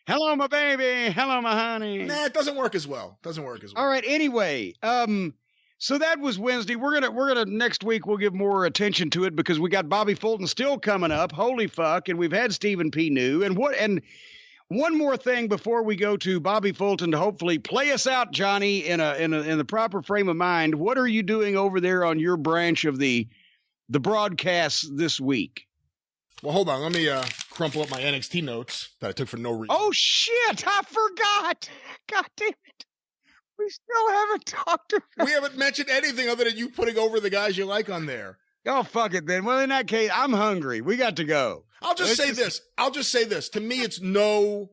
Hello, my baby. Hello, my honey. Nah, it doesn't work as well. All right. Anyway, so that was Wednesday. We're gonna next week we'll give more attention to it because we got Bobby Fulton still coming up. Holy fuck! And we've had Stephen P. New. And one more thing before we go to Bobby Fulton to hopefully play us out, Johnny, in the proper frame of mind. What are you doing over there on your branch of the broadcast this week? Well, hold on. Let me crumple up my NXT notes that I took for no reason. Oh shit! I forgot. God damn it. We still haven't talked about. We haven't mentioned anything other than you putting over the guys you like on there. Oh, fuck it then. Well, in that case, I'm hungry. We got to go. I'll just say this. To me, it's no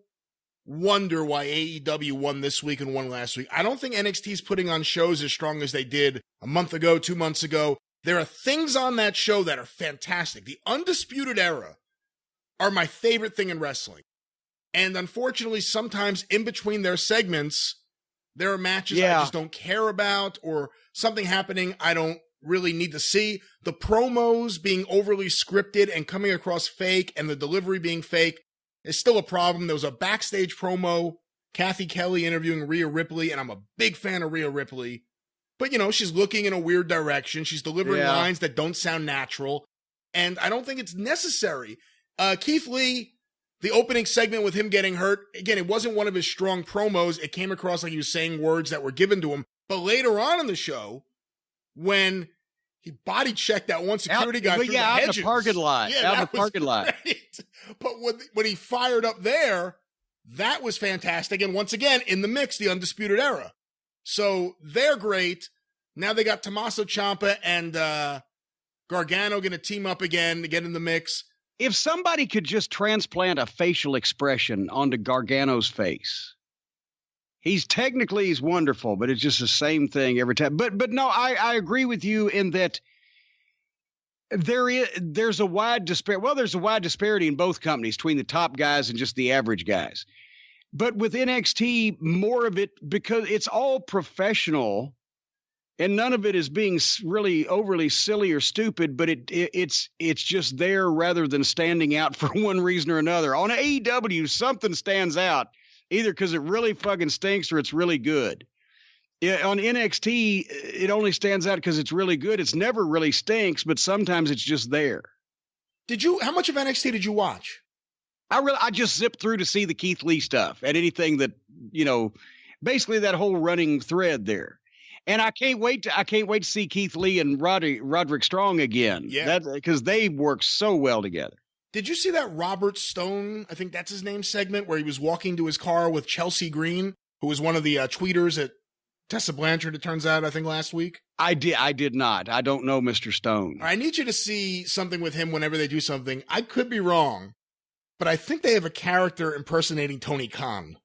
wonder why AEW won this week and won last week. I don't think NXT's putting on shows as strong as they did a month ago, 2 months ago. There are things on that show that are fantastic. The Undisputed Era are my favorite thing in wrestling. And unfortunately, sometimes in between their segments, there are matches I just don't care about or something happening I don't really need to see. The promos being overly scripted and coming across fake and the delivery being fake is still a problem. There was a backstage promo, Kathy Kelly interviewing Rhea Ripley, and I'm a big fan of Rhea Ripley. But, she's looking in a weird direction. She's delivering lines that don't sound natural. And I don't think it's necessary. Keith Lee, the opening segment with him getting hurt, again, it wasn't one of his strong promos. It came across like he was saying words that were given to him. But later on in the show, when he body checked that one security guy through the hedges. Out in the parking lot. Yeah, out in the parking lot. But when he fired up there, that was fantastic. And once again, in the mix, the Undisputed Era. So they're great. Now they got Tommaso Ciampa and Gargano going to team up again to get in the mix. If somebody could just transplant a facial expression onto Gargano's face, he's wonderful, but it's just the same thing every time. But no, I agree with you in that there's a wide disparity. Well, there's a wide disparity in both companies between the top guys and just the average guys. But with NXT, more of it, because it's all professional and none of it is being really overly silly or stupid, but it's just there rather than standing out for one reason or another. On AEW, something stands out, either because it really fucking stinks or it's really good. On NXT, it only stands out because it's really good. It's never really stinks, but sometimes it's just there. How much of NXT did you watch? I just zipped through to see the Keith Lee stuff and anything that, basically that whole running thread there. And I can't wait to see Keith Lee and Roderick Strong again. Yeah. Because they work so well together. Did you see that Robert Stone, I think that's his name, segment where he was walking to his car with Chelsea Green, who was one of the tweeters at Tessa Blanchard, it turns out, I think last week? I did not. I don't know Mr. Stone. I need you to see something with him whenever they do something. I could be wrong, but I think they have a character impersonating Tony Khan.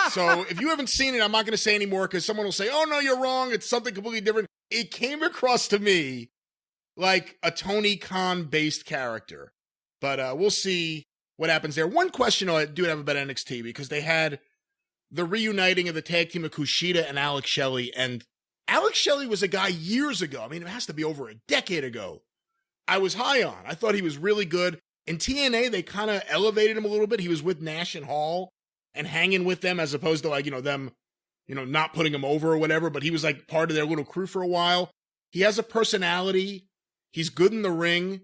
So if you haven't seen it, I'm not going to say anymore because someone will say, oh, no, you're wrong. It's something completely different. It came across to me like a Tony Khan-based character. But we'll see what happens there. One question I do have about NXT, because they had the reuniting of the tag team of Kushida and Alex Shelley. And Alex Shelley was a guy years ago. I mean, it has to be over a decade ago. I was high on. I thought he was really good. In TNA, they kind of elevated him a little bit. He was with Nash and Hall and hanging with them as opposed to like, them, not putting him over or whatever. But he was like part of their little crew for a while. He has a personality. He's good in the ring.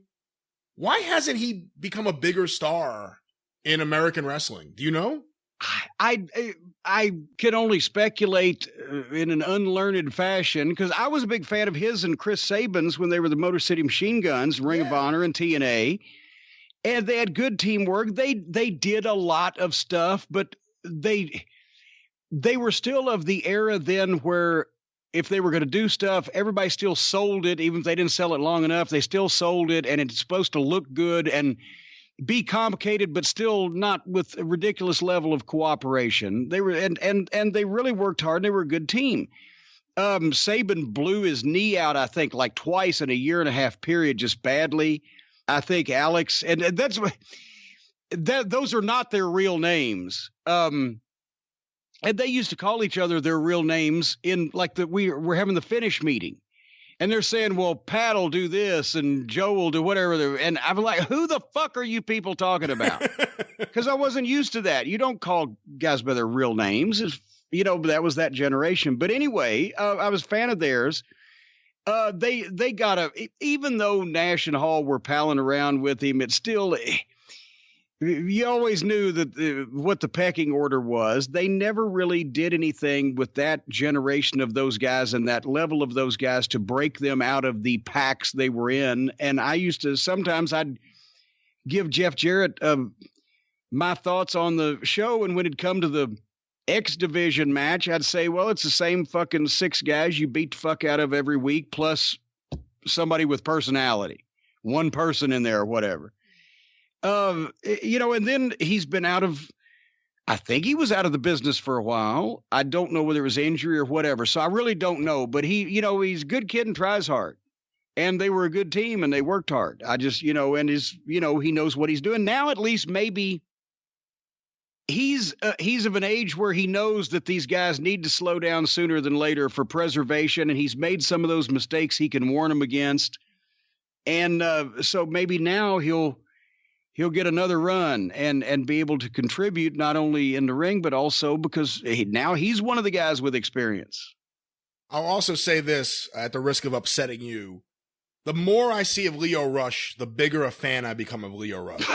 Why hasn't he become a bigger star in American wrestling? Do you know? I can only speculate in an unlearned fashion, because I was a big fan of his and Chris Sabin's when they were the Motor City Machine Guns, Ring of Honor, and TNA, and they had good teamwork. They did a lot of stuff, but they were still of the era then where if they were going to do stuff, everybody still sold it, even if they didn't sell it long enough. They still sold it, and it's supposed to look good and be complicated, but still not with a ridiculous level of cooperation. They were and they really worked hard. And they were a good team. Sabin blew his knee out, I think, like twice in a 1.5 year period, just badly. I think Alex, and those are not their real names. And they used to call each other their real names in like we're having the finish meeting. And they're saying, well, Pat will do this and Joe will do whatever. And I'm like, who the fuck are you people talking about? Because I wasn't used to that. You don't call guys by their real names. That was that generation. But anyway, I was a fan of theirs. They got even though Nash and Hall were palling around with him, it's still, you always knew that what the pecking order was. They never really did anything with that generation of those guys and that level of those guys to break them out of the packs they were in. And sometimes I'd give Jeff Jarrett my thoughts on the show. And when it'd come to the X Division match, I'd say, well, it's the same fucking 6 guys you beat the fuck out of every week, plus somebody with personality, one person in there or whatever. And then he's been I think he was out of the business for a while. I don't know whether it was injury or whatever. So I really don't know, but he's a good kid and tries hard, and they were a good team and they worked hard. I just, he knows what he's doing now. At least maybe he's of an age where he knows that these guys need to slow down sooner than later for preservation. And he's made some of those mistakes he can warn them against. And so maybe now he'll get another run and be able to contribute not only in the ring, but also because now he's one of the guys with experience. I'll also say this at the risk of upsetting you. The more I see of Leo Rush, the bigger a fan I become of Leo Rush.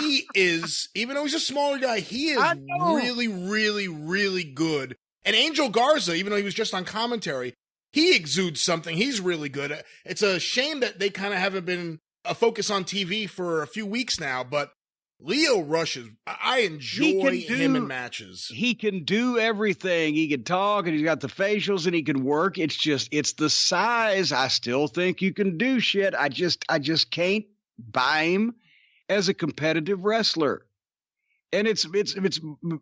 He is, even though he's a smaller guy, he is really, really, really good. And Angel Garza, even though he was just on commentary, he exudes something. He's really good. It's a shame that they kind of haven't been a focus on TV for a few weeks now, but Leo Rush I enjoy him in matches. He can do everything. He can talk, and he's got the facials, and he can work. It's the size. I still think you can do shit. I just can't buy him as a competitive wrestler. And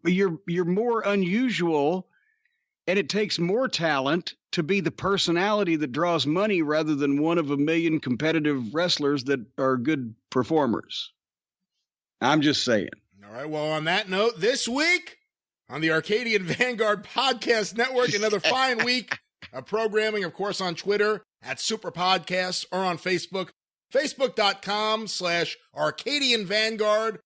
you're more unusual, and it takes more talent to be the personality that draws money rather than one of a million competitive wrestlers that are good performers. I'm just saying. All right. Well, on that note, this week on the Arcadian Vanguard Podcast Network, another fine week of programming, of course, on Twitter at Superpodcast or on Facebook, facebook.com/Arcadian Vanguard,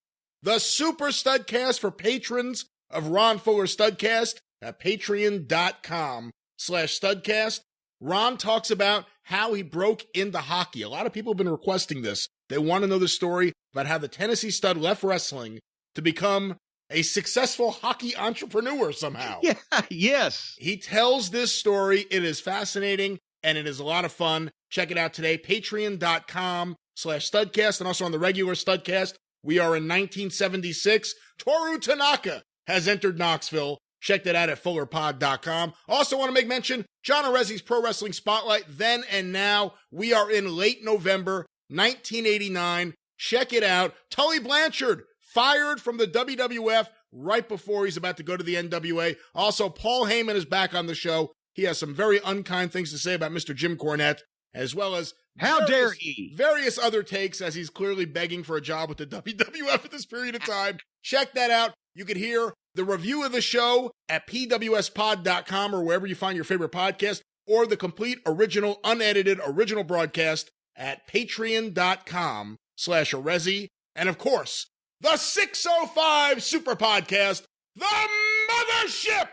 the Super Studcast for patrons of Ron Fuller Studcast at patreon.com/Studcast. Ron talks about how he broke into hockey. A lot of people have been requesting this. They want to know the story about how the Tennessee Stud left wrestling to become a successful hockey entrepreneur somehow. Yeah, yes. He tells this story. It is fascinating, and it is a lot of fun. Check it out today, patreon.com YouTube.com/Studcast, and also on the regular Studcast. We are in 1976. Toru Tanaka has entered Knoxville. Check that out at fullerpod.com. Also want to make mention, John Arezzi's Pro Wrestling Spotlight, then and now. We are in late November 1989. Check it out. Tully Blanchard fired from the WWF right before he's about to go to the NWA. Also, Paul Heyman is back on the show. He has some very unkind things to say about Mr. Jim Cornette, as well as various other takes, as he's clearly begging for a job with the WWF at this period of time. Check that out. You can hear the review of the show at pwspod.com or wherever you find your favorite podcast, or the complete original, unedited, original broadcast at patreon.com/Arezzi. And of course, the 605 Superpodcast, The Mothership!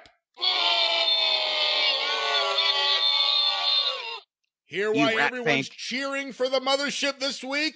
Hear why everyone's cheering for the Mothership this week?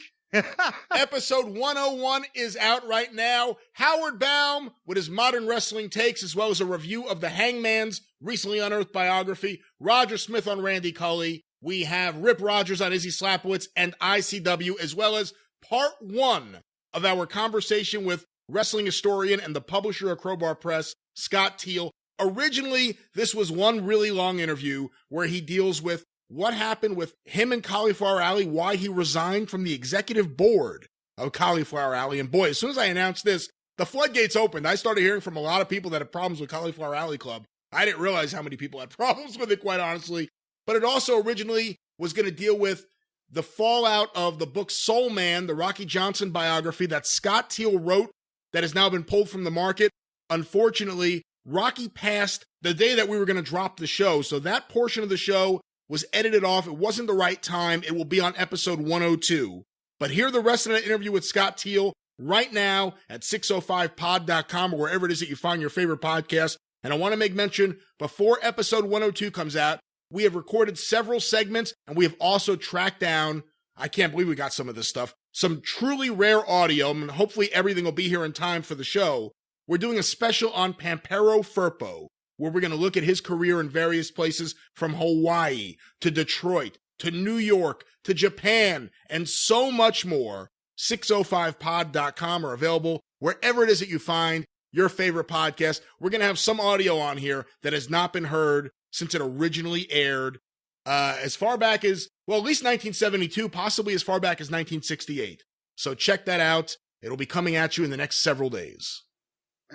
Episode 101 is out right now. Howard Baum with his modern wrestling takes, as well as a review of the Hangman's recently unearthed biography. Roger Smith on Randy Cully. We have Rip Rogers on Izzy Slapowitz and ICW, as well as part one of our conversation with wrestling historian and the publisher of Crowbar Press, Scott Teal. Originally, this was one really long interview where he deals with what happened with him and Cauliflower Alley, why he resigned from the executive board of Cauliflower Alley. And boy, as soon as I announced this, the floodgates opened. I started hearing from a lot of people that had problems with Cauliflower Alley Club. I didn't realize how many people had problems with it, quite honestly. But it also originally was going to deal with the fallout of the book Soul Man, the Rocky Johnson biography that Scott Teal wrote that has now been pulled from the market. Unfortunately, Rocky passed the day that we were going to drop the show. So that portion of the show was edited off. It wasn't the right time. It will be on episode 102. But hear the rest of the interview with Scott Teal right now at 605pod.com or wherever it is that you find your favorite podcast. And I want to make mention, before episode 102 comes out, we have recorded several segments, and we have also tracked down, I can't believe we got some of this stuff, some truly rare audio, and hopefully everything will be here in time for the show. We're doing a special on Pampero Firpo, where we're going to look at his career in various places from Hawaii to Detroit to New York to Japan and so much more. 605pod.com are available wherever it is that you find your favorite podcast. We're going to have some audio on here that has not been heard since it originally aired as far back as, well, at least 1972, possibly as far back as 1968. So check that out. It'll be coming at you in the next several days.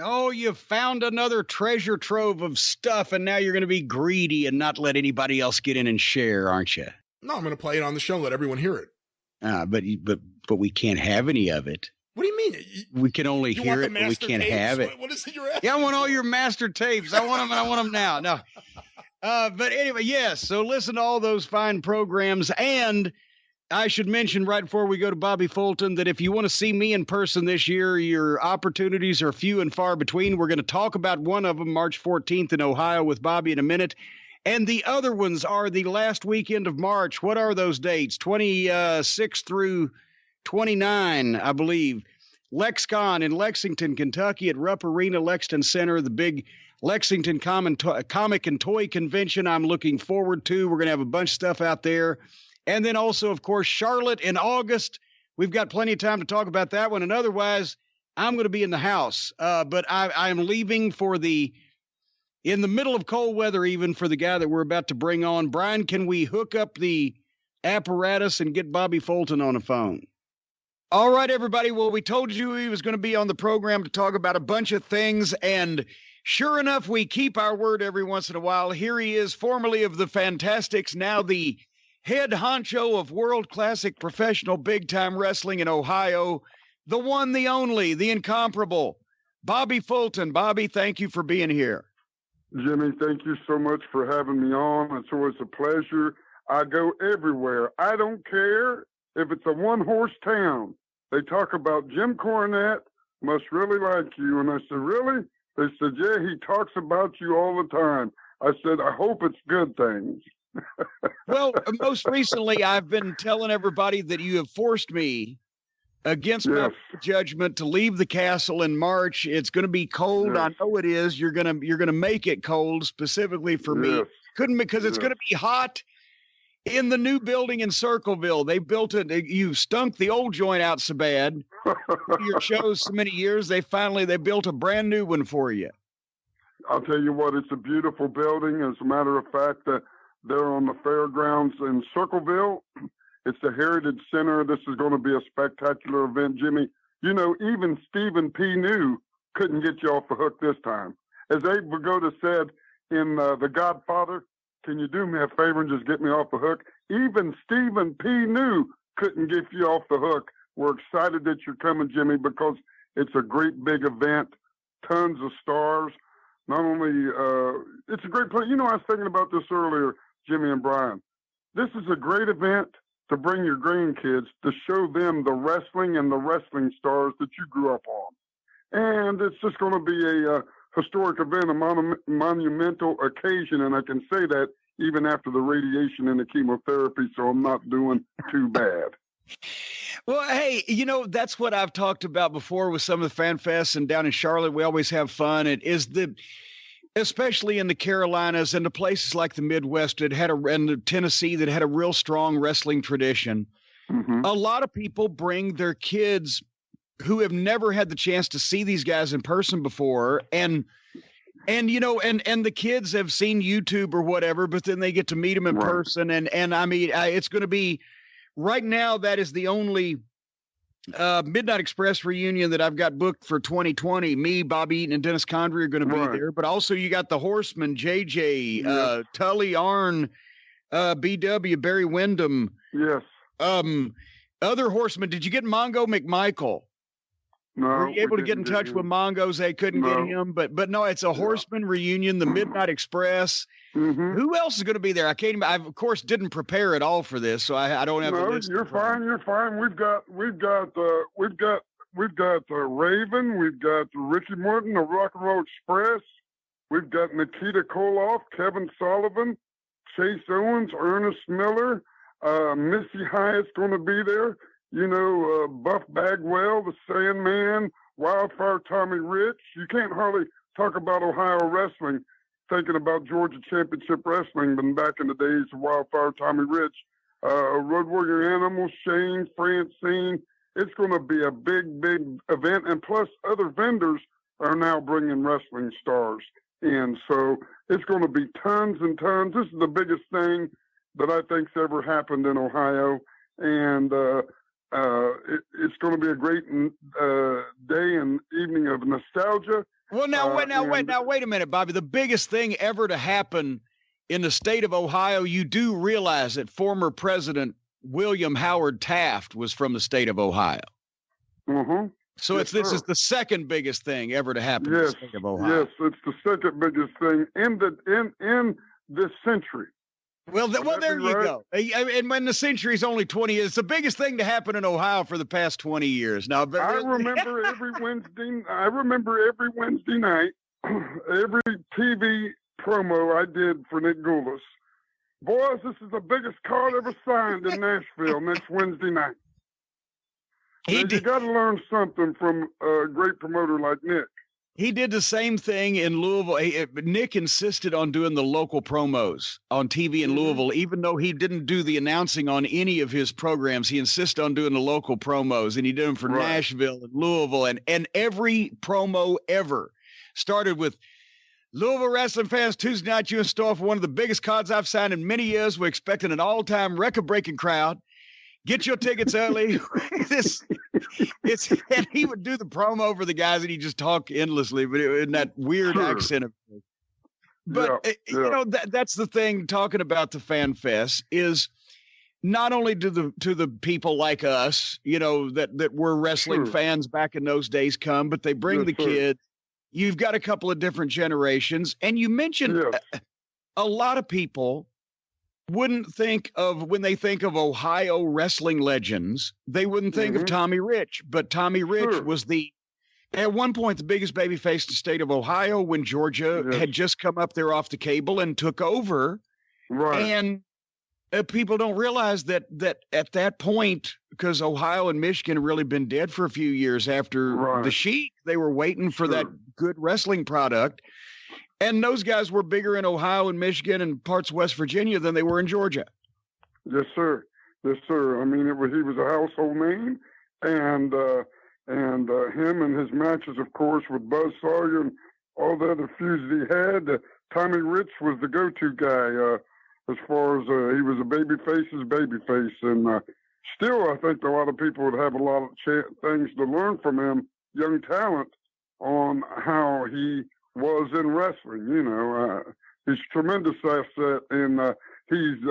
Oh, you found another treasure trove of stuff, and now you're going to be greedy and not let anybody else get in and share, aren't you? No, I'm going to play it on the show and let everyone hear it. But we can't have any of it. What do you mean? We can only hear it, but we can't have it. What is it you're asking? Yeah, I want all your master tapes. I want them, and I want them now. No. But anyway, yes. So listen to all those fine programs. And I should mention right before we go to Bobby Fulton that if you want to see me in person this year, your opportunities are few and far between. We're going to talk about one of them, March 14th in Ohio with Bobby in a minute. And the other ones are the last weekend of March. What are those dates? 26 through 29, I believe. LexCon in Lexington, Kentucky at Rupp Arena, Lexington Center, the big Lexington Comic and Toy Convention I'm looking forward to. We're going to have a bunch of stuff out there. And then also, of course, Charlotte in August. We've got plenty of time to talk about that one. And otherwise, I'm going to be in the house. But I'm leaving in the middle of cold weather, even for the guy that we're about to bring on. Brian, can we hook up the apparatus and get Bobby Fulton on the phone? All right, everybody. Well, we told you he was going to be on the program to talk about a bunch of things. And sure enough, we keep our word every once in a while. Here he is, formerly of the Fantastics, now the head honcho of World Classic Professional Big Time Wrestling in Ohio, the one, the only, the incomparable, Bobby Fulton. Bobby, thank you for being here. Jimmy, thank you so much for having me on. It's always a pleasure. I go everywhere. I don't care if it's a one-horse town. They talk about Jim Cornette, must really like you. And I said, really? They said, yeah, he talks about you all the time. I said, I hope it's good things. Well, most recently, I've been telling everybody that you have forced me against my judgment to leave the castle in March. It's going to be cold. Yes. I know it is. You're going to make it cold specifically for me. Couldn't, because it's going to be hot in the new building in Circleville. They built it. You stunk the old joint out so bad. Your shows so many years. They built a brand new one for you. I'll tell you what, it's a beautiful building. As a matter of fact, they're on the fairgrounds in Circleville. It's the Heritage Center. This is going to be a spectacular event, Jimmy. You know, even Stephen P. New couldn't get you off the hook this time. As Abe Vigoda said in The Godfather, can you do me a favor and just get me off the hook? Even Stephen P. New couldn't get you off the hook. We're excited that you're coming, Jimmy, because it's a great big event. Tons of stars. Not only, it's a great place. You know, I was thinking about this earlier, Jimmy and Brian. This is a great event to bring your grandkids to show them the wrestling and the wrestling stars that you grew up on. And it's just going to be a historic event, a monumental occasion. And I can say that even after the radiation and the chemotherapy, so I'm not doing too bad. Well, hey, you know, that's what I've talked about before with some of the fan fests, and down in Charlotte, we always have fun. It is especially in the Carolinas and the places like the Midwest and the Tennessee that had a real strong wrestling tradition. Mm-hmm. A lot of people bring their kids who have never had the chance to see these guys in person before. And you know, and the kids have seen YouTube or whatever, but then they get to meet them in person. And I mean, it's going to be, right now, that is the only Midnight Express reunion that I've got booked for 2020. Me, Bobby Eaton, and Dennis Condrey are going to be there. But also you got the Horsemen, JJ, Tully Arn, BW, Barry Windham. Yes. Other Horsemen. Did you get Mongo McMichael? No. Were you able to get in touch with Mongo's? They couldn't get him. But no, it's a Horseman reunion, the Midnight Express. Mm-hmm. Who else is going to be there? I can't even, I of course didn't prepare at all for this, so I don't have a list. You're fine. You're fine. We've got Raven. We've got Ricky Morton, the Rock and Roll Express. We've got Nikita Koloff, Kevin Sullivan, Chase Owens, Ernest Miller, Missy Hyatt's going to be there. You know, Buff Bagwell, the Sandman, Wildfire Tommy Rich. You can't hardly talk about Ohio wrestling thinking about Georgia Championship Wrestling than back in the days of Wildfire Tommy Rich. Road Warrior Animal, Shane, Francine. It's going to be a big, big event. And plus, other vendors are now bringing wrestling stars in. So it's going to be tons and tons. This is the biggest thing that I think's ever happened in Ohio. And it's going to be a great day and evening of nostalgia. Well, wait a minute, Bobby. The biggest thing ever to happen in the state of Ohio, you do realize that former President William Howard Taft was from the state of Ohio. Mm-hmm. So this is the second biggest thing ever to happen in the state of Ohio. Yes, it's the second biggest thing in this century. Well, there you go. And when the century's only 20 years, it's the biggest thing to happen in Ohio for the past 20 years. Now, I remember every Wednesday night, every TV promo I did for Nick Goulas. Boys, this is the biggest card ever signed in Nashville next Wednesday night. You got to learn something from a great promoter like Nick. He did the same thing in Louisville. Nick insisted on doing the local promos on TV in Louisville, even though he didn't do the announcing on any of his programs. He insisted on doing the local promos, and he did them for Nashville and Louisville. And every promo ever started with, Louisville wrestling fans, Tuesday night, you in store for one of the biggest cards I've signed in many years. We're expecting an all-time record-breaking crowd. Get your tickets early. And he would do the promo for the guys, and he just talk endlessly, but in that weird accent of his. But you know, that's the thing. Talking about the Fan Fest is not only to the people like us, you know, that were wrestling fans back in those days come, but they bring the kids. You've got a couple of different generations, and you mentioned a lot of people wouldn't think of, when they think of Ohio wrestling legends, they wouldn't think of Tommy Rich, but Tommy Rich was at one point the biggest babyface in the state of Ohio when Georgia had just come up there off the cable and took over. Right. And people don't realize that at that point, because Ohio and Michigan had really been dead for a few years after the Sheik, they were waiting for that good wrestling product. And those guys were bigger in Ohio and Michigan and parts of West Virginia than they were in Georgia. Yes, sir. Yes, sir. I mean, he was a household name, and him and his matches, of course, with Buzz Sawyer and all the other feuds he had. Tommy Rich was the go-to guy as far as he was a babyface's babyface, and still, I think a lot of people would have a lot of things to learn from him, young talent, on how he was in wrestling. You know, he's a tremendous asset, and he's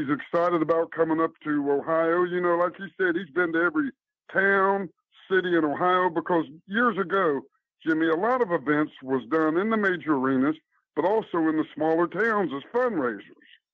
excited about coming up to Ohio. You know, like he said, he's been to every town, city in Ohio, because years ago, Jimmy, a lot of events was done in the major arenas, but also in the smaller towns as fundraisers.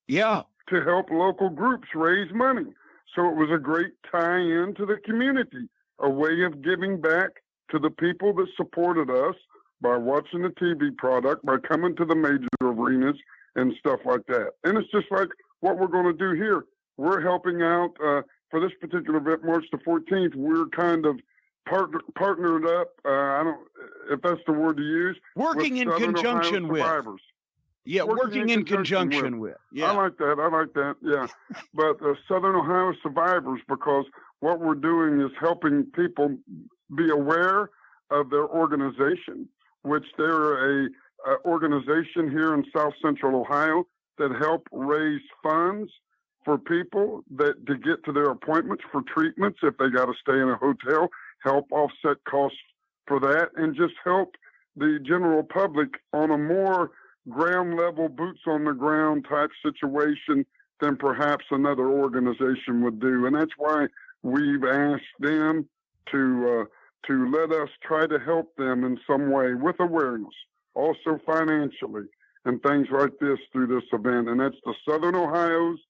Yeah. To help local groups raise money. So it was a great tie-in to the community, a way of giving back to the people that supported us by watching the TV product, by coming to the major arenas and stuff like that. And it's just like what we're going to do here. We're helping out for this particular event, March the 14th. We're kind of partnered up. I don't, if that's the word to use. Working in conjunction with. Survivors. Yeah, working in conjunction with. Yeah. I like that. Yeah. But Southern Ohio Survivors, because what we're doing is helping people be aware of their organization, which they're a organization here in South Central Ohio that help raise funds for people that to get to their appointments for treatments if they got to stay in a hotel, help offset costs for that, and just help the general public on a more ground level, boots on the ground type situation than perhaps another organization would do. And that's why we've asked them to let us try to help them in some way with awareness, also financially, and things like this through this event. And that's the Southern Ohio's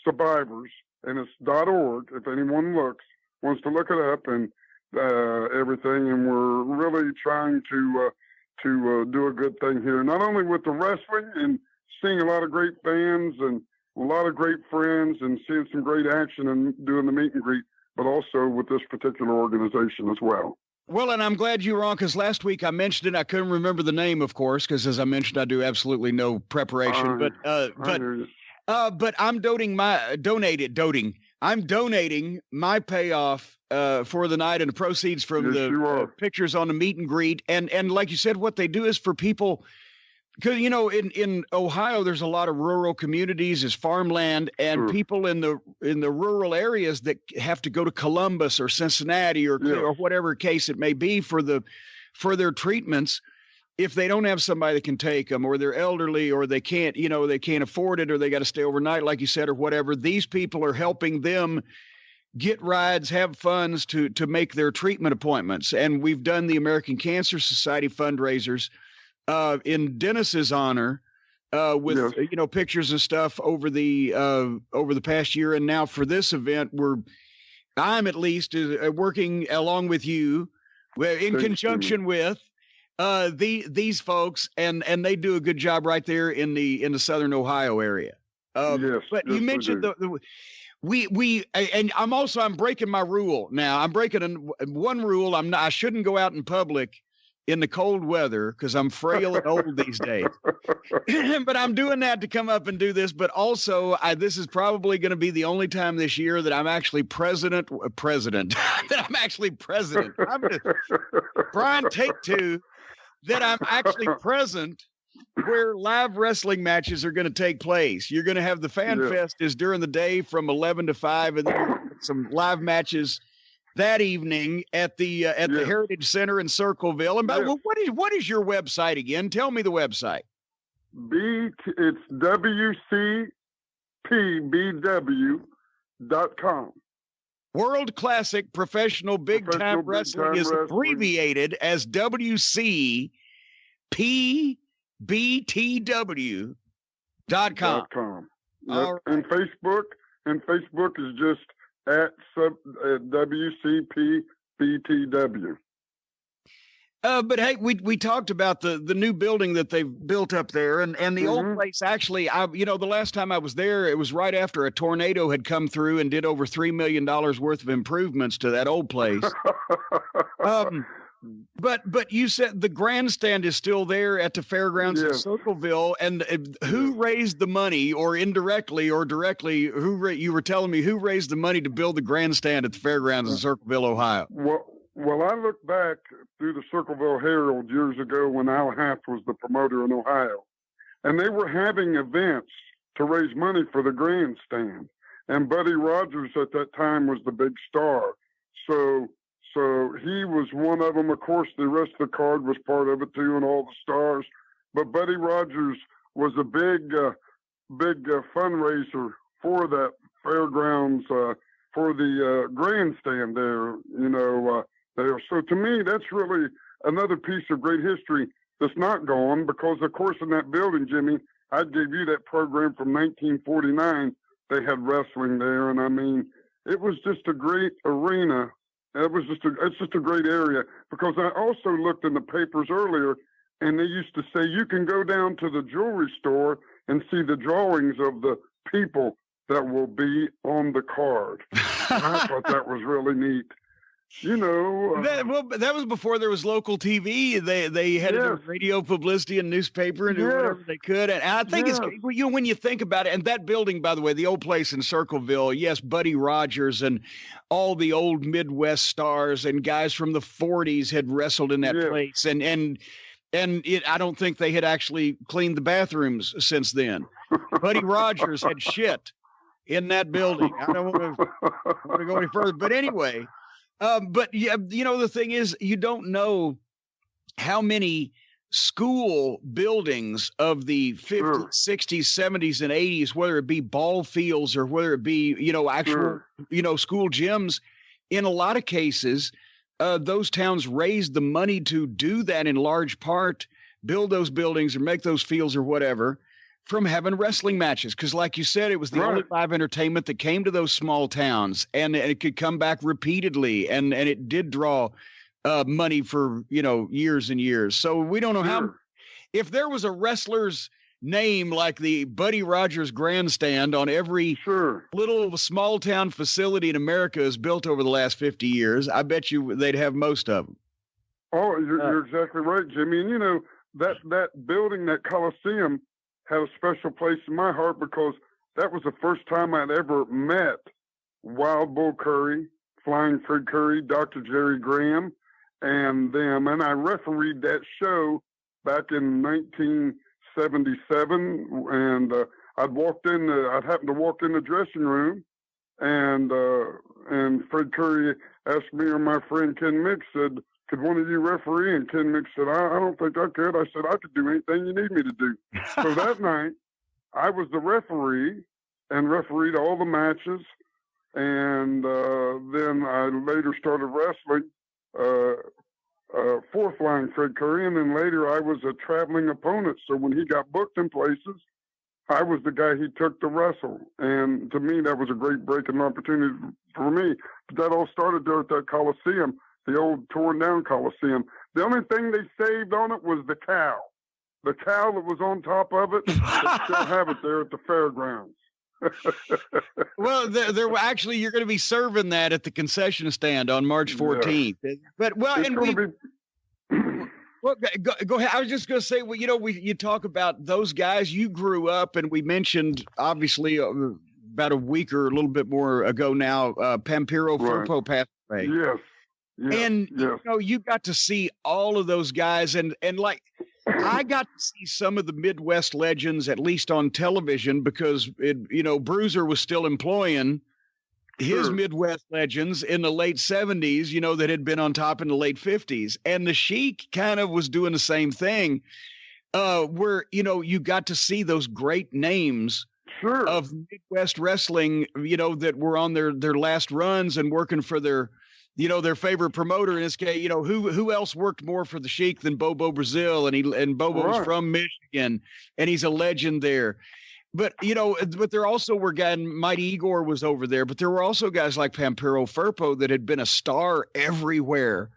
Survivors, and it's .org. If anyone wants to look it up and everything. And we're really trying to do a good thing here, not only with the wrestling and seeing a lot of great fans and a lot of great friends and seeing some great action and doing the meet and greet, but also with this particular organization as well. Well, and I'm glad you were on, because last week I mentioned it. I couldn't remember the name, of course, because as I mentioned, I do absolutely no preparation. But I'm donating my payoff for the night and the proceeds from the pictures on the meet and greet. And like you said, what they do is for people, because, you know, in Ohio, there's a lot of rural communities, is farmland, and people in the rural areas that have to go to Columbus or Cincinnati or whatever case it may be for their treatments. If they don't have somebody that can take them, or they're elderly, or they can't afford it, or they got to stay overnight, like you said, or whatever, these people are helping them get rides, have funds to make their treatment appointments. And we've done the American Cancer Society fundraisers in Dennis's honor with pictures and stuff over the past year. And now for this event, I'm at least working along with you in conjunction with these folks, and they do a good job right there in the Southern Ohio area. But you mentioned and I'm breaking my rule now. I'm breaking one rule. I shouldn't go out in public in the cold weather because I'm frail and old these days. But I'm doing that to come up and do this. But also, this is probably going to be the only time this year that I'm actually president. That I'm actually president. Brian, take two. That I'm actually present where live wrestling matches are going to take place. You're going to have the Fan Fest is during the day from 11 to 5, and then some live matches that evening at the Heritage Center in Circleville. And what is your website again? Tell me the website. It's WCPBW.com. World Classic Professional Big Time Wrestling is abbreviated as WCPBTW.com. Yep. Right. And Facebook is just at WCPBTW. But hey, we talked about the new building that they've built up there, and the old place. Actually, the last time I was there, it was right after a tornado had come through and did over $3 million worth of improvements to that old place. But you said the grandstand is still there at the fairgrounds in Circleville, and who raised the money, or indirectly or directly? You were telling me who raised the money to build the grandstand at the fairgrounds in Circleville, Ohio? Well, I look back through the Circleville Herald years ago when Al Haft was the promoter in Ohio, and they were having events to raise money for the grandstand, and Buddy Rogers at that time was the big star, so he was one of them. Of course, the rest of the card was part of it too, and all the stars. But Buddy Rogers was a big fundraiser for that fairgrounds, for the grandstand there. There. So to me, that's really another piece of great history that's not gone, because of course in that building, Jimmy, I gave you that program from 1949. They had wrestling there, and I mean, it was just a great arena. It's just a great area, because I also looked in the papers earlier, and they used to say you can go down to the jewelry store and see the drawings of the people that will be on the card. And I thought that was really neat. That was before there was local TV. They had radio publicity and newspaper and do whatever they could. And I think it's when you think about it, and that building, by the way, the old place in Circleville, yes, Buddy Rogers and all the old Midwest stars and guys from the 40s had wrestled in that place. And I don't think they had actually cleaned the bathrooms since then. Buddy Rogers had shit in that building. I don't want to go any further, but anyway. But yeah, the thing is, you don't know how many school buildings of the 50s, 60s, 70s, and 80s, whether it be ball fields or whether it be, actual, school gyms. In a lot of cases, those towns raised the money to do that in large part, build those buildings or make those fields or whatever, from having wrestling matches. Because like you said, it was the only live entertainment that came to those small towns, and it could come back repeatedly. And it did draw money for, years and years. So we don't know how, if there was a wrestler's name like the Buddy Rogers grandstand on every little small town facility in America is built over the last 50 years, I bet you they'd have most of them. Oh, you're exactly right, Jimmy. And that building, that Coliseum, had a special place in my heart, because that was the first time I'd ever met Wild Bull Curry, Flying Fred Curry, Dr. Jerry Graham, and them. And I refereed that show back in 1977. And I'd happened to walk in the dressing room, and Fred Curry asked me or my friend Ken Mix, said, "Could one of you referee?" And Ken Mix said, I don't think I could. I said, "I could do anything you need me to do." So that night, I was the referee and refereed all the matches. And then I later started wrestling for Flying Fred Curry. And then later I was a traveling opponent. So when he got booked in places, I was the guy he took to wrestle. And to me, that was a great breaking opportunity for me. But that all started there at that Coliseum, the old torn down Coliseum. The only thing they saved on it was the cow. The cow that was on top of it, they still have it there at the fairgrounds. Well, there actually, you're going to be serving that at the concession stand on March 14th. Yeah. But go ahead. I was just going to say, you talk about those guys. You grew up, and we mentioned obviously about a week or a little bit more ago now, Pampero Firpo passed away. Yes. And you got to see all of those guys, and like I got to see some of the Midwest legends, at least on television, because Bruiser was still employing his Midwest legends in the late 70s, that had been on top in the late 50s, and the Sheik kind of was doing the same thing, where you got to see those great names of Midwest wrestling, that were on their last runs and working for their favorite promoter in this case. Who else worked more for the Sheik than Bobo Brazil? And Bobo's from Michigan, and he's a legend there. But but there also were guys. Mighty Igor was over there, but there were also guys like Pampero Firpo that had been a star everywhere,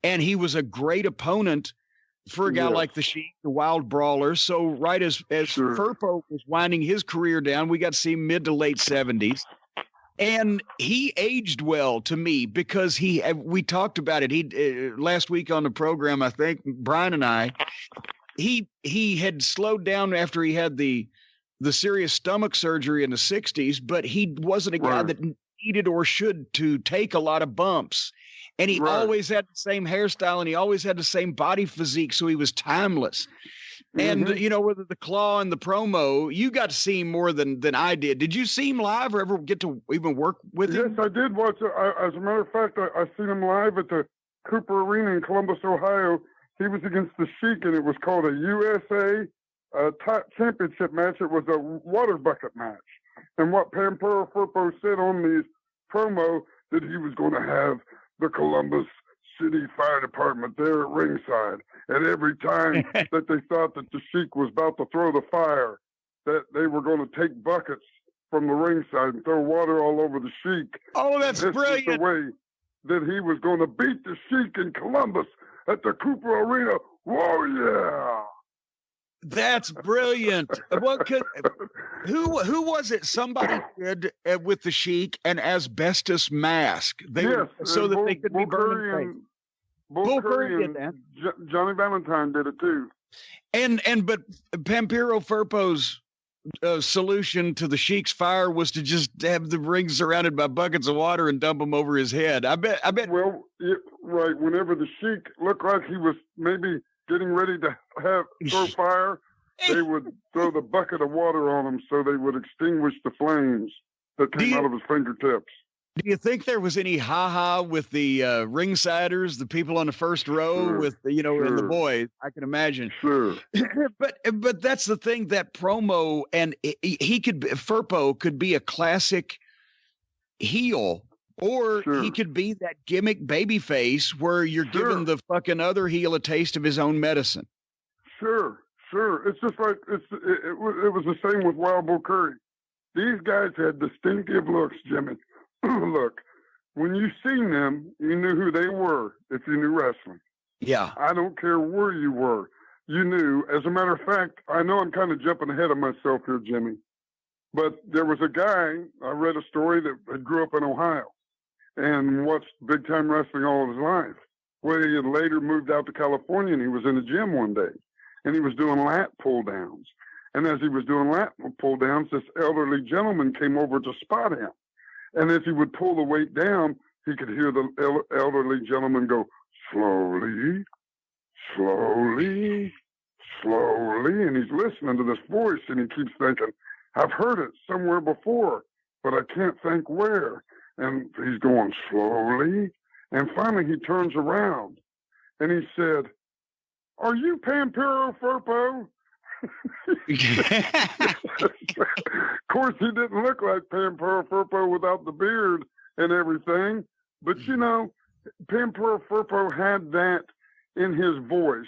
and he was a great opponent for a guy like the Sheik, the Wild Brawler. So right as Firpo was winding his career down, we got to see mid to late 70s. And he aged well to me because we talked about it. He last week on the program, I think Brian and I, he had slowed down after he had the serious stomach surgery in the 60s, but he wasn't a guy that needed or should to take a lot of bumps. And he always had the same hairstyle and he always had the same body physique. So he was timeless. And, whether the claw and the promo, you got to see him more than I did. Did you see him live or ever get to even work with him? Yes, I did watch it. As a matter of fact, I seen him live at the Cooper Arena in Columbus, Ohio. He was against the Sheik, and it was called a USA championship match. It was a water bucket match. And what Pampero Firpo said on the promo, that he was going to have the Columbus City Fire Department there at ringside. And every time that they thought that the Sheik was about to throw the fire, that they were going to take buckets from the ringside and throw water all over the Sheik. Oh, that's brilliant. Was the way that he was going to beat the Sheik in Columbus at the Cooper Arena. Whoa, yeah. That's brilliant. Who was it? Somebody did with the Sheik an asbestos mask. They could be burning. Bull Curry and Johnny Valentine did it too. But Pampero Firpo's solution to the Sheik's fire was to just have the ring surrounded by buckets of water and dump them over his head. I bet. Well, right. Whenever the Sheik looked like he was maybe getting ready to throw fire, they would throw the bucket of water on him so they would extinguish the flames that came out of his fingertips. Do you think there was any ha-ha with the ringsiders, the people on the first row with, and the boys? I can imagine. Sure. But that's the thing, that promo, and Firpo could be a classic heel, or he could be that gimmick babyface where you're giving the fucking other heel a taste of his own medicine. Sure. It's just like it was the same with Wild Bull Curry. These guys had distinctive looks, Jimmy. Look, when you seen them, you knew who they were if you knew wrestling. Yeah. I don't care where you were. You knew. As a matter of fact, I know I'm kind of jumping ahead of myself here, Jimmy, but there was a guy, I read a story that had grew up in Ohio and watched big-time wrestling all of his life. Well, he had later moved out to California, and he was in the gym one day, and he was doing lat pull-downs. And as he was doing lat pull-downs, this elderly gentleman came over to spot him. And as he would pull the weight down, he could hear the elderly gentleman go, slowly, slowly, slowly. And he's listening to this voice, and he keeps thinking, I've heard it somewhere before, but I can't think where. And he's going slowly. And finally he turns around, and he said, are you Pampero Firpo? Of course, he didn't look like Pampero Firpo without the beard and everything. But, Pampero Firpo had that in his voice.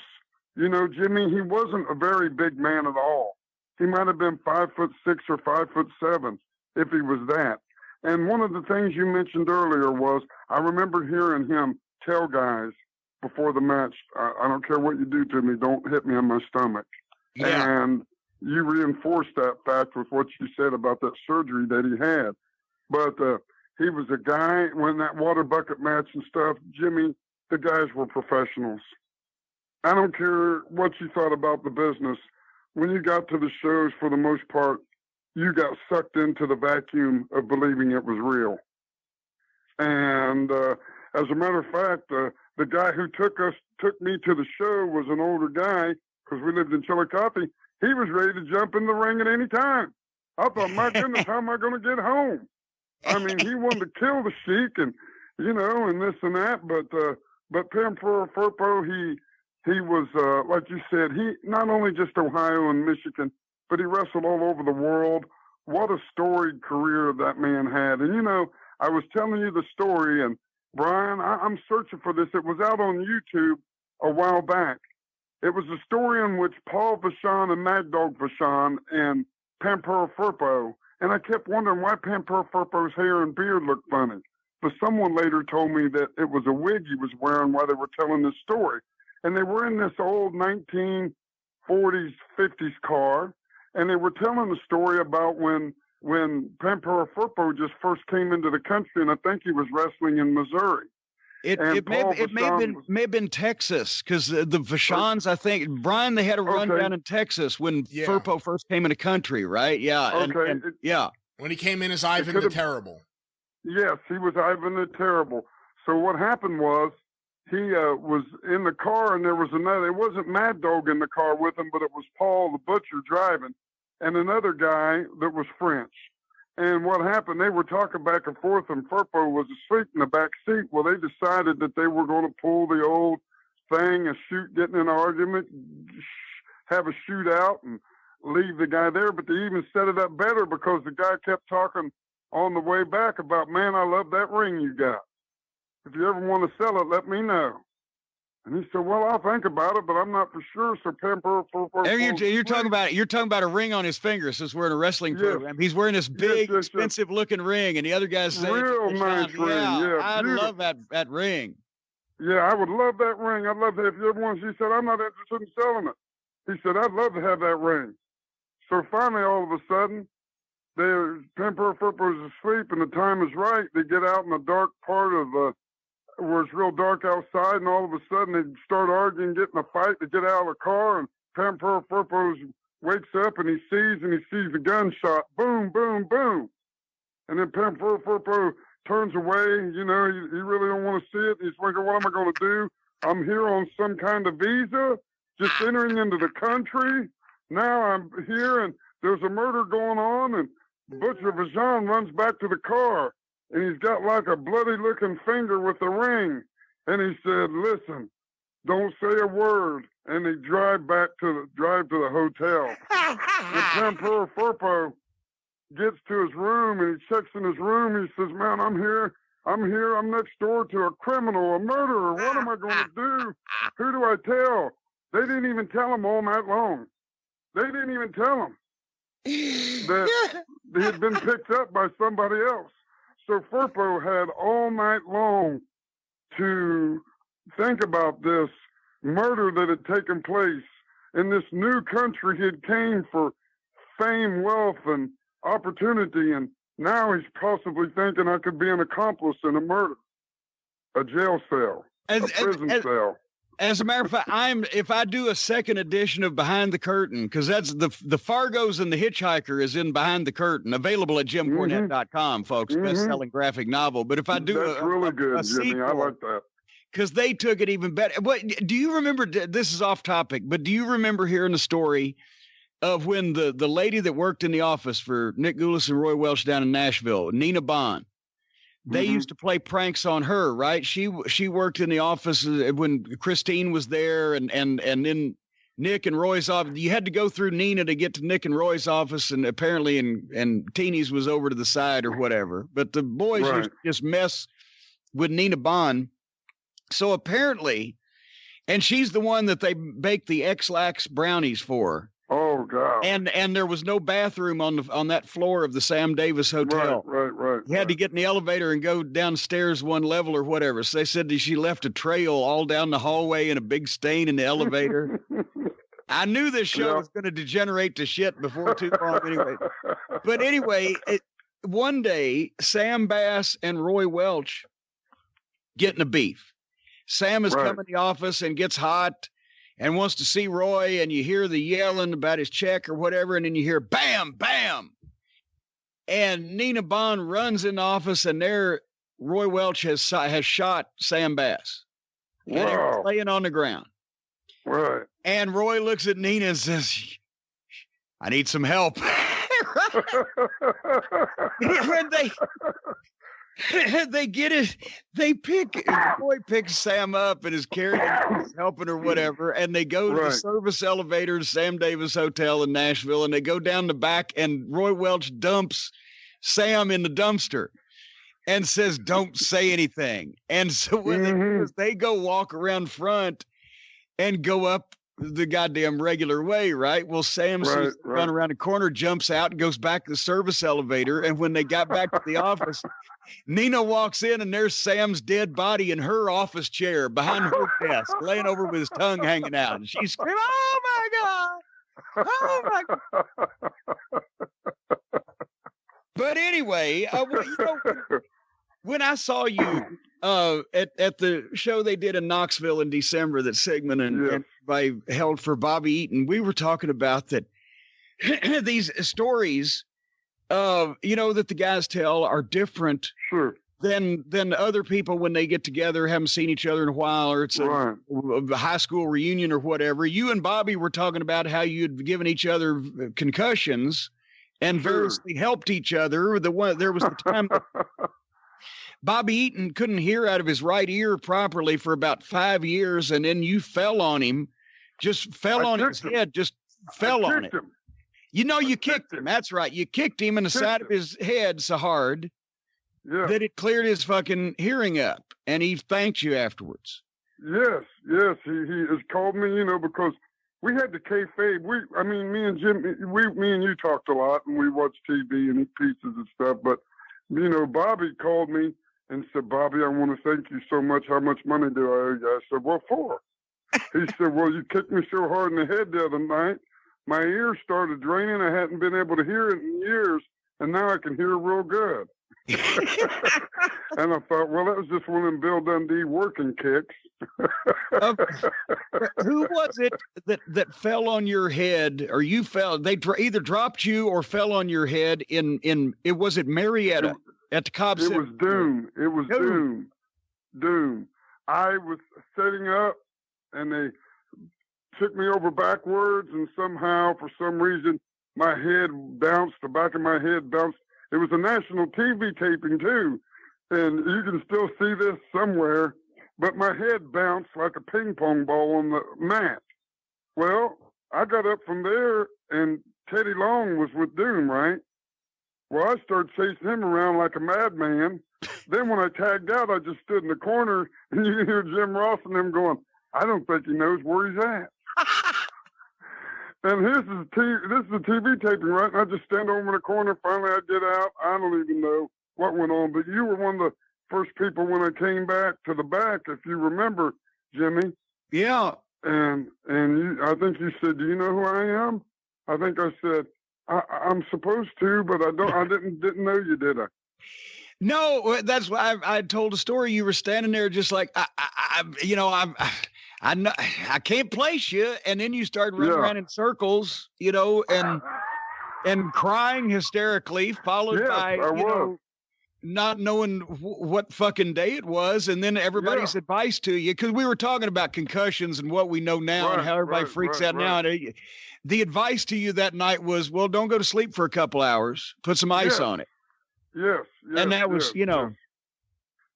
Jimmy, he wasn't a very big man at all. He might have been 5'6" or 5'7" if he was that. And one of the things you mentioned earlier was, I remember hearing him tell guys before the match, I don't care what you do to me, don't hit me on my stomach. Yeah. And you reinforced that fact with what you said about that surgery that he had. But he was a guy, when that water bucket match and stuff, Jimmy, the guys were professionals. I don't care what you thought about the business. When you got to the shows, for the most part, you got sucked into the vacuum of believing it was real. And as a matter of fact, the guy who took me to the show was an older guy, because we lived in Chillicothe. He was ready to jump in the ring at any time. I thought, my goodness, how am I going to get home? I mean, he wanted to kill the Sheik and, and this and that. But Pampero Firpo, he was, like you said, he not only just Ohio and Michigan, but he wrestled all over the world. What a storied career that man had. And, I was telling you the story, and Brian, I'm searching for this. It was out on YouTube a while back. It was a story in which Paul Vachon and Mad Dog Vachon and Pampero Firpo, and I kept wondering why Pampero Firpo's hair and beard looked funny. But someone later told me that it was a wig he was wearing while they were telling this story. And they were in this old 1940s, 50s car, and they were telling the story about when when Pampero Firpo just first came into the country, and I think he was wrestling in Missouri. It may have been Texas, because the Vachons, I think, Brian, they had a run down in Texas when Firpo first came into country, right? Yeah. Okay. When he came in as Ivan the Terrible. Yes, he was Ivan the Terrible. So what happened was he was in the car, and there was another. It wasn't Mad Dog in the car with him, but it was Paul the Butcher driving, and another guy that was French. And what happened, they were talking back and forth, and Firpo was asleep in the back seat. Well, they decided that they were going to pull the old thing and get in an argument, have a shootout, and leave the guy there. But they even set it up better, because the guy kept talking on the way back about, man, I love that ring you got. If you ever want to sell it, let me know. And he said, well, I'll think about it, but I'm not for sure. So Pampero you're talking about a ring on his finger, since we're in a wrestling program. He's wearing this big, expensive looking ring, and the other guy's saying, real nice ring. Yeah, I'd love that ring. Yeah, I would love that ring. I'd love to. If you ever want, he said, I'm not interested in selling it. He said, I'd love to have that ring. So finally, all of a sudden, Pampero Firpo is asleep, and the time is right. They get out in the dark part of where it's real dark outside, and all of a sudden they start arguing, get in a fight. They get out of the car, and Pampero Firpo wakes up, and he sees the gunshot. Boom, boom, boom. And then Pampero Firpo turns away. You know, he really don't want to see it. He's thinking, what am I going to do? I'm here on some kind of visa, just entering into the country. Now I'm here, and there's a murder going on, and Butcher Vachon runs back to the car, and he's got like a bloody-looking finger with a ring. And he said, listen, don't say a word. And they drive to the hotel. And Pampero Firpo gets to his room, and he checks in his room. He says, man, I'm here. I'm next door to a criminal, a murderer. What am I going to do? Who do I tell? They didn't even tell him all night long. They didn't even tell him that he had been picked up by somebody else. So Firpo had all night long to think about this murder that had taken place in this new country. He had came for fame, wealth, and opportunity, and now he's possibly thinking I could be an accomplice in a murder, a jail cell, a prison cell. As a matter of fact, if I do a second edition of Behind the Curtain, because that's the Fargos and the Hitchhiker is in Behind the Curtain, available at JimCornette.com, folks, best-selling graphic novel. But if I do that's really good, Jimmy. I like that. Because they took it even better. What do you remember? This is off topic, but do you remember hearing the story of when the lady that worked in the office for Nick Goulas and Roy Welch down in Nashville, Nina Bond? They used to play pranks on her, right? She worked in the office when Christine was there, and then Nick and Roy's office. You had to go through Nina to get to Nick and Roy's office, and apparently and Teeny's was over to the side or whatever. But the boys used to just mess with Nina Bond. So apparently, and she's the one that they baked the X-Lax brownies for. Oh God! And there was no bathroom on that floor of the Sam Davis Hotel. Right. You had to get in the elevator and go downstairs one level or whatever. So they said that she left a trail all down the hallway and a big stain in the elevator. I knew this show was going to degenerate to shit before too long anyway. But anyway, one day Sam Bass and Roy Welch get in a beef. Sam is coming to the office and gets hot and wants to see Roy, and you hear the yelling about his check or whatever, and then you hear bam, bam. And Nina Bond runs in the office, and there Roy Welch has shot Sam Bass. And they're laying on the ground. Right. And Roy looks at Nina and says, I need some help. And they get it. Roy picks Sam up and is carrying him, helping or whatever. And they go to the service elevator to Sam Davis Hotel in Nashville. And they go down the back, and Roy Welch dumps Sam in the dumpster and says, don't say anything. And so when they go walk around front and go up the goddamn regular way, right? Well, Sam sees run around the corner, jumps out, and goes back to the service elevator. And when they got back to the office, Nina walks in, and there's Sam's dead body in her office chair behind her desk, laying over with his tongue hanging out. And she's screaming, oh my God! Oh my God! But anyway, when I saw you at the show they did in Knoxville in December that Sigmund and everybody held for Bobby Eaton, we were talking about that these stories that the guys tell are different than other people when they get together, haven't seen each other in a while, or it's a high school reunion or whatever. You and Bobby were talking about how you'd given each other concussions and variously helped each other. There was the time that Bobby Eaton couldn't hear out of his right ear properly for about 5 years, and then you fell on him, just fell on his head, just fell on it. You kicked him. That's right. You kicked him in the side of his head so hard that it cleared his fucking hearing up, and he thanked you afterwards. Yes. He has called me, because we had the kayfabe. Me and Jim, me and you talked a lot, and we watched TV and eat pizzas and stuff. But Bobby called me and said, "Bobby, I want to thank you so much. How much money do I owe you?" I said, "What for?" He said, "Well, you kicked me so hard in the head the other night. My ears started draining. I hadn't been able to hear it in years, and now I can hear real good." And I thought, well, that was just one of them Bill Dundee working kicks. Who was it that fell on your head, or you fell? They either dropped you or fell on your head was it Marietta at the Cobb Center? It was Doom. It was Doom. I was setting up, and they took me over backwards, and somehow, for some reason, my head bounced. The back of my head bounced. It was a national TV taping, too, and you can still see this somewhere, but my head bounced like a ping pong ball on the mat. Well, I got up from there, and Teddy Long was with Doom, right? Well, I started chasing him around like a madman. Then when I tagged out, I just stood in the corner, and you can hear Jim Ross and them going, "I don't think he knows where he's at." And this is a TV taping, right? And I just stand over in the corner. Finally, I get out. I don't even know what went on. But you were one of the first people when I came back to the back, if you remember, Jimmy. Yeah. And I think you said, "Do you know who I am?" I think I said, I'm supposed to, but I don't. I didn't know you, did I? No, that's why I told a story. You were standing there just like I know I can't place you, and then you started running around in circles, and crying hysterically, followed by not knowing what fucking day it was, and then everybody's advice to you, because we were talking about concussions and what we know now and how everybody freaks out now. And the advice to you that night was, well, don't go to sleep for a couple hours, put some ice on it. Yes, and that was, Yeah,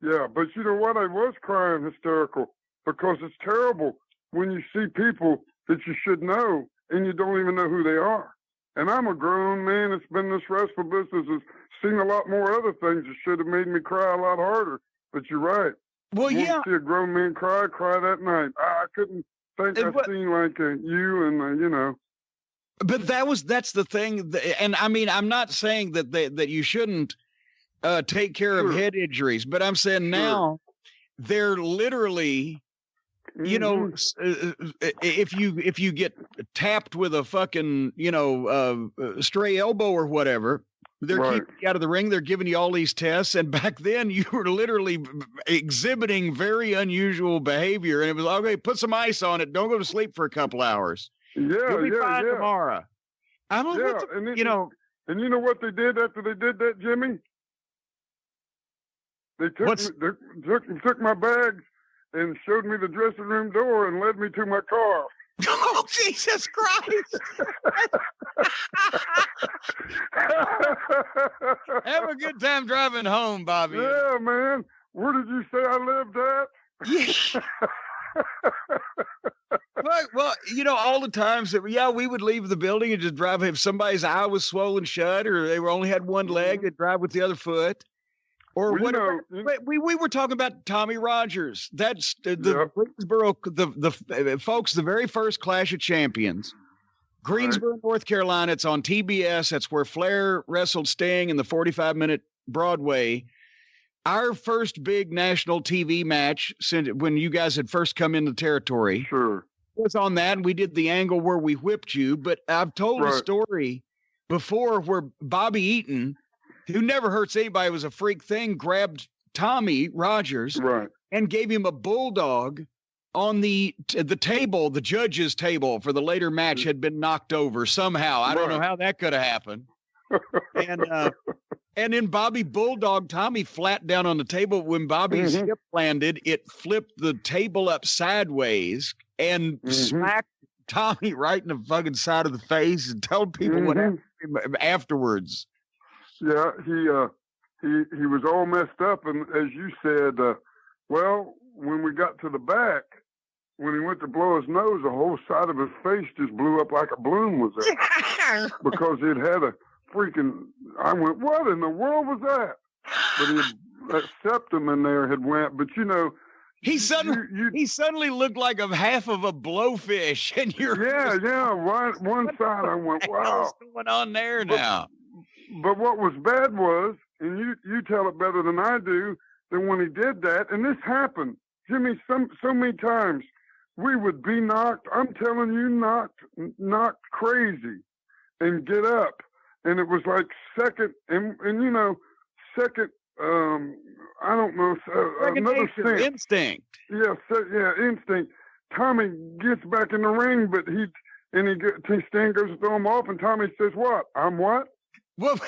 but you know what? I was crying hysterical. Because it's terrible when you see people that you should know and you don't even know who they are. And I'm a grown man that's been in this wrestling business, has seen a lot more other things that should have made me cry a lot harder. But you're right. Well, you want to see a grown man cry that night. I couldn't think I've seen like you and, But that's the thing. And I mean, I'm not saying that you shouldn't take care of head injuries, but I'm saying now they're literally... if you get tapped with a fucking, stray elbow or whatever, they're keeping you out of the ring. They're giving you all these tests. And back then you were literally exhibiting very unusual behavior. And it was, okay, put some ice on it. Don't go to sleep for a couple hours. You'll be fine tomorrow. And you know what they did after they did that, Jimmy? They took my bags and showed me the dressing room door and led me to my car. Oh, Jesus Christ. Have a good time driving home, Bobby. Yeah, man. Where did you say I lived at? Well, all the times that, we would leave the building and just drive. If somebody's eye was swollen shut or they only had one leg, they'd drive with the other foot. Or whatever. We were talking about Tommy Rogers. That's the Greensboro, the folks, the very first Clash of Champions. Greensboro, North Carolina. It's on TBS. That's where Flair wrestled Sting in the 45-minute Broadway. Our first big national TV match since when you guys had first come into territory. Was on that, and we did the angle where we whipped you. But I've told a story before where Bobby Eaton who never hurts anybody, was a freak thing, grabbed Tommy Rogers and gave him a bulldog on the table. The judge's table for the later match had been knocked over somehow. I don't know how that could have happened. And then Bobby bulldog Tommy flat down on the table. When Bobby's hip landed, it flipped the table up sideways and smacked Tommy right in the fucking side of the face and told people what happened afterwards. Yeah, he was all messed up, and as you said, well, when we got to the back, when he went to blow his nose, the whole side of his face just blew up like a balloon was there because it had a freaking. I went, what in the world was that? But that septum in there had went. But you know, he suddenly looked like half of a blowfish, and one side. I went, wow, what's going on there now? But what was bad was, and you tell it better than I do, that when he did that, and this happened, Jimmy, so many times, we would be knocked, I'm telling you, knocked crazy and get up. And it was like second, and you know, second, I don't know, another instinct. Yeah, instinct. Tommy gets back in the ring, but Stan goes to throw him off, and Tommy says, what? I'm what? Well,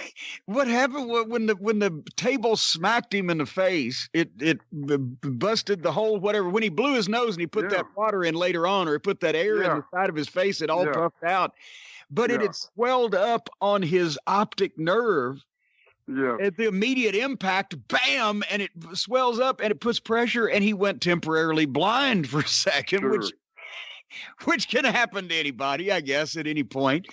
what happened when the table smacked him in the face? It busted the hole. Whatever. When he blew his nose and he put that water in later on, or he put that air in the side of his face, it all puffed out. But it had swelled up on his optic nerve. Yeah. At the immediate impact, bam, and it swells up and it puts pressure, and he went temporarily blind for a second, which can happen to anybody, I guess, at any point.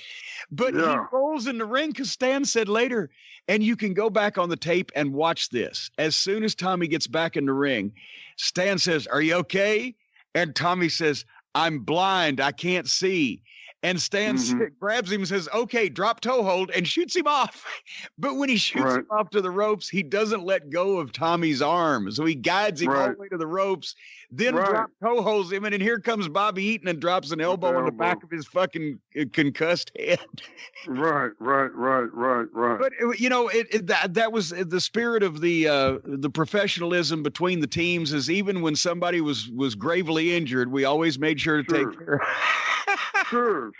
But he rolls in the ring because Stan said later, and you can go back on the tape and watch this. As soon as Tommy gets back in the ring, Stan says, "Are you okay?" And Tommy says, "I'm blind. I can't see." And Stan grabs him and says, "Okay, drop toe hold," and shoots him off. But when he shoots him off to the ropes, he doesn't let go of Tommy's arm. So he guides him all the way to the ropes, then drop toe holds him. And then here comes Bobby Eaton and drops an elbow on the back of his fucking concussed head. Right. But, you know, that was the spirit of the professionalism between the teams, is even when somebody was gravely injured, we always made sure to take care of Sure.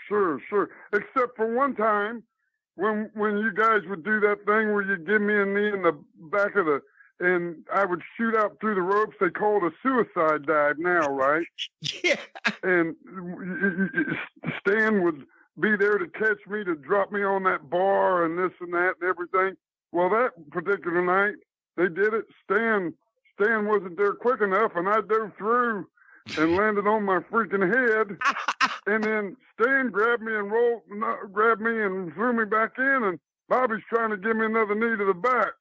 Except for one time when you guys would do that thing where you give me a knee in the back of and I would shoot out through the ropes. They call it a suicide dive now, right? Yeah. And Stan would be there to catch me, to drop me on that bar and this and that and everything. Well, that particular night, they did it. Stan wasn't there quick enough, and I dove through and landed on my freaking head. And then Stan grabbed me and threw me back in, and Bobby's trying to give me another knee to the back.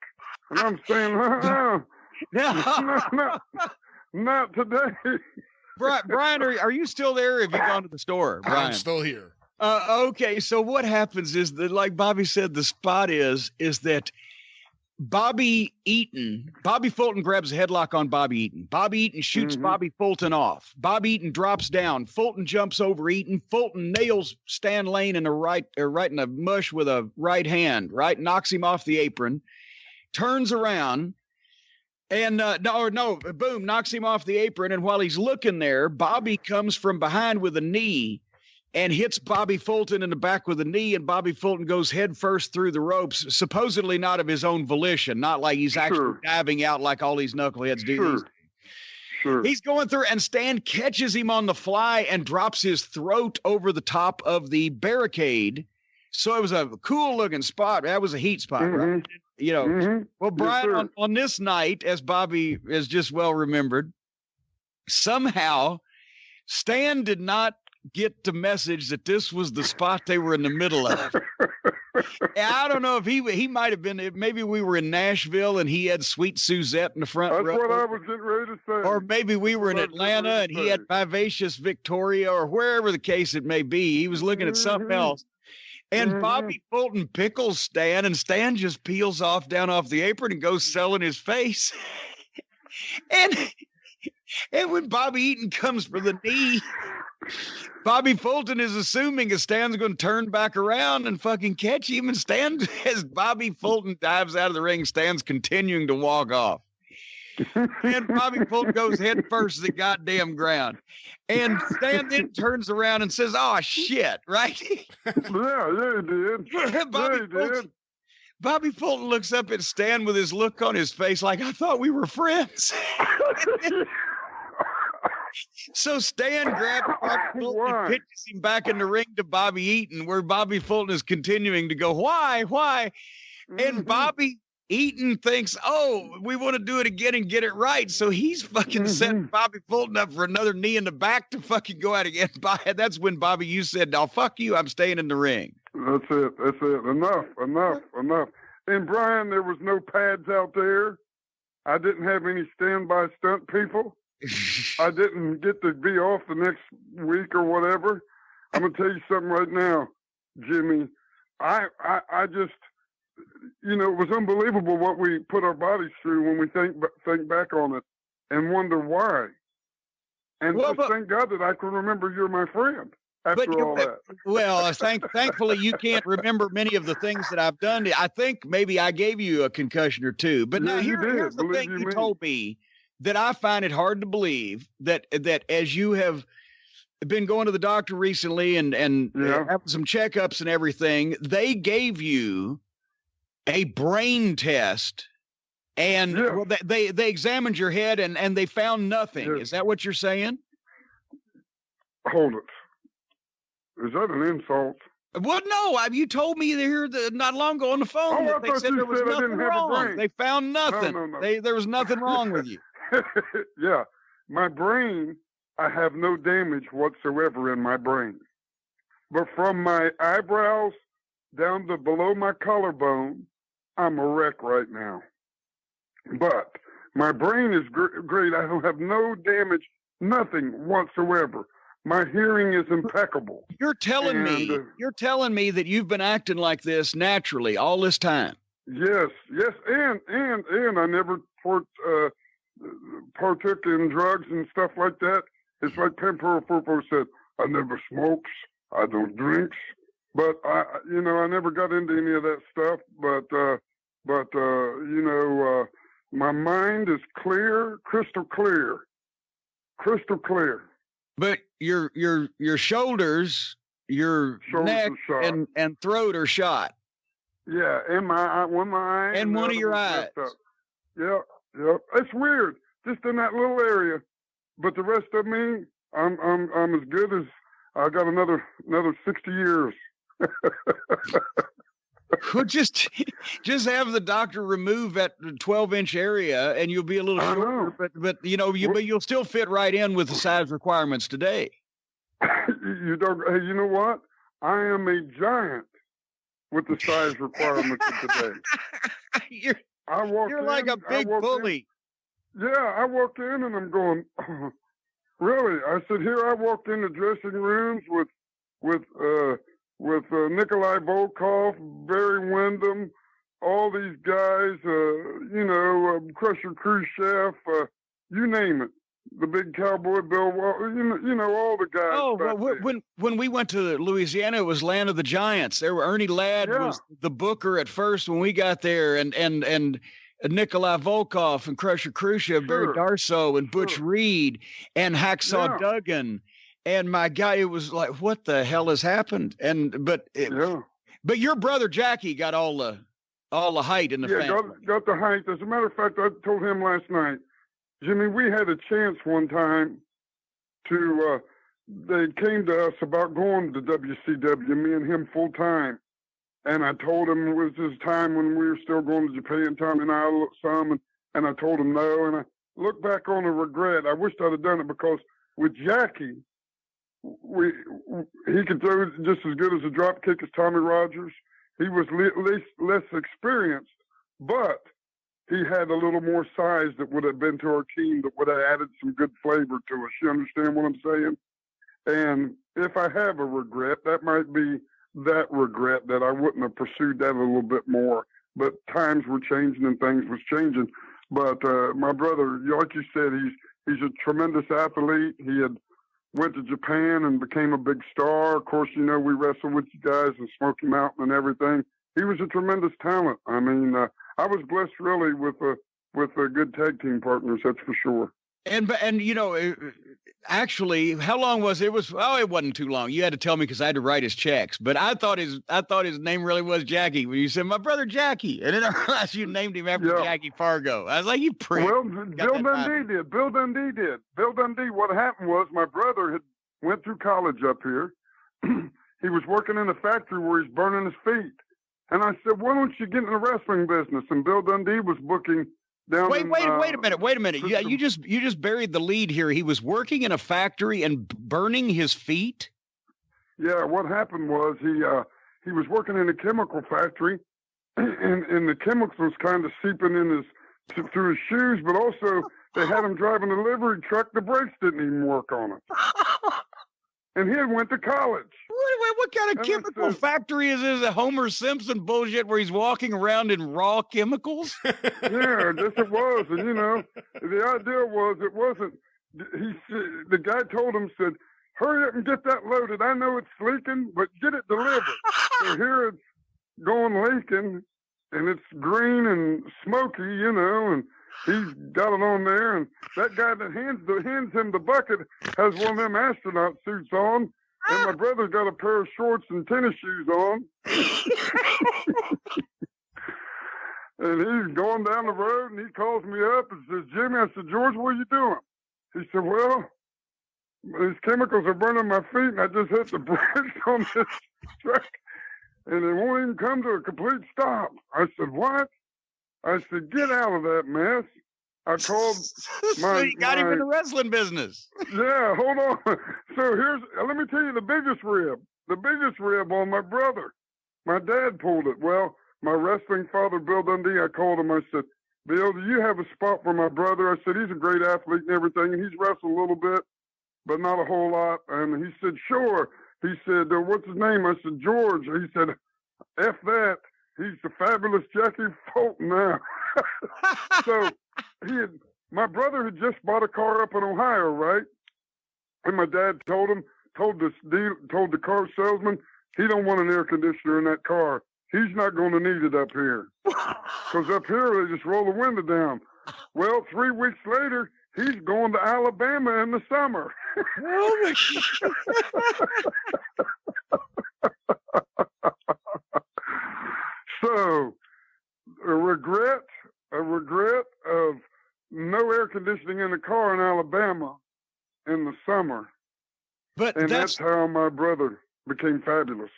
And I'm saying, not today. Brian, are you still there? Or have you gone to the store, Brian? I'm still here. Okay, so what happens is that, like Bobby said, the spot is that Bobby Fulton grabs a headlock on Bobby Eaton. Bobby Eaton shoots Bobby Fulton off. Bobby Eaton drops down. Fulton jumps over Eaton. Fulton nails Stan Lane in the right in the mush with a right hand, knocks him off the apron, turns around, and boom, knocks him off the apron. And while he's looking there, Bobby comes from behind with a knee and hits Bobby Fulton in the back with a knee, and Bobby Fulton goes head first through the ropes, supposedly not of his own volition, not like he's actually diving out like all these knuckleheads do. Sure. He's going through, and Stan catches him on the fly and drops his throat over the top of the barricade. So it was a cool-looking spot. That was a heat spot, right? You know. Well, Brian, on this night, as Bobby has just well remembered, somehow Stan did not get the message that this was the spot they were in the middle of. I don't know if he might have been, maybe we were in Nashville and he had Sweet Suzette in the front row. That's what I was getting ready to say. Or maybe we were in Atlanta and he had Vivacious Victoria, or wherever the case it may be. He was looking at something else. And Bobby Fulton pickles Stan, and Stan just peels off down off the apron and goes selling his face. And when Bobby Eaton comes for the knee, Bobby Fulton is assuming that Stan's going to turn back around and fucking catch him, and Stan, as Bobby Fulton dives out of the ring, Stan's continuing to walk off. And Bobby Fulton goes head first to the goddamn ground. And Stan then turns around and says, "Oh, shit," right? Yeah, he did. Bobby Fulton looks up at Stan with his look on his face like, "I thought we were friends." So Stan grabs Bobby Fulton and pitches him back in the ring to Bobby Eaton, where Bobby Fulton is continuing to go, "Why? And Bobby Eaton thinks, "Oh, we want to do it again and get it right." So he's fucking setting Bobby Fulton up for another knee in the back to fucking go out again. That's when, Bobby, you said, "Now, fuck you, I'm staying in the ring." That's it. Enough. And Brian, there was no pads out there. I didn't have any standby stunt people. I didn't get to be off the next week or whatever. I'm gonna tell you something right now, Jimmy. I just, it was unbelievable what we put our bodies through when we think back on it and wonder why. And thank God that I can remember you're my friend after all that. Well, thankfully you can't remember many of the things that I've done. I think maybe I gave you a concussion or two. But now here's the thing you told me that I find it hard to believe that as you have been going to the doctor recently and having some checkups and everything, they gave you a brain test and they examined your head and they found nothing. Is that what you're saying? Hold it. Is that an insult? Well, no. You told me here not long ago on the phone that they said there was nothing wrong. They found nothing. No. There was nothing wrong with you. Yeah. My brain, I have no damage whatsoever in my brain. But from my eyebrows down to below my collarbone, I'm a wreck right now. But my brain is great. I don't have no damage, nothing whatsoever. My hearing is impeccable. You're telling me that you've been acting like this naturally all this time. Yes, and I never partook in drugs and stuff like that. It's like Pampero Firpo said, "I never smokes, I don't drinks," but I never got into any of that stuff. But my mind is clear, crystal clear. But your shoulders, your neck, and throat are shot. Yeah, and one of my eyes. And one of your eyes. Yeah. It's weird, just in that little area. But the rest of me, I'm as good as I got another 60 years. Well, just have the doctor remove that 12-inch area, and you'll be a little shorter. But you'll still fit right in with the size requirements today. You don't. Hey, you know what? I am a giant with the size requirements of today. You're like a big bully. I walked in and I'm going, oh, really? I said, here I walked into dressing rooms with Nikolai Volkov, Barry Windham, all these guys, Crusher Khrushchev, you name it. The big cowboy Bill, all the guys. Oh, well, when we went to Louisiana, it was Land of the Giants. There were Ernie Ladd was the booker at first when we got there, and Nikolai Volkov and Crusher Khrushchev, Barry Darso and Butch Reed and Hacksaw Duggan. And my guy, it was like, what the hell has happened? But your brother Jackie got all the height in the family. Got the height. As a matter of fact, I told him last night, Jimmy, we had a chance one time to, they came to us about going to WCW, me and him full time. And I told him it was his time when we were still going to Japan, Tommy and I looked some, and I told him no. And I look back on a regret. I wished I'd have done it because with Jackie, he could throw just as good as a drop kick as Tommy Rogers. He was less experienced, but he had a little more size that would have been to our team that would have added some good flavor to us. You understand what I'm saying? And if I have a regret, that might be that regret that I wouldn't have pursued that a little bit more. But times were changing and things was changing. But my brother, like you said, he's a tremendous athlete. He had went to Japan and became a big star. Of course, we wrestled with you guys and Smoky Mountain and everything. He was a tremendous talent. I mean, I was blessed really with good tag team partners. That's for sure. And actually, how long was it? It wasn't too long. You had to tell me because I had to write his checks. But I thought his name really was Jackie when you said my brother Jackie, and then I realized you named him after Jackie Fargo. I was like, you prick. Well, Bill Dundee did. Bill Dundee did. Bill Dundee. What happened was my brother had went through college up here. He was working in a factory where he's burning his feet, and I said, "Why don't you get in the wrestling business?" And Bill Dundee was booking. Wait a minute. Yeah, you just buried the lead here. He was working in a factory and burning his feet? Yeah, what happened was he was working in a chemical factory and the chemicals was kind of seeping in through his shoes, but also they had him driving a delivery truck. The brakes didn't even work on it. And he had went to college. What kind of chemical factory is this? A Homer Simpson bullshit where he's walking around in raw chemicals? Yeah, yes it was. And the idea was it wasn't. The guy told him, said, "Hurry up and get that loaded. I know it's leaking, but get it delivered." So here it's going leaking, and it's green and smoky, and he's got it on there, and that guy that hands him the bucket has one of them astronaut suits on, and my brother's got a pair of shorts and tennis shoes on. And he's going down the road, and he calls me up and says, "Jimmy," I said, "George, what are you doing?" He said, "Well, these chemicals are burning my feet, and I just hit the brakes on this truck, and it won't even come to a complete stop." I said, "What?" I said, "Get out of that mess." I called So you got him in the wrestling business. Yeah, hold on. So let me tell you the biggest rib on my brother. My dad pulled it. Well, my wrestling father, Bill Dundee, I called him. I said, "Bill, do you have a spot for my brother?" I said, "He's a great athlete and everything, and he's wrestled a little bit, but not a whole lot." And he said, "Sure." He said, "What's his name?" I said, "George." He said, "F that. He's the fabulous Jackie Fulton now." So my brother had just bought a car up in Ohio, right? And my dad told the car salesman, he don't want an air conditioner in that car. He's not going to need it up here. Because up here, they just roll the window down. Well, 3 weeks later, he's going to Alabama in the summer. So, a regret of no air conditioning in the car in Alabama in the summer. And that's how my brother became fabulous.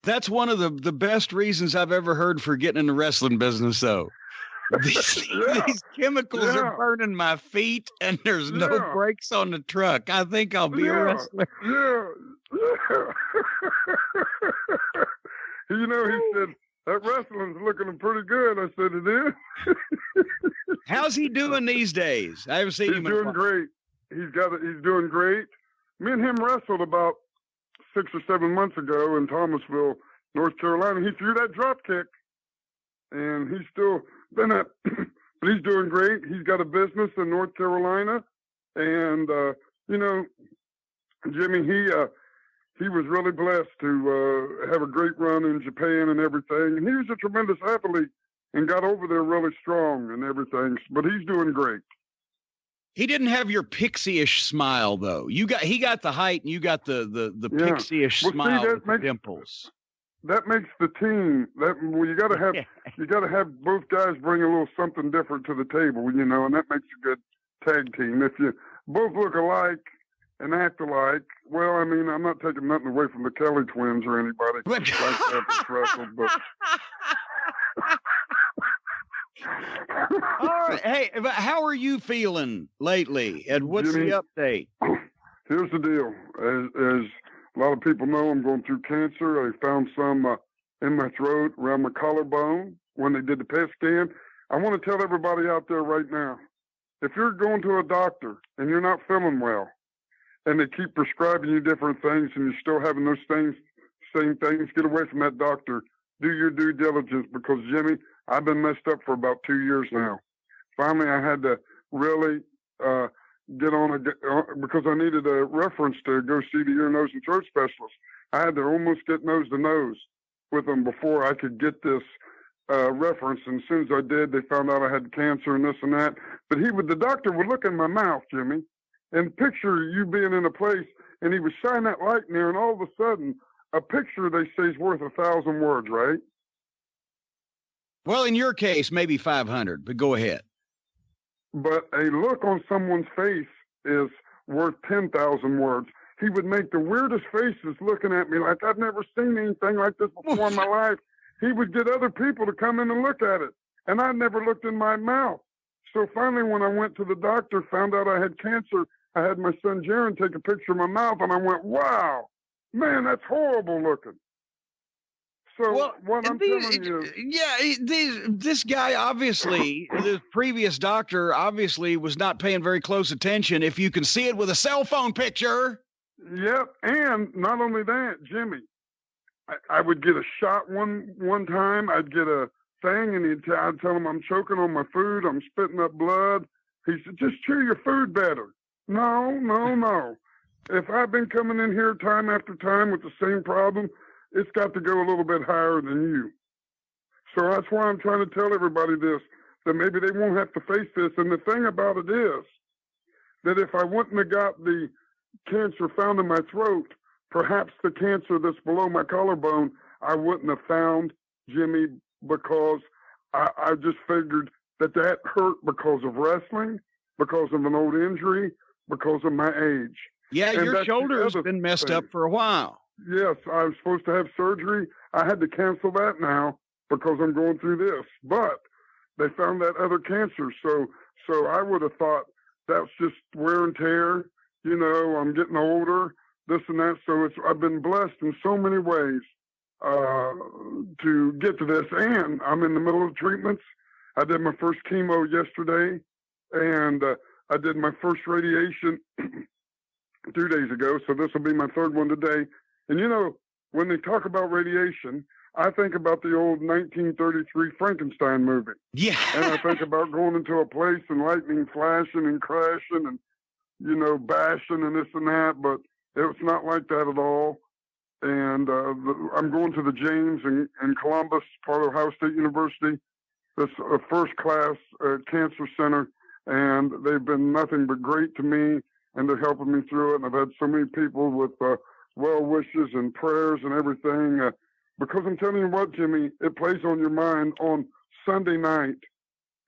That's one of the best reasons I've ever heard for getting in the wrestling business, though. These chemicals are burning my feet, and there's no brakes on the truck. I think I'll be a wrestler. He said, "That wrestling's looking pretty good." I said, "It is." How's he doing these days? I haven't seen him. He's doing great. He's doing great. Me and him wrestled about 6 or 7 months ago in Thomasville, North Carolina. He threw that drop kick, and he's still been at. But he's doing great. He's got a business in North Carolina, and Jimmy, he was really blessed to have a great run in Japan and everything. And he was a tremendous athlete and got over there really strong and everything. But he's doing great. He didn't have your pixie-ish smile, though. He got the height, and you got the pixie-ish smile with the dimples. That makes the team. You got to have both guys bring a little something different to the table, and that makes a good tag team. If you both look alike and act alike, well, I mean, I'm not taking nothing away from the Kelly twins or anybody like that that's wrestled, but. All right. Hey, how are you feeling lately? And what's Jimmy, the update? Here's the deal. As a lot of people know, I'm going through cancer. I found some in my throat around my collarbone when they did the PET scan. I want to tell everybody out there right now, if you're going to a doctor and you're not feeling well, and they keep prescribing you different things and you're still having those same things, get away from that doctor. Do your due diligence, because, Jimmy, I've been messed up for about 2 years now. Finally, I had to really get on because I needed a reference to go see the ear, nose, and throat specialist. I had to almost get nose to nose with them before I could get this reference. And as soon as I did, they found out I had cancer and this and that. But the doctor would look in my mouth, Jimmy, and picture you being in a place, and he would shine that light in there, and all of a sudden, a picture, they say, is worth 1,000 words, right? Well, in your case, maybe 500, but go ahead. But a look on someone's face is worth 10,000 words. He would make the weirdest faces looking at me like I've never seen anything like this before in my life. He would get other people to come in and look at it, and I never looked in my mouth. So finally, when I went to the doctor, found out I had cancer, I had my son Jaron take a picture of my mouth, and I went, wow, man, that's horrible looking. So what I'm telling you, this guy obviously, the previous doctor obviously was not paying very close attention. If you can see it with a cell phone picture. Yep, and not only that, Jimmy, I would get a shot one time. I'd get a thing, and I'd tell him I'm choking on my food, I'm spitting up blood. He said, just chew your food better. No. If I've been coming in here time after time with the same problem, it's got to go a little bit higher than you. So that's why I'm trying to tell everybody this, that maybe they won't have to face this. And the thing about it is that if I wouldn't have got the cancer found in my throat, perhaps the cancer that's below my collarbone, I wouldn't have found, Jimmy, because I just figured that hurt because of wrestling, because of an old injury, because of my age. Yeah, and your shoulder has been messed up for a while. Yes, I was supposed to have surgery. I had to cancel that now because I'm going through this. But they found that other cancer. So I would have thought that's just wear and tear. You know, I'm getting older, this and that. So I've been blessed in so many ways to get to this. And I'm in the middle of treatments. I did my first chemo yesterday, and I did my first radiation 2 days ago. So this will be my third one today. And, you know, when they talk about radiation, I think about the old 1933 Frankenstein movie. Yeah. And I think about going into a place and lightning flashing and crashing and, you know, bashing and this and that. But it's not like that at all. And I'm going to the James in Columbus, part of Ohio State University. This first-class cancer center. And they've been nothing but great to me. And they're helping me through it. And I've had so many people with well wishes and prayers and everything. Because I'm telling you what, Jimmy, it plays on your mind on Sunday night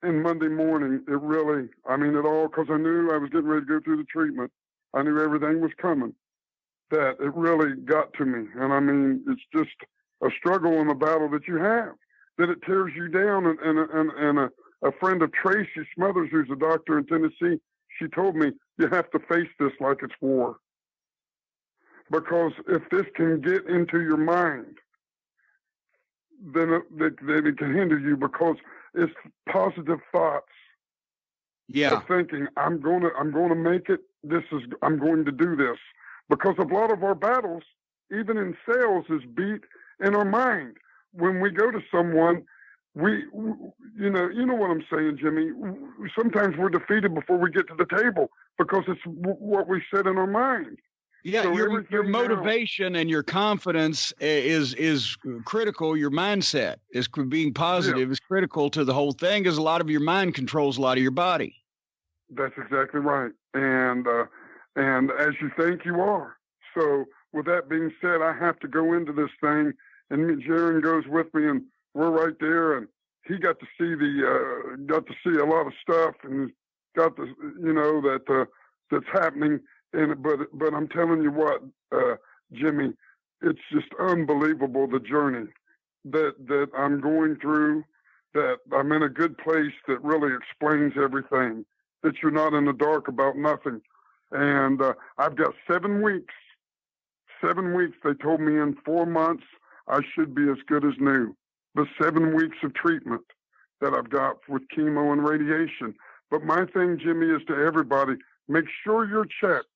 and Monday morning. It really, it all, because I knew I was getting ready to go through the treatment. I knew everything was coming. That it really got to me. And it's just a struggle and a battle that you have, that it tears you down. And a friend of Tracy Smothers, who's a doctor in Tennessee, she told me, you have to face this like it's war. Because if this can get into your mind, then it can hinder you, because it's positive thoughts. Yeah. Of thinking, I'm going to make it. I'm going to do this. Because a lot of our battles, even in sales, is beat in our mind. When we go to someone, you know what I'm saying, Jimmy. Sometimes we're defeated before we get to the table because it's what we said in our mind. Yeah, so your motivation and your confidence is critical. Your mindset is being positive is critical to the whole thing, because a lot of your mind controls a lot of your body. That's exactly right. And as you think, you are. So with that being said, I have to go into this thing, and Jaron goes with me, and we're right there, and he got to see a lot of stuff, and got to, that's happening. But I'm telling you what, Jimmy, it's just unbelievable, the journey that I'm going through, that I'm in a good place that really explains everything, that you're not in the dark about nothing. And I've got 7 weeks. 7 weeks. They told me in 4 months I should be as good as new. The 7 weeks of treatment that I've got with chemo and radiation. But my thing, Jimmy, is to everybody, make sure you're checked.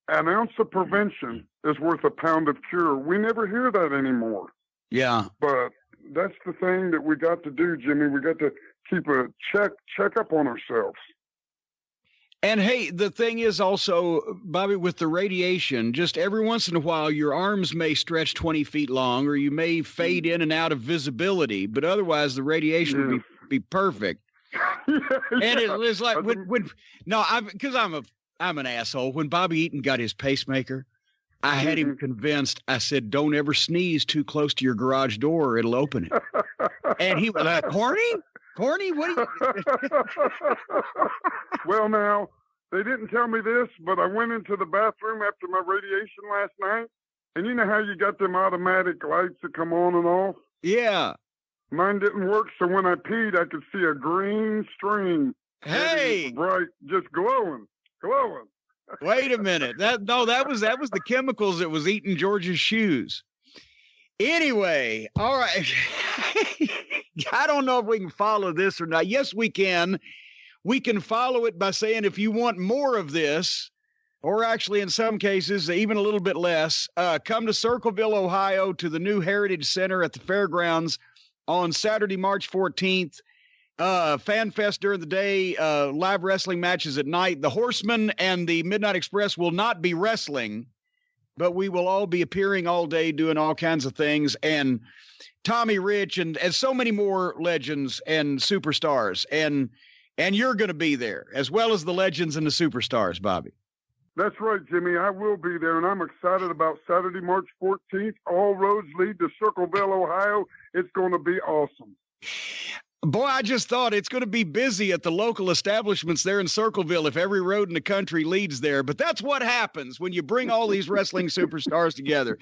An ounce of prevention is worth a pound of cure. We never hear that anymore. Yeah. But that's the thing that we got to do, Jimmy. We got to keep a check up on ourselves. And hey, the thing is also, Bobby, with the radiation, just every once in a while, your arms may stretch 20 feet long, or you may fade in and out of visibility, but otherwise the radiation would be perfect. And it's like because I'm an asshole. When Bobby Eaton got his pacemaker, I had him convinced. I said, "Don't ever sneeze too close to your garage door, or it'll open it." And he was like, "Corny, what are you?" Well, now they didn't tell me this, but I went into the bathroom after my radiation last night, and you know how you got them automatic lights that come on and off? Yeah. Mine didn't work, so when I peed, I could see a green stream. Hey, bright, just glowing. Wait a minute. That was the chemicals that was eating George's shoes. Anyway, all right. I don't know if we can follow this or not. Yes, we can. We can follow it by saying if you want more of this, or actually in some cases, even a little bit less, come to Circleville, Ohio, to the new Heritage Center at the fairgrounds on Saturday, March 14th. Fan fest during the day, live wrestling matches at night. The Horsemen and the Midnight Express will not be wrestling, but we will all be appearing all day doing all kinds of things. And Tommy Rich and so many more legends and superstars. And you're going to be there, as well as the legends and the superstars, Bobby. That's right, Jimmy. I will be there, and I'm excited about Saturday, March 14th. All roads lead to Circleville, Ohio. It's going to be awesome. Boy, I just thought it's going to be busy at the local establishments there in Circleville if every road in the country leads there. But that's what happens when you bring all these wrestling superstars together.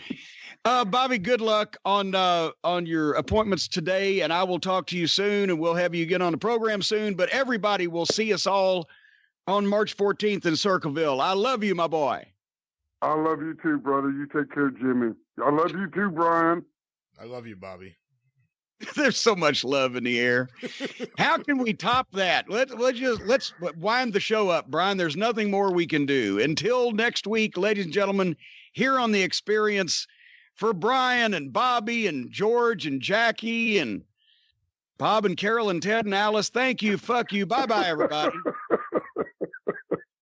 Bobby, good luck on your appointments today, and I will talk to you soon, and we'll have you get on the program soon. But everybody will see us all on March 14th in Circleville. I love you, my boy. I love you too, brother. You take care, Jimmy. I love you too, Brian. I love you, Bobby. There's so much love in the air. How can we top that? Let's wind the show up, Brian. There's nothing more we can do. Until next week, ladies and gentlemen, here on The Experience, for Brian and Bobby and George and Jackie and Bob and Carol and Ted and Alice, thank you. Fuck you. Bye-bye, everybody.